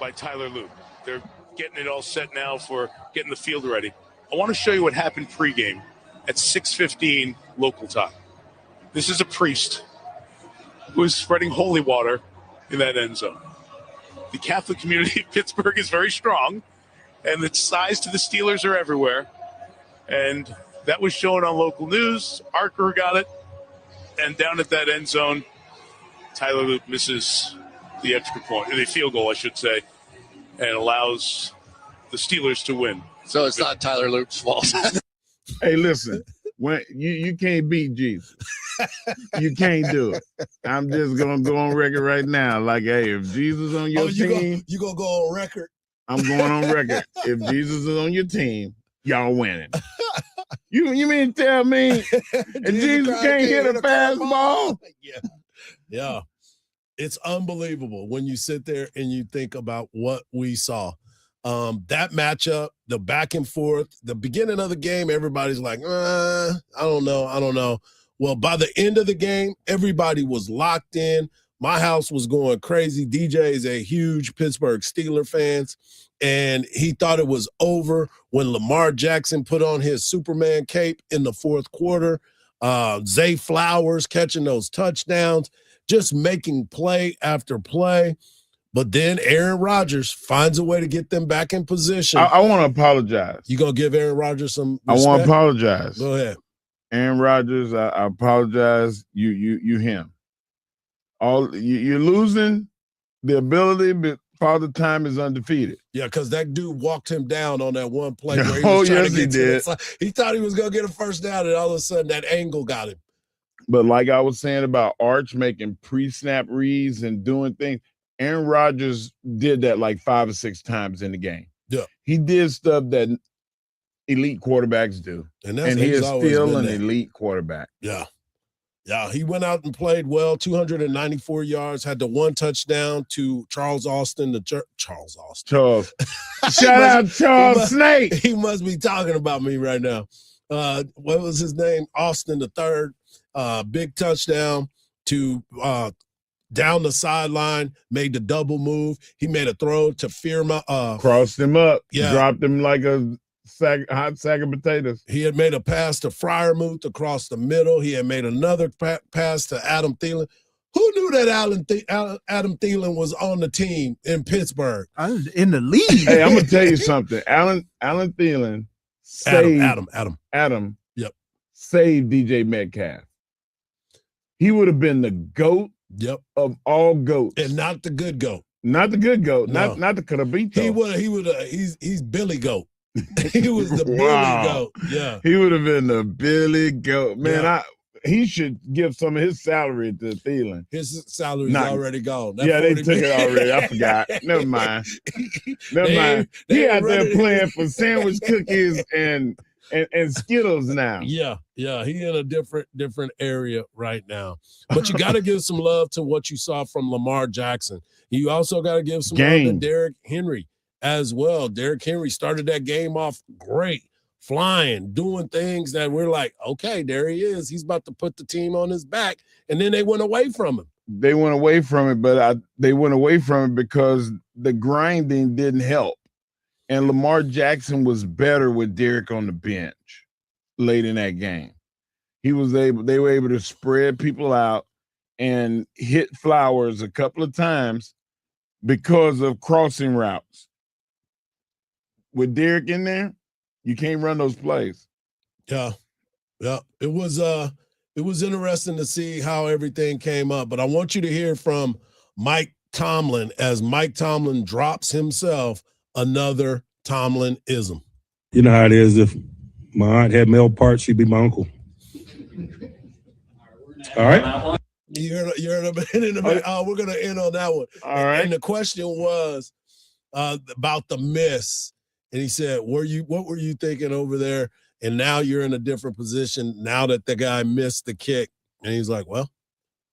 by Tyler Luke. They're getting it all set now for getting the field ready. I want to show you what happened pregame at 6:15 local time. This is a priest who is spreading holy water in that end zone. The Catholic community of Pittsburgh is very strong, and the ties to the Steelers are everywhere. And that was shown on local news. Our crew got it. And down at that end zone, Tyler Luke misses the extra point, the field goal, I should say, and allows the Steelers to win. So it's not Tyler Luke's fault. Hey, listen, when you can't beat Jesus. You can't do it. I'm just gonna go on record right now. Like, hey, if Jesus on your team, you gonna go on record? I'm going on record. If Jesus is on your team, y'all winning. You mean to tell me and Jesus can't hit a fastball? Yeah. It's unbelievable when you sit there and you think about what we saw. That matchup, the back and forth, the beginning of the game, everybody's like, I don't know. Well, by the end of the game, everybody was locked in. My house was going crazy. DJ is a huge Pittsburgh Steelers fan, and he thought it was over when Lamar Jackson put on his Superman cape in the fourth quarter. Zay Flowers catching those touchdowns, just making play after play. But then Aaron Rodgers finds a way to get them back in position. I want to apologize. You going to give Aaron Rodgers some respect? I want to apologize. Go ahead. Aaron Rodgers, I apologize. You him. You're losing the ability, but Father Time is undefeated. Yeah, because that dude walked him down on that one play where he was trying to get to the side. He thought he was going to get a first down, and all of a sudden that angle got him. But like I was saying about Arch making pre-snap reads and doing things, Aaron Rodgers did that like 5 or 6 times in the game. Yeah. He did stuff that elite quarterbacks do. And he is still an elite quarterback. Yeah. Yeah, he went out and played well, 294 yards, had the 1 touchdown to Charles Austin. Charles Austin. Shout out Charles Snake. He must be talking about me right now. What was his name? Austin the third. Big touchdown to down the sideline, made the double move. He made a throw to Firma. Crossed him up. Yeah. Dropped him like a hot sack of potatoes. He had made a pass to Freiermuth across the middle. He had made another pass to Adam Thielen. Who knew that Adam Thielen was on the team in Pittsburgh? In the league. Hey, I'm going to tell you something. Alan Thielen saved Adam. Yep. Saved DJ Metcalf. He would have been the GOAT of all GOATs. And not the good GOAT. Not the good GOAT. No. Not the Carabito. He's Billy GOAT. He was the Billy GOAT. Yeah. He would have been the Billy GOAT. Man, he should give some of his salary to Thielen. His salary's already gone. They took it already. I forgot. Never mind. He out there playing for sandwich cookies and Skittles now. Yeah. He in a different area right now. But you got to give some love to what you saw from Lamar Jackson. You also got to give some love to Derrick Henry as well. Derrick Henry started that game off great, flying, doing things that we're like, okay, there he is. He's about to put the team on his back. And then they went away from him. They went away from it, but they went away from it because the grinding didn't help. And Lamar Jackson was better with Derrick on the bench late in that game. They were able to spread people out and hit Flowers a couple of times because of crossing routes. With Derrick in there, you can't run those plays. Yeah. It was interesting to see how everything came up. But I want you to hear from Mike Tomlin as Mike Tomlin drops himself another Tomlin-ism. You know how it is. If my aunt had male parts, she'd be my uncle. All right. You're in a minute. We're going to end on that one. All right. And the question was about the miss. And he said, what were you thinking over there? And now you're in a different position now that the guy missed the kick. And he's like, well,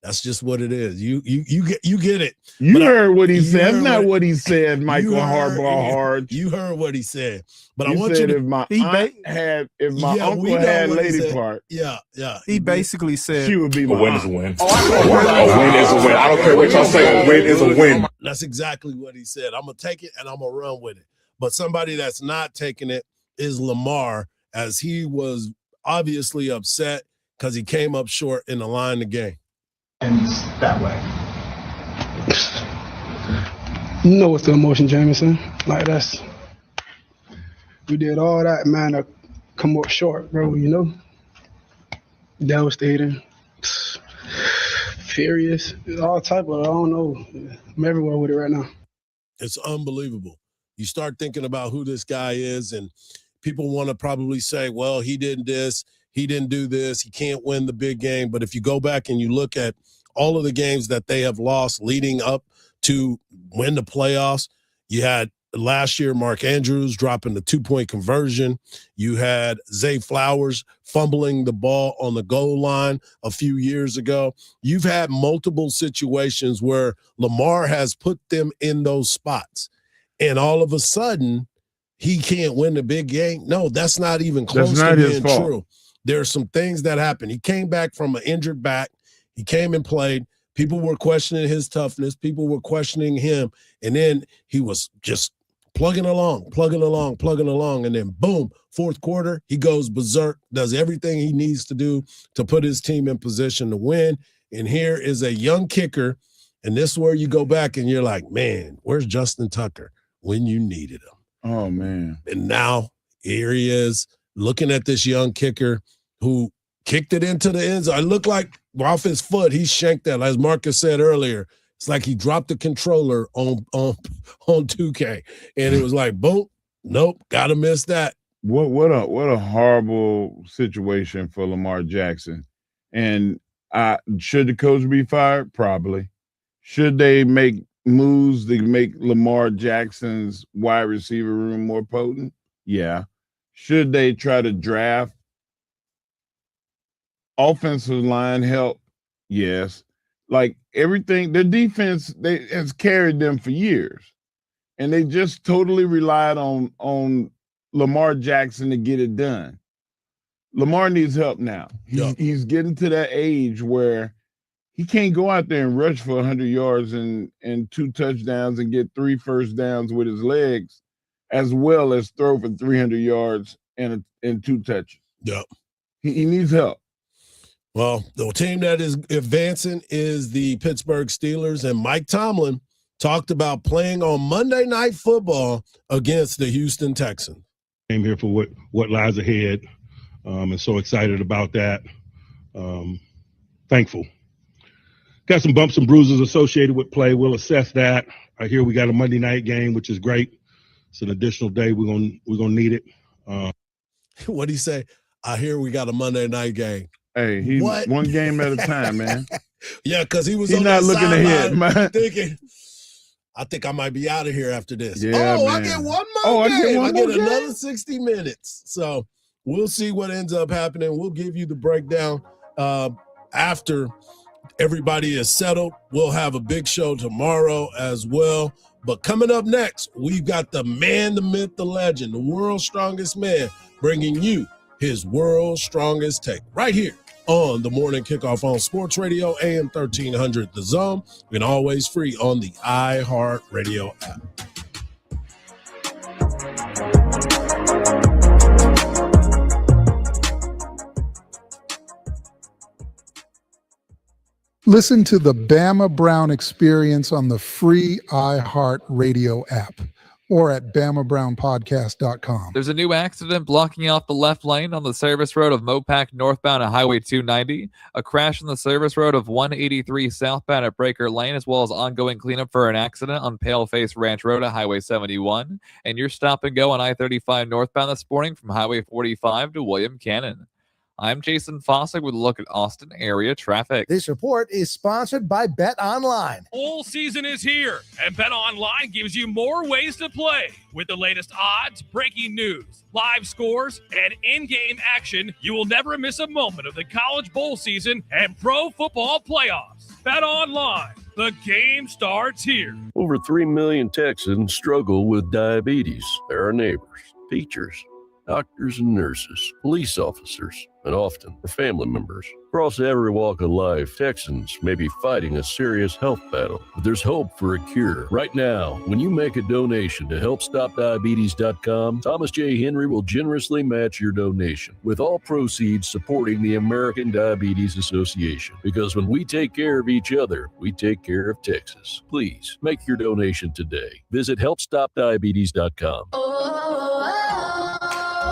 that's just what it is. You get it. You heard what he said. That's not what he said, Michael Hardball Hardge. You heard what he said. But I want you to, if my uncle had lady part. Yeah. He basically said she would be a win is a win. A win is a win. I don't care what y'all say. A win is a win. That's exactly what he said. I'm going to take it and I'm going to run with it. But somebody that's not taking it is Lamar, as he was obviously upset because he came up short in the line of the game. Ends that way. You know what's the emotion, Jameson? Like we did all that, man, to come up short, bro, you know? Devastating. furious, all type of, I don't know. I'm everywhere with it right now. It's unbelievable. You start thinking about who this guy is, and people want to probably say, well, he did this, he didn't do this, he can't win the big game. But if you go back and you look at all of the games that they have lost leading up to win the playoffs, you had last year Mark Andrews dropping the 2-point conversion. You had Zay Flowers fumbling the ball on the goal line a few years ago. You've had multiple situations where Lamar has put them in those spots. And all of a sudden, he can't win the big game. No, that's not even close to being true. There are some things that happened. He came back from an injured back. He came and played. People were questioning his toughness. People were questioning him. And then he was just plugging along. And then, boom, fourth quarter, he goes berserk, does everything he needs to do to put his team in position to win. And here is a young kicker. And this is where you go back and you're like, man, where's Justin Tucker when you needed him? Oh, man. And now here he is looking at this young kicker who kicked it into the end zone. It looked like off his foot, he shanked that. As Marcus said earlier, it's like he dropped the controller on 2K. And it was like, boom, nope, gotta miss that. What a horrible situation for Lamar Jackson. And should the coach be fired? Probably. Should they make moves to make Lamar Jackson's wide receiver room more potent? Yeah. Should they try to draft offensive line help? Yes. Like everything, the defense has carried them for years. And they just totally relied on Lamar Jackson to get it done. Lamar needs help now. He's getting to that age where he can't go out there and rush for 100 yards and 2 touchdowns and get 3 first downs with his legs, as well as throw for 300 yards and 2 touches. Yep. He needs help. Well, the team that is advancing is the Pittsburgh Steelers, and Mike Tomlin talked about playing on Monday Night Football against the Houston Texans. Came here for what lies ahead, and so excited about that. Thankful. Got some bumps and bruises associated with play. We'll assess that. I hear we got a Monday night game, which is great. It's an additional day. We're gonna need it. What'd he say? I hear we got a Monday night game. Hey, he's one game at a time, man. Yeah, because he's on not looking ahead, man. Thinking, I think I might be out of here after this. Yeah, man. I get one more game. I get game? another 60 minutes. So we'll see what ends up happening. We'll give you the breakdown after everybody is settled. We'll have a big show tomorrow as well. But coming up next, we've got the man, the myth, the legend, the world's strongest man, bringing you his world's strongest take right here on the Morning Kickoff on Sports Radio, AM 1300 The Zone, and always free on the iHeart Radio app. Listen to the Bama Brown Experience on the free iHeart Radio app or at BamaBrownPodcast.com. There's a new accident blocking off the left lane on the service road of Mopac northbound at Highway 290, a crash on the service road of 183 southbound at Breaker Lane, as well as ongoing cleanup for an accident on Paleface Ranch Road at Highway 71, and your stop and go on I-35 northbound this morning from Highway 45 to William Cannon. I'm Jason Fossick with a look at Austin area traffic. This report is sponsored by Bet Online. Bowl season is here, and Bet Online gives you more ways to play. With the latest odds, breaking news, live scores, and in-game action, you will never miss a moment of the college bowl season and pro football playoffs. Bet Online, the game starts here. Over 3 million Texans struggle with diabetes. There are neighbors, teachers, doctors and nurses, police officers, and often their family members. Across every walk of life, Texans may be fighting a serious health battle, but there's hope for a cure. Right now, when you make a donation to HelpStopDiabetes.com, Thomas J. Henry will generously match your donation, with all proceeds supporting the American Diabetes Association. Because when we take care of each other, we take care of Texas. Please, make your donation today. Visit HelpStopDiabetes.com.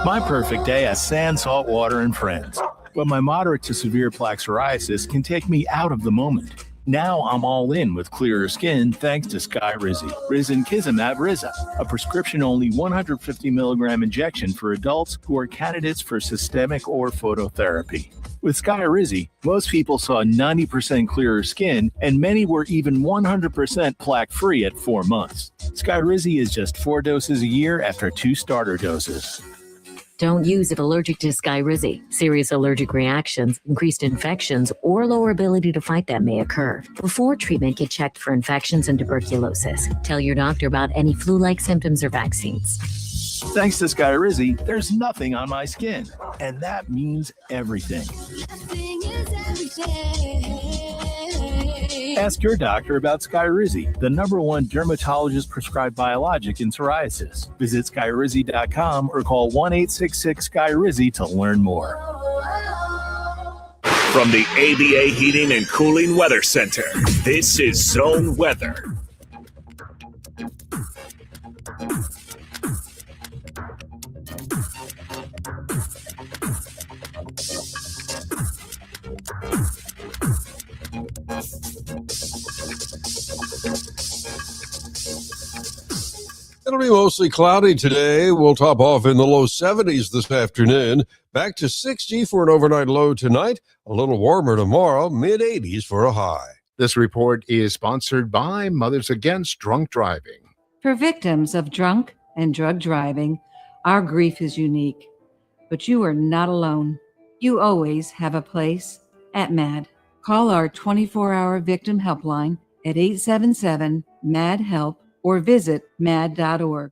My perfect day at Sand, Salt Water, and Friends. But my moderate to severe plaque psoriasis can take me out of the moment. Now I'm all in with clearer skin thanks to Skyrizi. Risankizumab Riza, a prescription-only 150 milligram injection for adults who are candidates for systemic or phototherapy. With Skyrizi, most people saw 90% clearer skin, and many were even 100% plaque-free at 4 months. Skyrizi is just 4 doses a year after 2 starter doses. Don't use if allergic to Skyrizi. Serious allergic reactions, increased infections, or lower ability to fight them may occur. Before treatment, get checked for infections and tuberculosis. Tell your doctor about any flu-like symptoms or vaccines. Thanks to Skyrizi, there's nothing on my skin, and that means everything. Ask your doctor about Skyrizi, the #1 dermatologist-prescribed biologic in psoriasis. Visit Skyrizi.com or call 1-866-SKY-RIZZI to learn more. From the ABA Heating and Cooling Weather Center, this is Zone Weather. It'll be mostly cloudy today. We'll top off in the low 70s this afternoon. Back to 60 for an overnight low tonight. A little warmer tomorrow, mid-80s for a high. This report is sponsored by Mothers Against Drunk Driving. For victims of drunk and drug driving, our grief is unique. But you are not alone. You always have a place at MAD. Call our 24-hour victim helpline at 877-MAD-HELP or visit mad.org.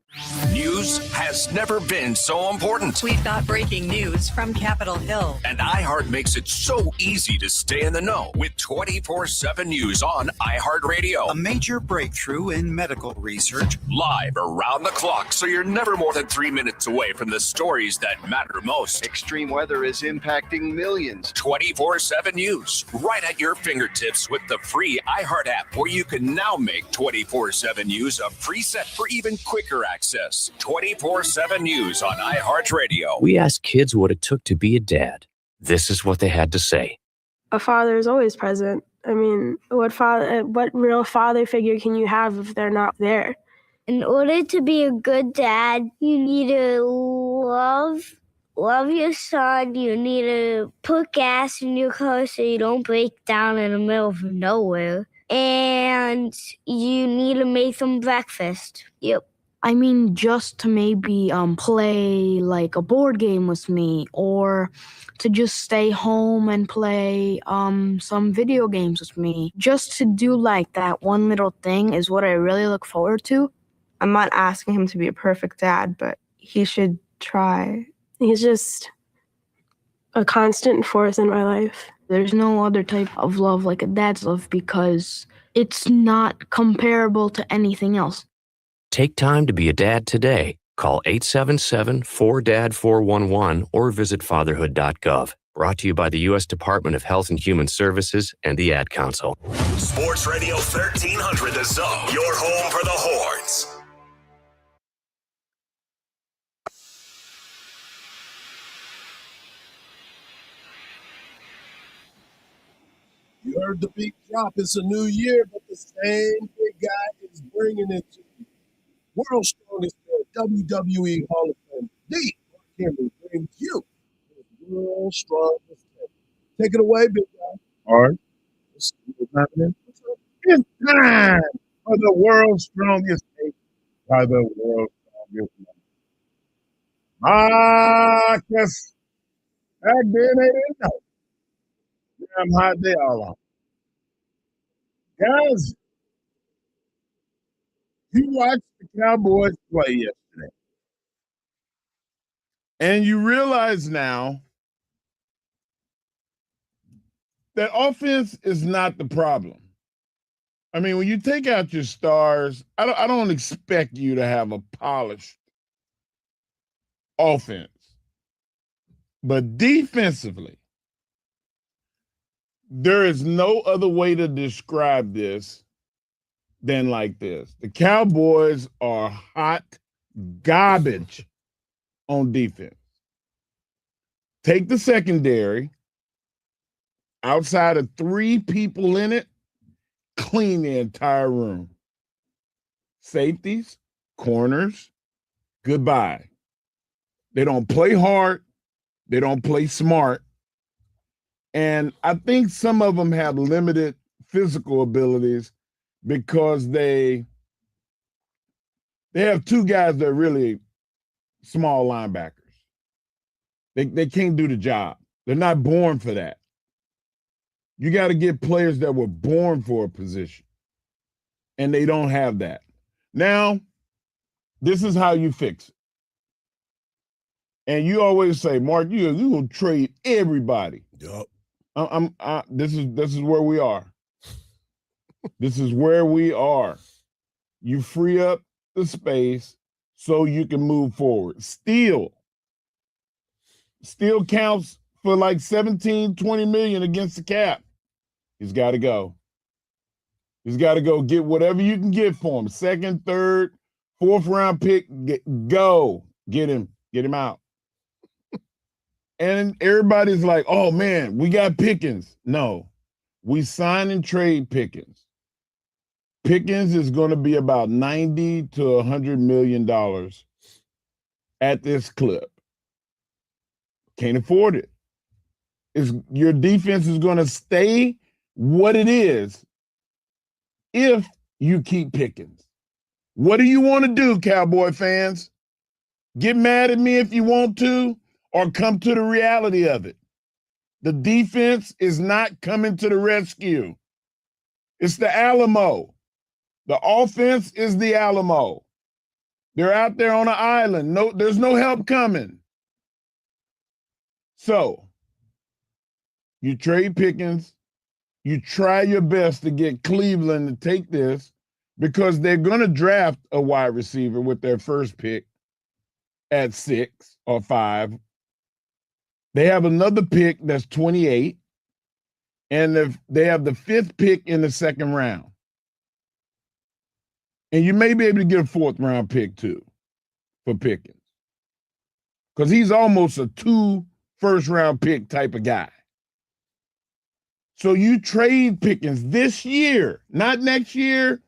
News has never been so important. We've got breaking news from Capitol Hill. And iHeart makes it so easy to stay in the know with 24/7 news on iHeartRadio. A major breakthrough in medical research. Live around the clock, so you're never more than 3 minutes away from the stories that matter most. Extreme weather is impacting millions. 24/7 news, right at your fingertips with the free iHeart app, where you can now make 24/7 news a preset for even quicker access. 24/7 news on iHeartRadio. We asked kids what it took to be a dad. This is what they had to say. A father is always present. I mean, what real father figure can you have if they're not there? In order to be a good dad, you need to love your son. You need to put gas in your car so you don't break down in the middle of nowhere. And you need to make them breakfast. Yep. I mean, just to maybe play like a board game with me, or to just stay home and play some video games with me. Just to do like that one little thing is what I really look forward to. I'm not asking him to be a perfect dad, but he should try. He's just a constant force in my life. There's no other type of love like a dad's love because it's not comparable to anything else. Take time to be a dad today. Call 877-4DAD-411 or visit fatherhood.gov. Brought to you by the U.S. Department of Health and Human Services and the Ad Council. Sports Radio 1300 The Zone, your home for the Horns. You heard the beat drop. It's a new year, but the same big guy is bringing it to you. World's strongest WWE Hall of Fame, the Mark Henry, brings you the world's strongest man. Take it away, big guy. All right. What's happening? It's time for the world's strongest man by the world's strongest man. Marcus. Back then, they didn't know. Damn hot they all are. Guys, you watched the Cowboys play yesterday. And you realize now that offense is not the problem. I mean, when you take out your stars, I don't expect you to have a polished offense. But defensively, there is no other way to describe this than like this. The Cowboys are hot garbage on defense. Take the secondary, outside of 3 people in it, clean the entire room. Safeties, corners, goodbye. They don't play hard. They don't play smart. And I think some of them have limited physical abilities because they have two guys that are really small linebackers. They can't do the job. They're not born for that. You got to get players that were born for a position. And they don't have that. Now, this is how you fix it. And you always say, Mark, you will trade everybody. Yup. This is where we are. This is where we are. You free up the space so you can move forward. Steal counts for like 17, 20 million against the cap. He's got to go. He's got to go get whatever you can get for him. Second, third, fourth round pick, go. Get him out. And everybody's like, oh man, we got Pickens. No, we sign and trade Pickens. Pickens is going to be about $90 to $100 million at this clip. Can't afford it. Your defense is going to stay what it is if you keep Pickens. What do you want to do, Cowboy fans? Get mad at me if you want to, or come to the reality of it. The defense is not coming to the rescue. It's the Alamo. The offense is the Alamo. They're out there on an island. There's no help coming. So, you trade Pickens. You try your best to get Cleveland to take this because they're going to draft a wide receiver with their first pick at 6 or 5. They have another pick that's 28, and they have the 5th pick in the second round. And you may be able to get a 4th round pick too for Pickens because he's almost a 2 first round pick type of guy. So you trade Pickens this year, not next year.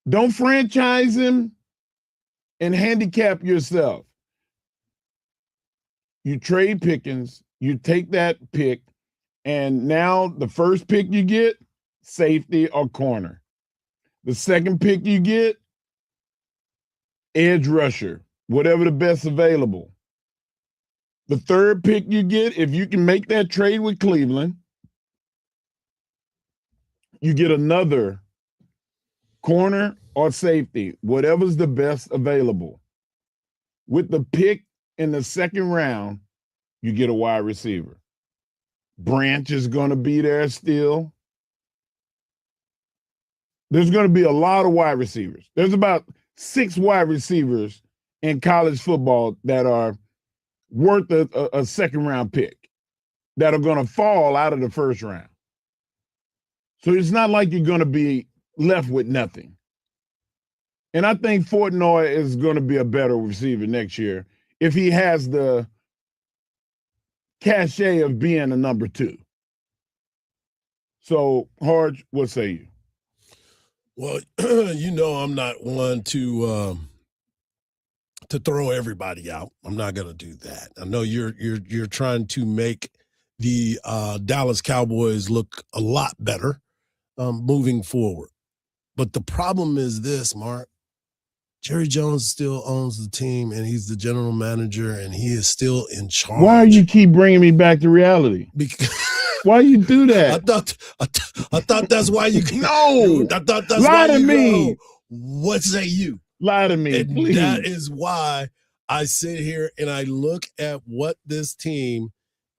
Don't franchise him and handicap yourself. You trade Pickens, you take that pick, and now the first pick you get, safety or corner. The second pick you get, edge rusher, whatever the best available. The third pick you get, if you can make that trade with Cleveland, you get another corner or safety, whatever's the best available. With the pick in the second round, you get a wide receiver. Branch is going to be there still. There's going to be a lot of wide receivers. There's about 6 wide receivers in college football that are worth a second round pick that are going to fall out of the first round. So it's not like you're going to be left with nothing. And I think Fortnoy is going to be a better receiver next year if he has the cachet of being a number 2. So, Hardge, what say you? Well, you know I'm not one to throw everybody out. I'm not going to do that. I know you're trying to make the Dallas Cowboys look a lot better moving forward. But the problem is this, Mark. Jerry Jones still owns the team, and he's the general manager, and he is still in charge. Why you keep bringing me back to reality? Because why you do that? I thought that's why you no. I thought that's lie why to you me. Go, what say you? Lie to me, and please. That is why I sit here and I look at what this team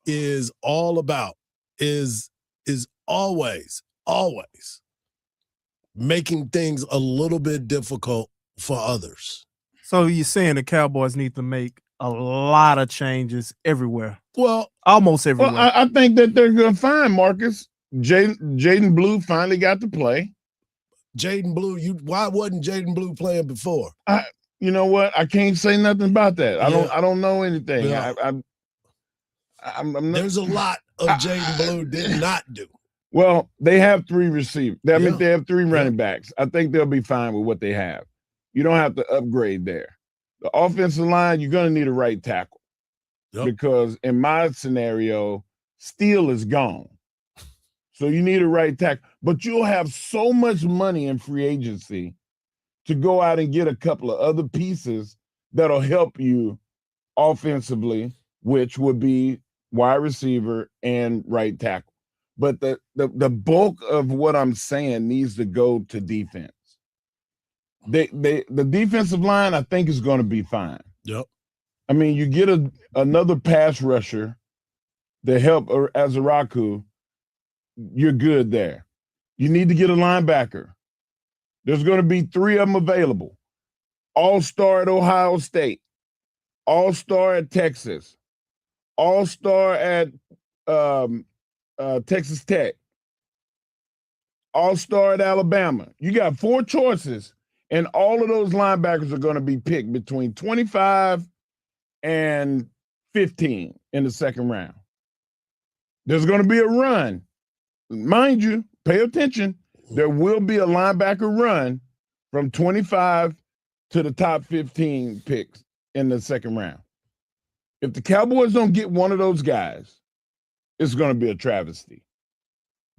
is all about. Is always making things a little bit difficult for others. So you're saying the Cowboys need to make a lot of changes everywhere? Well, almost everywhere. Well, I think that they're going to find Marcus. Jaden Blue finally got to play. Jaden Blue, why wasn't Jaden Blue playing before? You know what? I can't say nothing about that. Yeah. I don't know anything. Yeah. I'm not, there's a lot of Jaden Blue did not do. Well, they have 3 receivers. I mean, they have 3 running backs. I think they'll be fine with what they have. You don't have to upgrade there. The offensive line, you're going to need a right tackle because in my scenario, Steele is gone. So you need a right tackle. But you'll have so much money in free agency to go out and get a couple of other pieces that'll help you offensively, which would be wide receiver and right tackle. But the bulk of what I'm saying needs to go to defense. The defensive line, I think, is going to be fine. Yep. I mean, you get another pass rusher to help Azaraku, you're good there. You need to get a linebacker. There's going to be 3 of them available. All-star at Ohio State, all-star at Texas, all-star at Texas Tech, all-star at Alabama. You got 4 choices, and all of those linebackers are going to be picked between 25 and 15 in the second round. There's going to be a run. Mind you, pay attention. There will be a linebacker run from 25 to the top 15 picks in the second round. If the Cowboys don't get one of those guys, it's going to be a travesty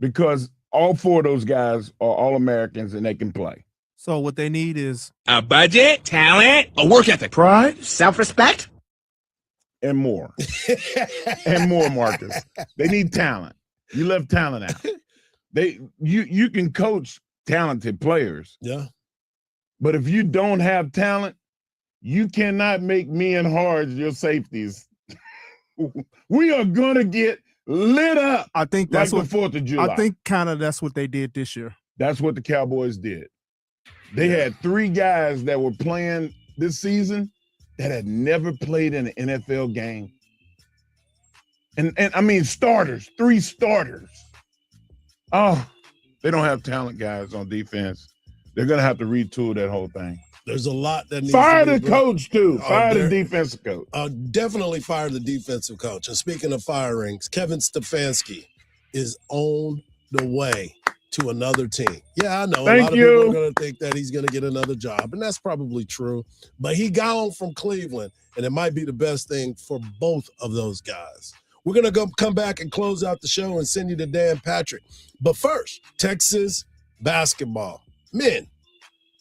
because all 4 of those guys are All-Americans and they can play. So what they need is a budget, talent, a work ethic, pride, self-respect, and more. And more, Marcus. They need talent. You left talent out. You can coach talented players. Yeah. But if you don't have talent, you cannot make me and Hardge your safeties. We are gonna get lit up. I think that's like the 4th of July. I think kind of that's what they did this year. That's what the Cowboys did. They had 3 guys that were playing this season that had never played in an NFL game. And I mean starters, 3 starters. Oh, they don't have talent guys on defense. They're gonna have to retool that whole thing. There's a lot that needs fire to be the coach too. Fire the defensive coach. Definitely fire the defensive coach. And speaking of firings, Kevin Stefanski is on the way to another team. Yeah, I know. A lot of people are going to think that he's going to get another job, and that's probably true. But he gone from Cleveland, and it might be the best thing for both of those guys. We're going to come back and close out the show and send you to Dan Patrick. But first, Texas basketball. Men,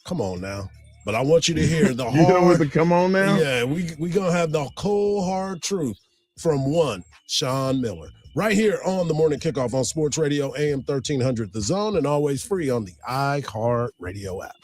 come on now. But I want you to hear the hard. Come on now. Yeah, we gonna have the cold hard truth from one Sean Miller right here on the Morning Kickoff on Sports Radio AM 1300 The Zone, and always free on the iHeartRadio app.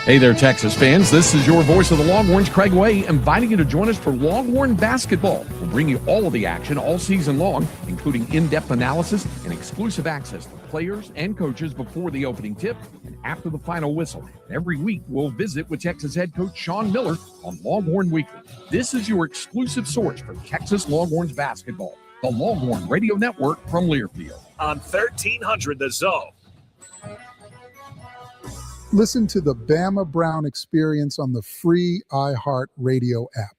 Hey there, Texas fans. This is your voice of the Longhorns, Craig Way, inviting you to join us for Longhorn basketball. We'll bring you all of the action all season long, including in-depth analysis and exclusive access to players and coaches before the opening tip and after the final whistle. Every week, we'll visit with Texas head coach Sean Miller on Longhorn Weekly. This is your exclusive source for Texas Longhorns basketball, the Longhorn Radio Network from Learfield. On 1300 The Zone. Listen to the Bama Brown Experience on the free iHeartRadio app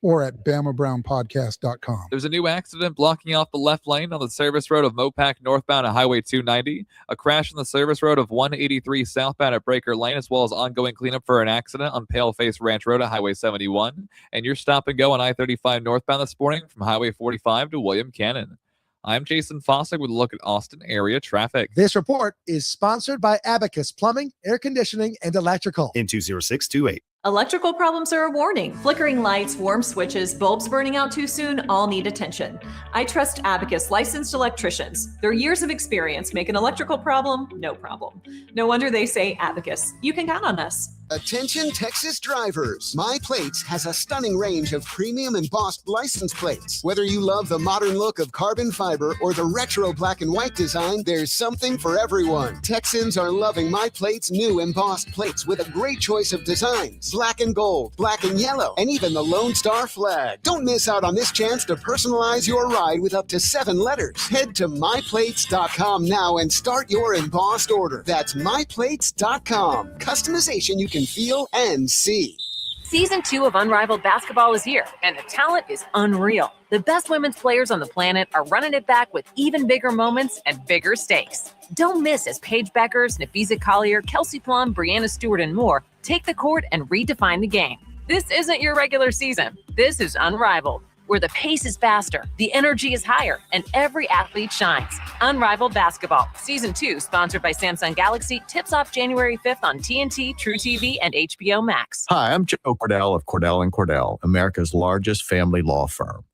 or at BamaBrownPodcast.com. There's a new accident blocking off the left lane on the service road of Mopac northbound at Highway 290, a crash on the service road of 183 southbound at Breaker Lane, as well as ongoing cleanup for an accident on Paleface Ranch Road at Highway 71, and your stop and go on I-35 northbound this morning from Highway 45 to William Cannon. I'm Jason Fossick with a look at Austin area traffic. This report is sponsored by Abacus Plumbing, Air Conditioning, and Electrical. In 20628. Electrical problems are a warning. Flickering lights, warm switches, bulbs burning out too soon all need attention. I trust Abacus licensed electricians. Their years of experience make an electrical problem no problem. No wonder they say Abacus. You can count on us. Attention Texas drivers. My Plates has a stunning range of premium embossed license plates. Whether you love the modern look of carbon fiber or the retro black and white design, there's something for everyone. Texans are loving My Plates' new embossed plates with a great choice of designs. Black and gold, black and yellow, and even the Lone Star flag. Don't miss out on this chance to personalize your ride with up to 7 letters. Head to myplates.com now and start your embossed order. That's myplates.com. Customization you can feel and see. Season 2 of Unrivaled Basketball is here, and the talent is unreal. The best women's players on the planet are running it back with even bigger moments and bigger stakes. Don't miss as Paige Beckers, Nafisa Collier, Kelsey Plum, Brianna Stewart, and more take the court and redefine the game. This isn't your regular season. This is Unrivaled, where the pace is faster, the energy is higher, and every athlete shines. Unrivaled Basketball, Season 2, sponsored by Samsung Galaxy, tips off January 5th on TNT, True TV, and HBO Max. Hi, I'm Joe Cordell of Cordell & Cordell, America's largest family law firm.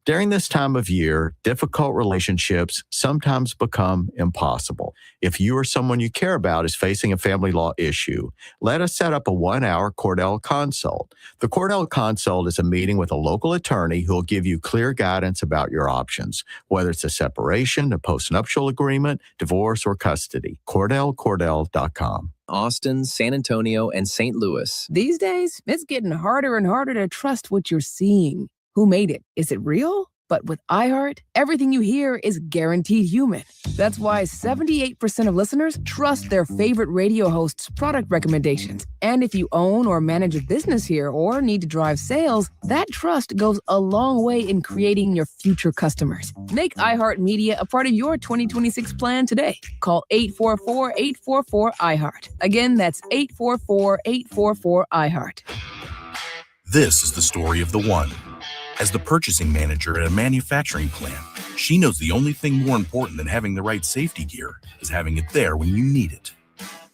During this time of year, difficult relationships sometimes become impossible. If you or someone you care about is facing a family law issue, let us set up a 1-hour Cordell Consult. The Cordell Consult is a meeting with a local attorney who will give you clear guidance about your options, whether it's a separation, a postnuptial agreement, divorce, or custody. CordellCordell.com. Austin, San Antonio, and St. Louis. These days, it's getting harder and harder to trust what you're seeing. Who made it? Is it real? But with iHeart, everything you hear is guaranteed human. That's why 78% of listeners trust their favorite radio hosts' product recommendations. And if you own or manage a business here or need to drive sales, that trust goes a long way in creating your future customers. Make iHeartMedia a part of your 2026 plan today. Call 844-844-iHeart. Again, that's 844-844-iHeart. This is the story of the one. As the purchasing manager at a manufacturing plant, she knows the only thing more important than having the right safety gear is having it there when you need it.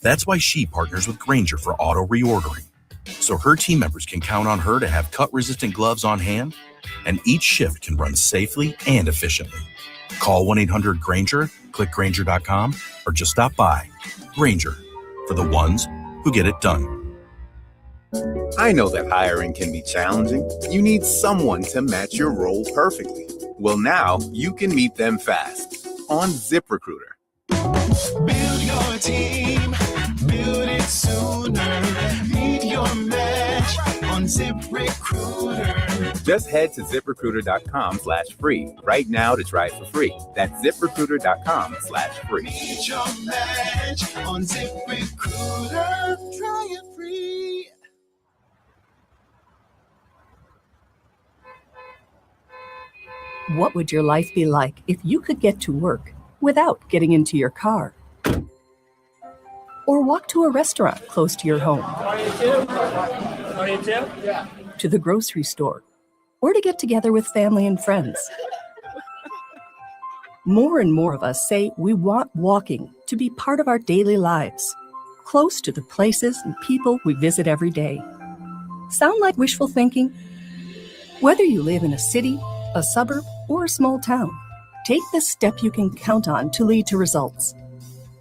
That's why she partners with Grainger for auto reordering, so her team members can count on her to have cut-resistant gloves on hand, and each shift can run safely and efficiently. Call 1-800-GRAINGER, click Grainger.com, or just stop by. Grainger, for the ones who get it done. I know that hiring can be challenging. You need someone to match your role perfectly. Well, now you can meet them fast on ZipRecruiter. Build your team, build it sooner. Meet your match on ZipRecruiter. Just head to ZipRecruiter.com/free right now to try it for free. That's ZipRecruiter.com/free. Meet your match on ZipRecruiter. Try it free. What would your life be like if you could get to work without getting into your car? Or walk to a restaurant close to your home? To the grocery store? Or to get together with family and friends? More and more of us say we want walking to be part of our daily lives, close to the places and people we visit every day. Sound like wishful thinking? Whether you live in a city, a suburb, or a small town, take the step you can count on to lead to results.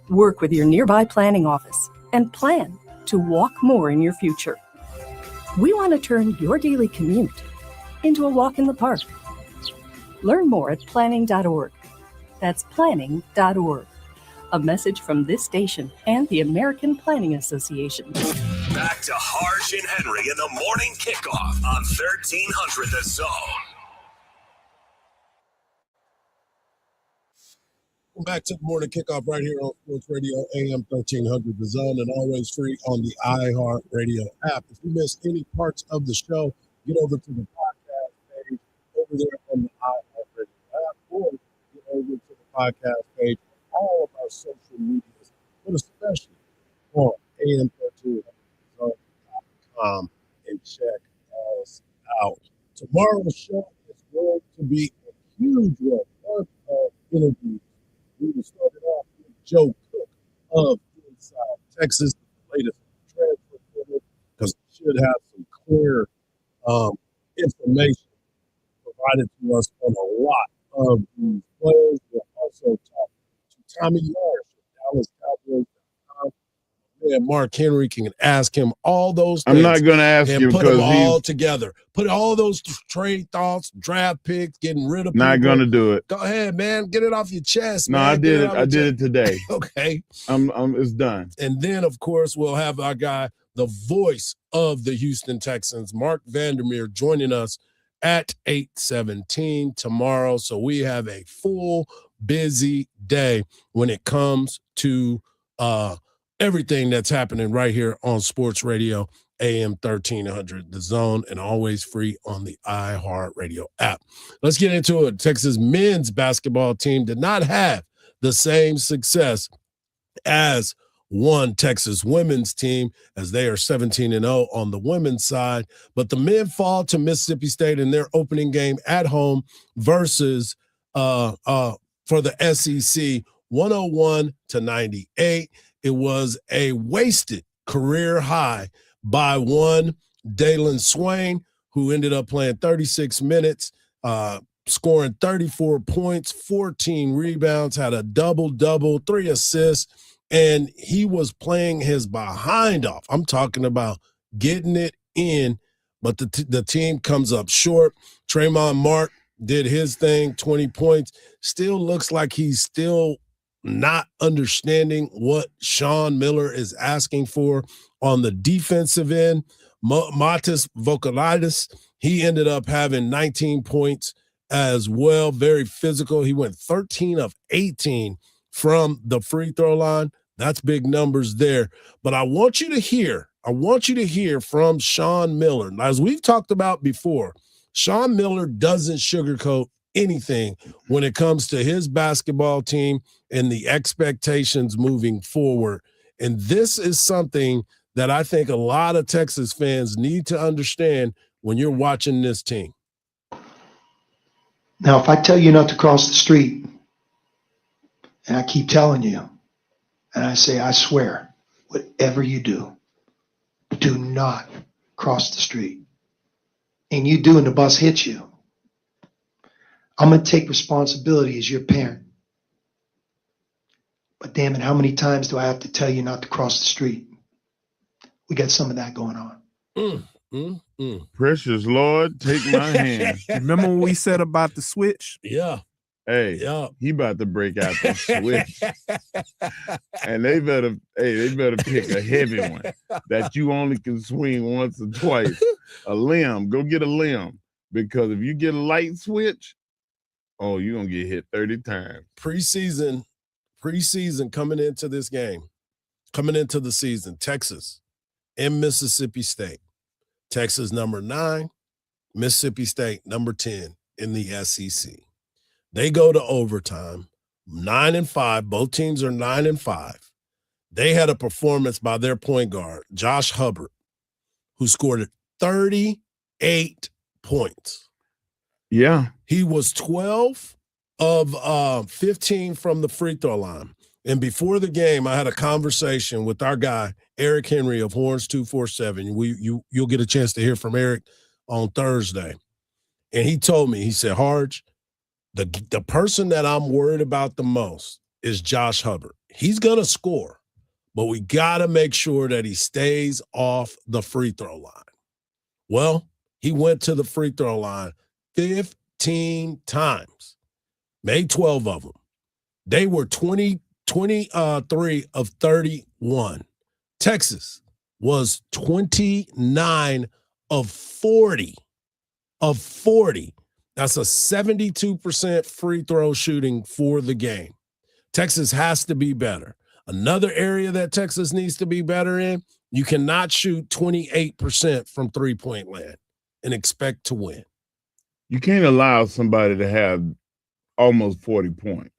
Work with your nearby planning office and plan to walk more in your future. We want to turn your daily commute into a walk in the park. Learn more at planning.org. That's planning.org. A message from this station and the American Planning Association. Back to Hardge and Henry in the morning kickoff on 1300 The Zone. Back to the morning kickoff right here on Sports Radio AM 1300 The Zone, and always free on the iHeart Radio app. If you missed any parts of the show, get over to the podcast page over there on the iHeart Radio app, or get over to the podcast page on all of our social medias, but especially on AM1300.com, and check us out. Tomorrow's show is going to be a huge one of interviews. We will start it off with Joe Cook of Inside Texas, the latest transfer portal, because we should have some clear information provided to us on a lot of these players. We'll also talk to Tommy Yarsh of DallasCowboys.com, and Mark Henry can ask him all those things. I'm not going to ask and you put them because all together. Put all those trade thoughts, draft picks, getting rid of not going to do it. Go ahead, man. Get it off your chest. No, man. I did it. I did it today. Okay. It's done. And then, of course, we'll have our guy, the voice of the Houston Texans, Mark Vandermeer, joining us at 8:17 tomorrow. So we have a full, busy day when it comes to everything that's happening right here on Sports Radio AM 1300, The Zone, and always free on the iHeartRadio app. Let's get into it. Texas men's basketball team did not have the same success as one Texas women's team, as they are 17-0 on the women's side. But the men fall to Mississippi State in their opening game at home versus for the SEC, 101-98. It was a wasted career high by one Dalen Swain, who ended up playing 36 minutes, scoring 34 points, 14 rebounds, had a double-double, 3 assists, and he was playing his behind off. I'm talking about getting it in, but the team comes up short. Tremont Mark did his thing, 20 points. Still looks like he's still not understanding what Sean Miller is asking for on the defensive end. Matis Vokalidis, he ended up having 19 points as well. Very physical. He went 13 of 18 from the free throw line. That's big numbers there. But I want you to hear from Sean Miller. Now, as we've talked about before, Sean Miller doesn't sugarcoat anything when it comes to his basketball team and the expectations moving forward. And this is something that I think a lot of Texas fans need to understand when you're watching this team. Now, if I tell you not to cross the street, and I keep telling you, and I say, I swear, whatever you do not cross the street. And you do, and the bus hits you, I'm going to take responsibility as your parent. But damn it, how many times do I have to tell you not to cross the street? We got some of that going on. Precious Lord, take my hand. Remember when we said about the switch? Yeah. Hey, he about to break out the switch. And they better pick a heavy one that you only can swing once or twice. A limb. Go get a limb. Because if you get a light switch, oh, you're going to get hit 30 times. Preseason coming into this game, coming into the season, Texas and Mississippi State. Texas number 9, Mississippi State number 10 in the SEC. They go to overtime, 9-5. Both teams are 9-5. They had a performance by their point guard, Josh Hubbard, who scored 38 points. Yeah. He was 12 of 15 from the free throw line. And before the game, I had a conversation with our guy, Eric Henry of Horns 247. You'll get a chance to hear from Eric on Thursday. And he told me, he said, Hardge, the person that I'm worried about the most is Josh Hubbard. He's going to score, but we got to make sure that he stays off the free throw line. Well, he went to the free throw line 15 times, made 12 of them. They were 23 of 31. Texas was 29 of 40. That's a 72% free throw shooting for the game. Texas has to be better. Another area that Texas needs to be better in, you cannot shoot 28% from three-point land and expect to win. You can't allow somebody to have almost 40 points.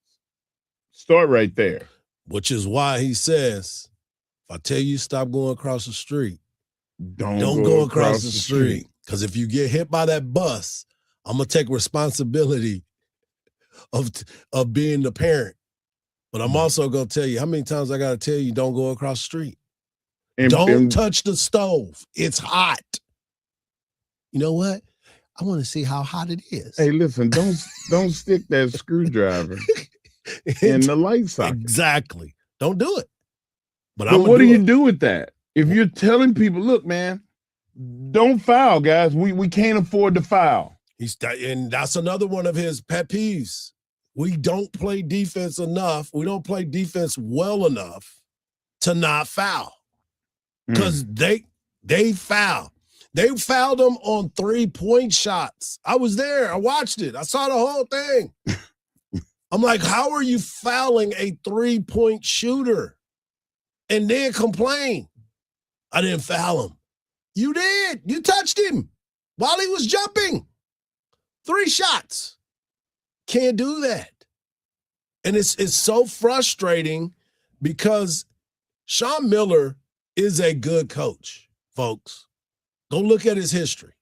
Start right there. Which is why he says, if I tell you stop going across the street, don't go across the street. Because if you get hit by that bus, I'm going to take responsibility of being the parent. But I'm also going to tell you how many times I got to tell you don't go across the street. Don't touch the stove. It's hot. You know what? I want to see how hot it is. Hey, listen, don't stick that screwdriver in the light socket. Exactly. Don't do it. But what do you do with that? If you're telling people, look, man, don't foul, guys. We can't afford to foul. And that's another one of his pet peeves. We don't play defense enough. We don't play defense well enough to not foul. Because they foul. They fouled them on 3-point shots. I was there. I watched it. I saw the whole thing. I'm like, how are you fouling a 3-point shooter and then complain? I didn't foul him. You did. You touched him while he was jumping. 3 shots. Can't do that. And it's so frustrating because Sean Miller is a good coach, folks. Go look at his history.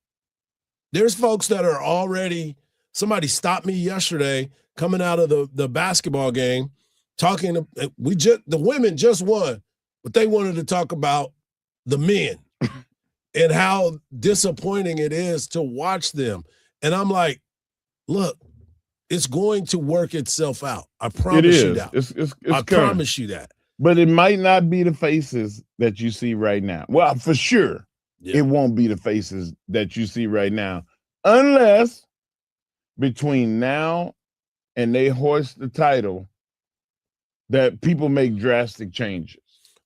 There's folks that are already, somebody stopped me yesterday coming out of the basketball game talking, the women just won, but they wanted to talk about the men and how disappointing it is to watch them. And I'm like, look, it's going to work itself out. I promise you that. I promise you that. But it might not be the faces that you see right now. Well, for sure, it won't be the faces that you see right now, unless between now and they hoist the title that people make drastic changes.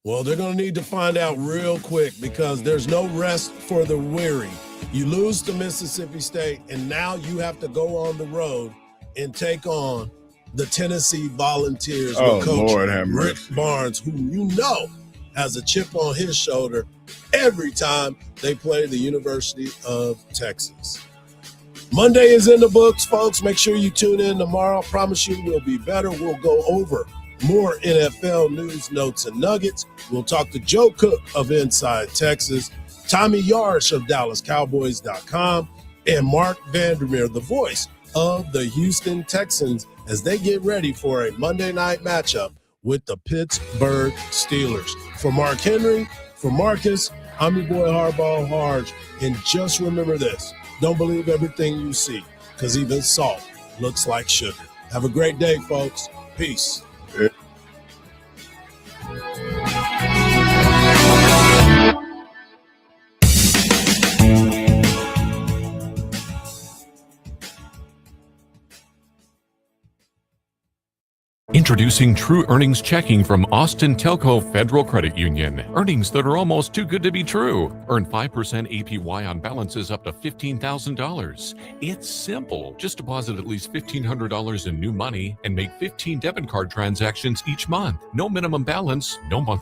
Well, they're going to need to find out real quick because there's no rest for the weary. You lose to Mississippi State, and now you have to go on the road and take on the Tennessee Volunteers with Coach Rick Barnes, who you know has a chip on his shoulder every time they play the University of Texas. Monday is in the books, folks. Make sure you tune in tomorrow. I promise you we'll be better. We'll go over more NFL news, notes, and nuggets. We'll talk to Joe Cook of Inside Texas, Tommy Yarsh of DallasCowboys.com, and Mark Vandermeer, the voice of the Houston Texans, as they get ready for a Monday night matchup with the Pittsburgh Steelers. For Mark Henry, for Marcus, I'm your boy Hardball Hardge. And just remember this, don't believe everything you see, because even salt looks like sugar. Have a great day, folks. Peace. Introducing True Earnings Checking from Austin Telco Federal Credit Union. Earnings that are almost too good to be true. Earn 5% APY on balances up to $15,000. It's simple. Just deposit at least $1,500 in new money and make 15 debit card transactions each month. No minimum balance, no monthly